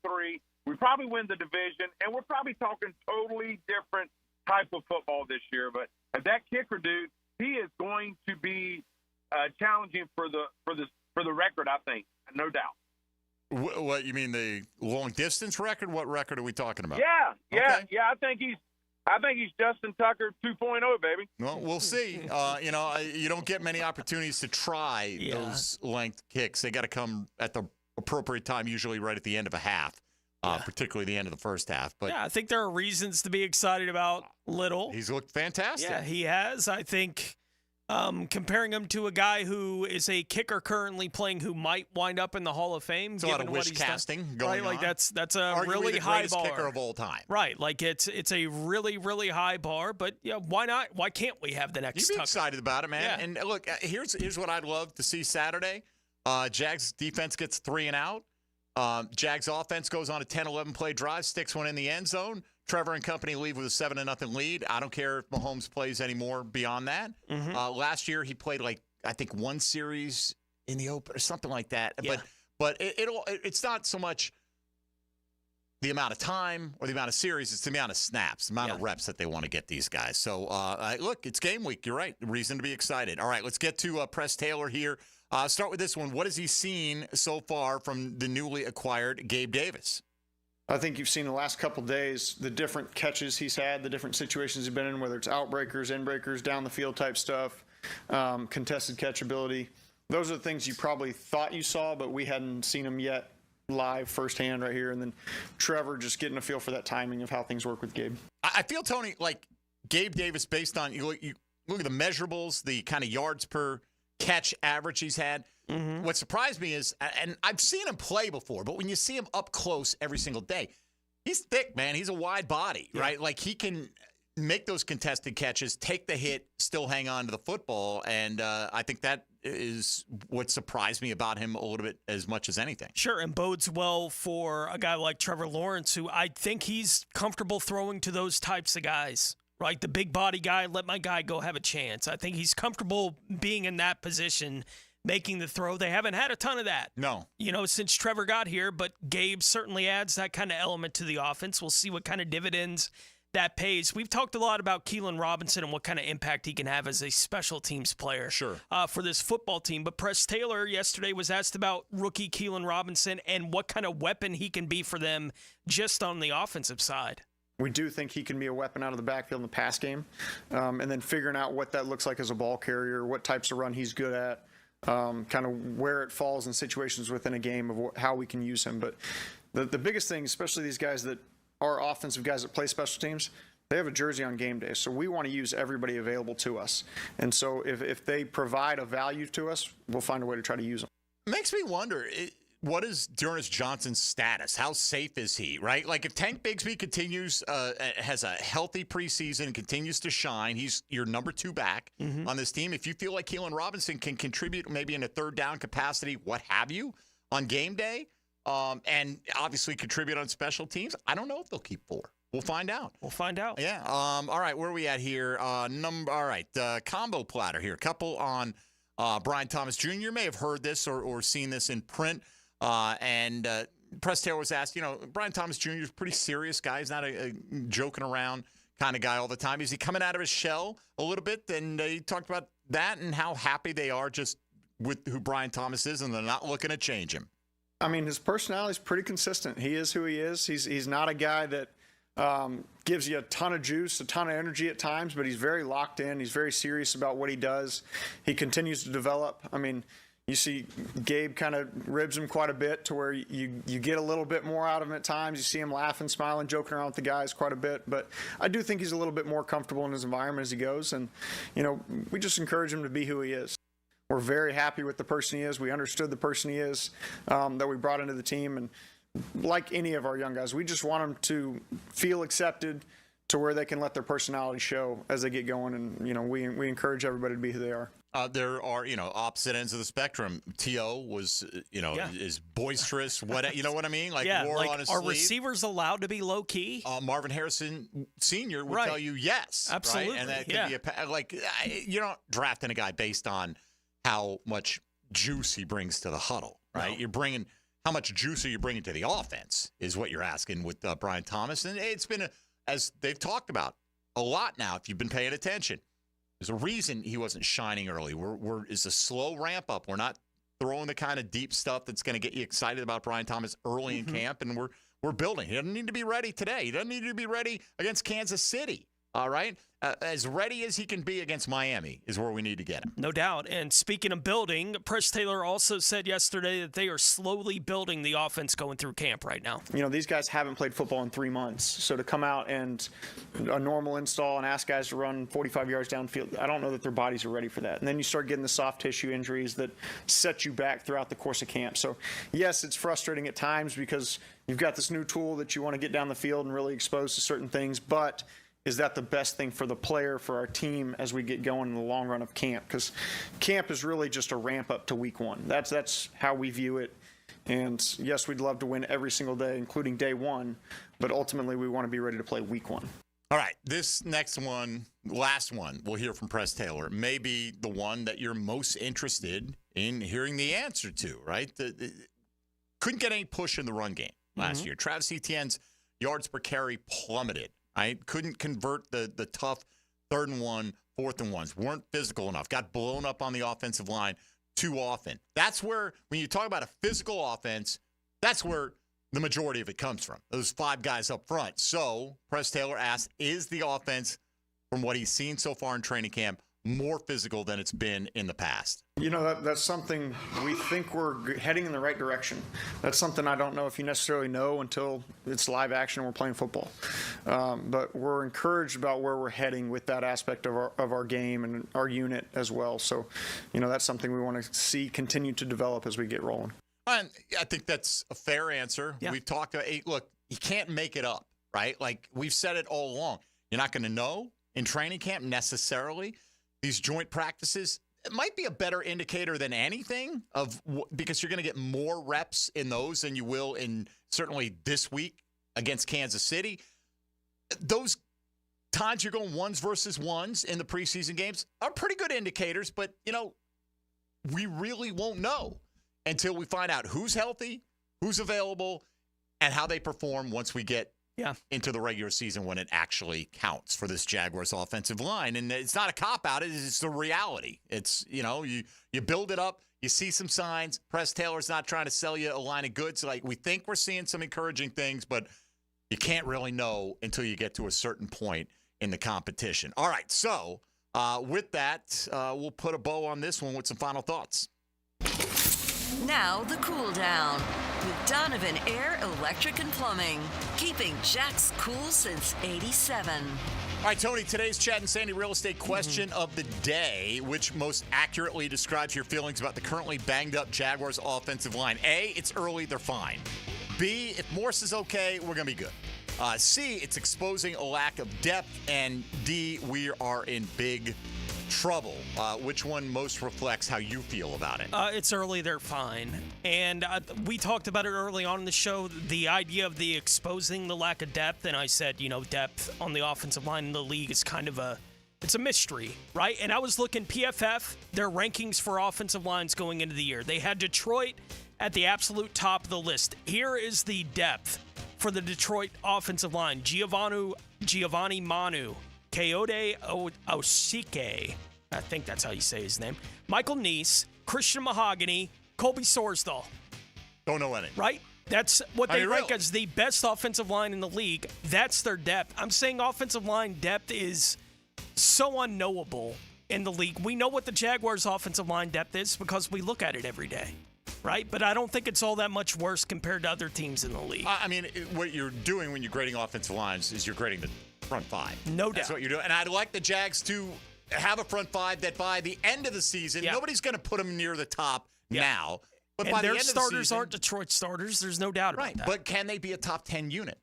[SPEAKER 2] 9-3. We probably win the division, and we're probably talking totally different type of football this year. But that kicker, dude, he is going to be challenging for the record, I think, no doubt.
[SPEAKER 8] What you mean, the long distance record? What record are we talking about?
[SPEAKER 2] Yeah.
[SPEAKER 8] Okay.
[SPEAKER 2] I think he's Justin Tucker 2.0, baby.
[SPEAKER 8] Well, we'll see. You don't get many opportunities to try those length kicks. They got to come at the appropriate time, usually right at the end of a half, particularly the end of the first half. But
[SPEAKER 3] I think there are reasons to be excited about Little.
[SPEAKER 8] He's looked fantastic.
[SPEAKER 3] Yeah, he has. I think comparing him to a guy who is a kicker currently playing who might wind up in the Hall of Fame.
[SPEAKER 8] It's a lot of wish casting going
[SPEAKER 3] on. Like that's a
[SPEAKER 8] arguably
[SPEAKER 3] really
[SPEAKER 8] the
[SPEAKER 3] high bar.
[SPEAKER 8] kicker of all time.
[SPEAKER 3] Right, like it's a really, really high bar, but why not? Why can't we have the next
[SPEAKER 8] You'd be
[SPEAKER 3] Tucker?
[SPEAKER 8] excited about it, man.
[SPEAKER 3] Yeah.
[SPEAKER 8] And look, here's what I'd love to see Saturday. Jags defense gets 3 and out. Jags offense goes on a 10-11 play drive, sticks one in the end zone. Trevor and company leave with a 7-0 lead. I don't care if Mahomes plays anymore beyond that.
[SPEAKER 3] Mm-hmm.
[SPEAKER 8] Last year he played I think one series in the open or something like that.
[SPEAKER 3] Yeah.
[SPEAKER 8] But it's not so much the amount of time or the amount of series. It's the amount of snaps, the amount of reps that they want to get these guys. So look, it's game week. You're right. Reason to be excited. All right, let's get to Press Taylor here. Start with this one. What has he seen so far from the newly acquired Gabe Davis?
[SPEAKER 5] I think you've seen the last couple days the different catches he's had, the different situations he's been in, whether it's outbreakers, inbreakers, down the field type stuff, contested catchability. Those are the things you probably thought you saw, but we hadn't seen them yet live firsthand right here. And then Trevor just getting a feel for that timing of how things work with Gabe.
[SPEAKER 8] I feel, Tony, like Gabe Davis, based on you look at the measurables, the kind of yards per catch average he's had.
[SPEAKER 3] Mm-hmm.
[SPEAKER 8] What surprised me is, and I've seen him play before, but when you see him up close every single day, he's thick, man. He's a wide body, right? Like he can make those contested catches, take the hit, still hang on to the football. And I think that is what surprised me about him a little bit as much as anything.
[SPEAKER 3] Sure, and bodes well for a guy like Trevor Lawrence, who I think he's comfortable throwing to those types of guys. Right, the big body guy, let my guy go have a chance. I think he's comfortable being in that position, making the throw. They haven't had a ton of that.
[SPEAKER 8] No.
[SPEAKER 3] Since Trevor got here, but Gabe certainly adds that kind of element to the offense. We'll see what kind of dividends that pays. We've talked a lot about Keelan Robinson and what kind of impact he can have as a special teams player for this football team. But Press Taylor yesterday was asked about rookie Keelan Robinson and what kind of weapon he can be for them just on the offensive side.
[SPEAKER 5] We do think he can be a weapon out of the backfield in the pass game. And then figuring out what that looks like as a ball carrier, what types of run he's good at. kind of where it falls in situations within a game of how we can use him. But the biggest thing, especially these guys that are offensive guys that play special teams, they have a jersey on game day. So we want to use everybody available to us. And so if they provide a value to us, we'll find a way to try to use them.
[SPEAKER 8] Makes me wonder, what is Dearness Johnson's status? How safe is he, right? Like if Tank Bigsby continues, has a healthy preseason, continues to shine, he's your number 2 back on this team. If you feel like Keelan Robinson can contribute maybe in a third down capacity, what have you, on game day, and obviously contribute on special teams, I don't know if they'll keep 4. We'll find out. Yeah. All right, where are we at here? Combo platter here. A couple on Brian Thomas Jr. You may have heard this or seen this in print. And Press Taylor was asked, Brian Thomas Jr. is a pretty serious guy. He's not a joking around kind of guy all the time. Is he coming out of his shell a little bit? And he talked about that and how happy they are just with who Brian Thomas is, and they're not looking to change him.
[SPEAKER 5] I mean, his personality is pretty consistent. He is who he is. He's not a guy that gives you a ton of juice, a ton of energy at times, but he's very locked in. He's very serious about what he does. He continues to develop. I mean, you see Gabe kind of ribs him quite a bit to where you get a little bit more out of him at times. You see him laughing, smiling, joking around with the guys quite a bit. But I do think he's a little bit more comfortable in his environment as he goes. And, we just encourage him to be who he is. We're very happy with the person he is. We understood the person he is that we brought into the team. And like any of our young guys, we just want them to feel accepted to where they can let their personality show as they get going. And, we encourage everybody to be who they are.
[SPEAKER 8] There are, opposite ends of the spectrum. T.O. was, is boisterous. What you know what I mean? Like, wore on his
[SPEAKER 3] are
[SPEAKER 8] sleeve.
[SPEAKER 3] Receivers allowed to be low key?
[SPEAKER 8] Marvin Harrison Sr. would tell you yes.
[SPEAKER 3] Absolutely.
[SPEAKER 8] Right? And that could be you're not drafting a guy based on how much juice he brings to the huddle, right? No. You're bringing how much juice are you bringing to the offense is what you're asking with Brian Thomas. And it's been, as they've talked about a lot now, if you've been paying attention. There's a reason he wasn't shining early. It's a slow ramp up. We're not throwing the kind of deep stuff that's going to get you excited about Brian Thomas early in camp, and we're building. He doesn't need to be ready today. He doesn't need to be ready against Kansas City. All right? As ready as he can be against Miami is where we need to get him.
[SPEAKER 3] No doubt. And speaking of building, Press Taylor also said yesterday that they are slowly building the offense going through camp right now.
[SPEAKER 5] These guys haven't played football in 3 months. So to come out and a normal install and ask guys to run 45 yards downfield, I don't know that their bodies are ready for that. And then you start getting the soft tissue injuries that set you back throughout the course of camp. So, yes, it's frustrating at times because you've got this new tool that you want to get down the field and really expose to certain things, but is that the best thing for the player, for our team, as we get going in the long run of camp? Because camp is really just a ramp up to week 1. That's how we view it. And, yes, we'd love to win every single day, including day 1, but ultimately we want to be ready to play week 1.
[SPEAKER 8] All right, this next one, last one, we'll hear from Press Taylor, may be the one that you're most interested in hearing the answer to, right? Couldn't get any push in the run game last year. Travis Etienne's yards per carry plummeted. Right? Couldn't convert the tough 3rd and 1, 4th and 1s. Weren't physical enough. Got blown up on the offensive line too often. That's where, when you talk about a physical offense, that's where the majority of it comes from. Those 5 guys up front. So, Press Taylor asked, is the offense, from what he's seen so far in training camp, more physical than it's been in the past?
[SPEAKER 5] That's something we think we're heading in the right direction. That's something I don't know if you necessarily know until it's live action and we're playing football. But we're encouraged about where we're heading with that aspect of our game and our unit as well. So, that's something we want to see continue to develop as we get rolling.
[SPEAKER 8] And I think that's a fair answer. Yeah. We've talked about, look, you can't make it up, right? Like we've said it all along. You're not going to know in training camp necessarily. These joint practices, it might be a better indicator than anything because you're going to get more reps in those than you will in certainly this week against Kansas City. Those times you're going 1s versus 1s in the preseason games are pretty good indicators, but, we really won't know until we find out who's healthy, who's available, and how they perform once we get into the regular season when it actually counts for this Jaguars offensive line. And it's not a cop-out. It's the reality. It's, you build it up. You see some signs. Press Taylor's not trying to sell you a line of goods. Like, we think we're seeing some encouraging things, but you can't really know until you get to a certain point in the competition. All right, so with that, we'll put a bow on this one with some final thoughts.
[SPEAKER 6] Now the cool down with Donovan Air, Electric and Plumbing, keeping Jax cool since '87.
[SPEAKER 8] All right, Tony, today's Chad and Sandy real estate question of the day, which most accurately describes your feelings about the currently banged-up Jaguars offensive line. A, it's early, they're fine. B, if Morse is okay, we're going to be good. C, it's exposing a lack of depth. And D, we are in big trouble. Which one most reflects how you feel about it?
[SPEAKER 3] It's early, they're fine. And we talked about it early on in the show, the idea of the exposing the lack of depth. And I said, depth on the offensive line in the league is kind of it's a mystery, right? And I was looking PFF, their rankings for offensive lines going into the year. They had Detroit at the absolute top of the list. Here is the depth for the Detroit offensive line. Giovanni Manu, Coyote Osike, I think that's how you say his name, Michael Neese, Christian Mahogany, Colby Sorsdahl.
[SPEAKER 8] Don't know any.
[SPEAKER 3] Right? That's what they rank as the best offensive line in the league. That's their depth. I'm saying offensive line depth is so unknowable in the league. We know what the Jaguars' offensive line depth is because we look at it every day. Right? But I don't think it's all that much worse compared to other teams in the league.
[SPEAKER 8] I mean, what you're doing when you're grading offensive lines is you're grading the front five.
[SPEAKER 3] No doubt.
[SPEAKER 8] That's what you're doing. And I'd like the Jags to have a front five that by the end of the season, nobody's going to put them near the top now. But
[SPEAKER 3] and
[SPEAKER 8] by
[SPEAKER 3] their
[SPEAKER 8] the end
[SPEAKER 3] starters
[SPEAKER 8] of the season,
[SPEAKER 3] aren't Detroit starters. There's no doubt about that.
[SPEAKER 8] But can they be a top 10 unit?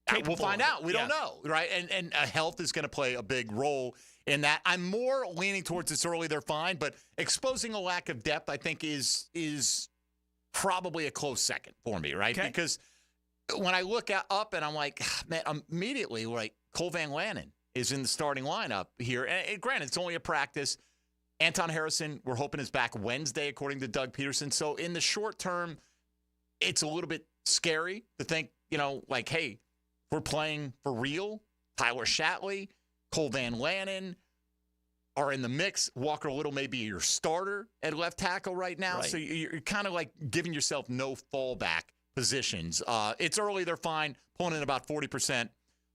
[SPEAKER 3] Capable
[SPEAKER 8] we'll find out. We don't know, right? And health is going to play a big role in that. I'm more leaning towards it's early, they're fine. But exposing a lack of depth, I think, is probably a close second for me, right?
[SPEAKER 3] Okay.
[SPEAKER 8] Because when I look up and I'm like, man, I'm immediately like, Cole Van Lanen is in the starting lineup here. And granted, it's only a practice. Anton Harrison, we're hoping, is back Wednesday, according to Doug Peterson. So in the short term, it's a little bit scary to think, hey, we're playing for real. Tyler Shatley, Cole Van Lanen are in the mix. Walker Little may be your starter at left tackle right now.
[SPEAKER 3] Right.
[SPEAKER 8] So you're kind of like giving yourself no fallback positions. It's early. They're fine. Pulling in about 40%.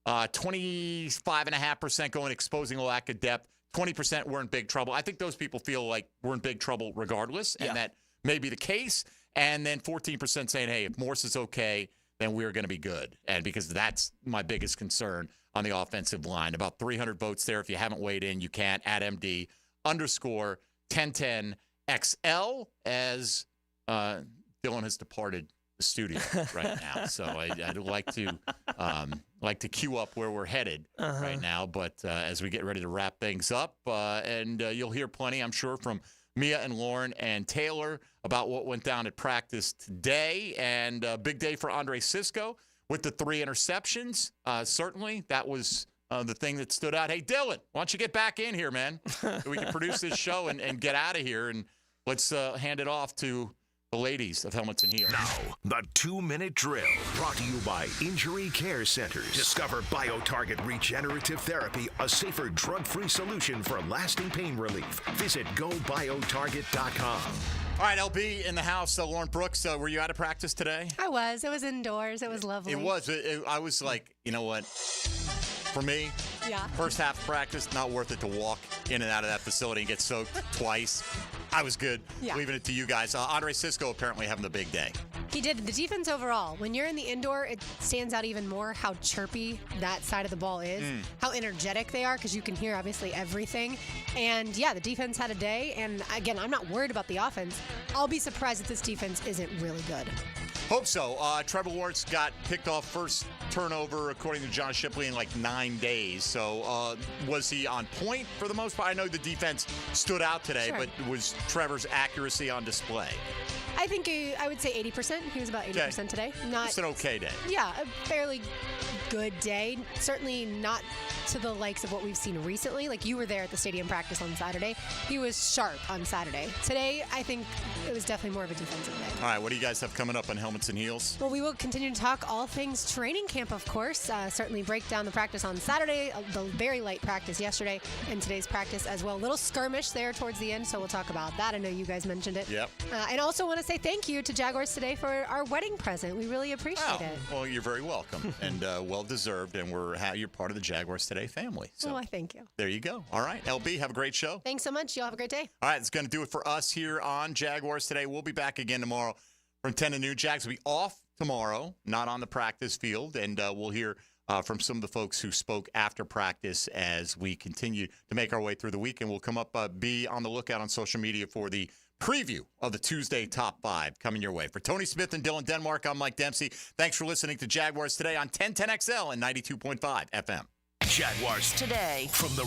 [SPEAKER 8] 25.5% going exposing a lack of depth. 20% we're in big trouble. I think those people feel like we're in big trouble regardless, and that may be the case. And then 14% saying, hey, if Morse is okay, then we're going to be good. And because that's my biggest concern on the offensive line. About 300 votes there. If you haven't weighed in, you can at MD_1010XL as Dylan has departed the studio right now. So I'd like to queue up where we're headed right now. But as we get ready to wrap things up, and you'll hear plenty, I'm sure, from Mia and Lauren and Taylor about what went down at practice today. And a big day for Andre Sisco with the 3 interceptions. Certainly, that was the thing that stood out. Hey, Dylan, why don't you get back in here, man? So we can produce this show and get out of here. And let's hand it off to the ladies of Helmets and Heels.
[SPEAKER 1] Now, the 2-minute drill brought to you by Injury Care Centers. Discover BioTarget Regenerative Therapy, a safer drug-free solution for lasting pain relief. Visit GoBioTarget.com.
[SPEAKER 8] All right, LB in the house. Lauren Brooks, were you out of practice today?
[SPEAKER 10] I was. It was indoors. It was lovely.
[SPEAKER 8] It was. I was like, you know what? For me, first half of practice, not worth it to walk in and out of that facility and get soaked twice. I was good. Leaving it to you guys. Andre Sisco apparently having the big day.
[SPEAKER 10] He did. The defense overall, when you're in the indoor, it stands out even more how chirpy that side of the ball is, how energetic they are, because you can hear, obviously, everything. And, the defense had a day. And, again, I'm not worried about the offense. I'll be surprised if this defense isn't really good.
[SPEAKER 8] Hope so. Trevor Lawrence got picked off first turnover, according to John Shipley, in like 9 days. So was he on point for the most part? I know the defense stood out today, but was Trevor's accuracy on display?
[SPEAKER 10] I think I would say 80%. He was about 80% today.
[SPEAKER 8] Just an okay day.
[SPEAKER 10] Yeah, a fairly good day. Certainly not to the likes of what we've seen recently. Like, you were there at the stadium practice on Saturday. He was sharp on Saturday. Today, I think it was definitely more of a defensive day.
[SPEAKER 8] All right, what do you guys have coming up on Helmets and Heels?
[SPEAKER 10] Well, we will continue to talk all things training camp, of course. Certainly break down the practice on Saturday, the very light practice yesterday, and today's practice as well. A little skirmish there towards the end, so we'll talk about that. I know you guys mentioned it.
[SPEAKER 8] Yep.
[SPEAKER 10] And also want to say thank you to Jaguars Today for our wedding present. We really appreciate it.
[SPEAKER 8] Well, you're very welcome and well-deserved, and you're part of the Jaguars Today Today family. So
[SPEAKER 10] I thank you.
[SPEAKER 8] there you go. All right, LB, have a great show.
[SPEAKER 10] Thanks so much. Y'all have a great day.
[SPEAKER 8] All right, it's going to do it for us here on Jaguars Today. We'll be back again tomorrow from 10 to noon. Jags will be off tomorrow, not on the practice field, and we'll hear from some of the folks who spoke after practice as we continue to make our way through the week. And we'll come up, be on the lookout on social media for the preview of the Tuesday Top 5 coming your way. For Tony Smith and Dylan Denmark, I'm Mike Dempsey. Thanks for listening to Jaguars Today on 1010XL and 92.5 FM.
[SPEAKER 1] Jaguars
[SPEAKER 6] Today
[SPEAKER 1] from the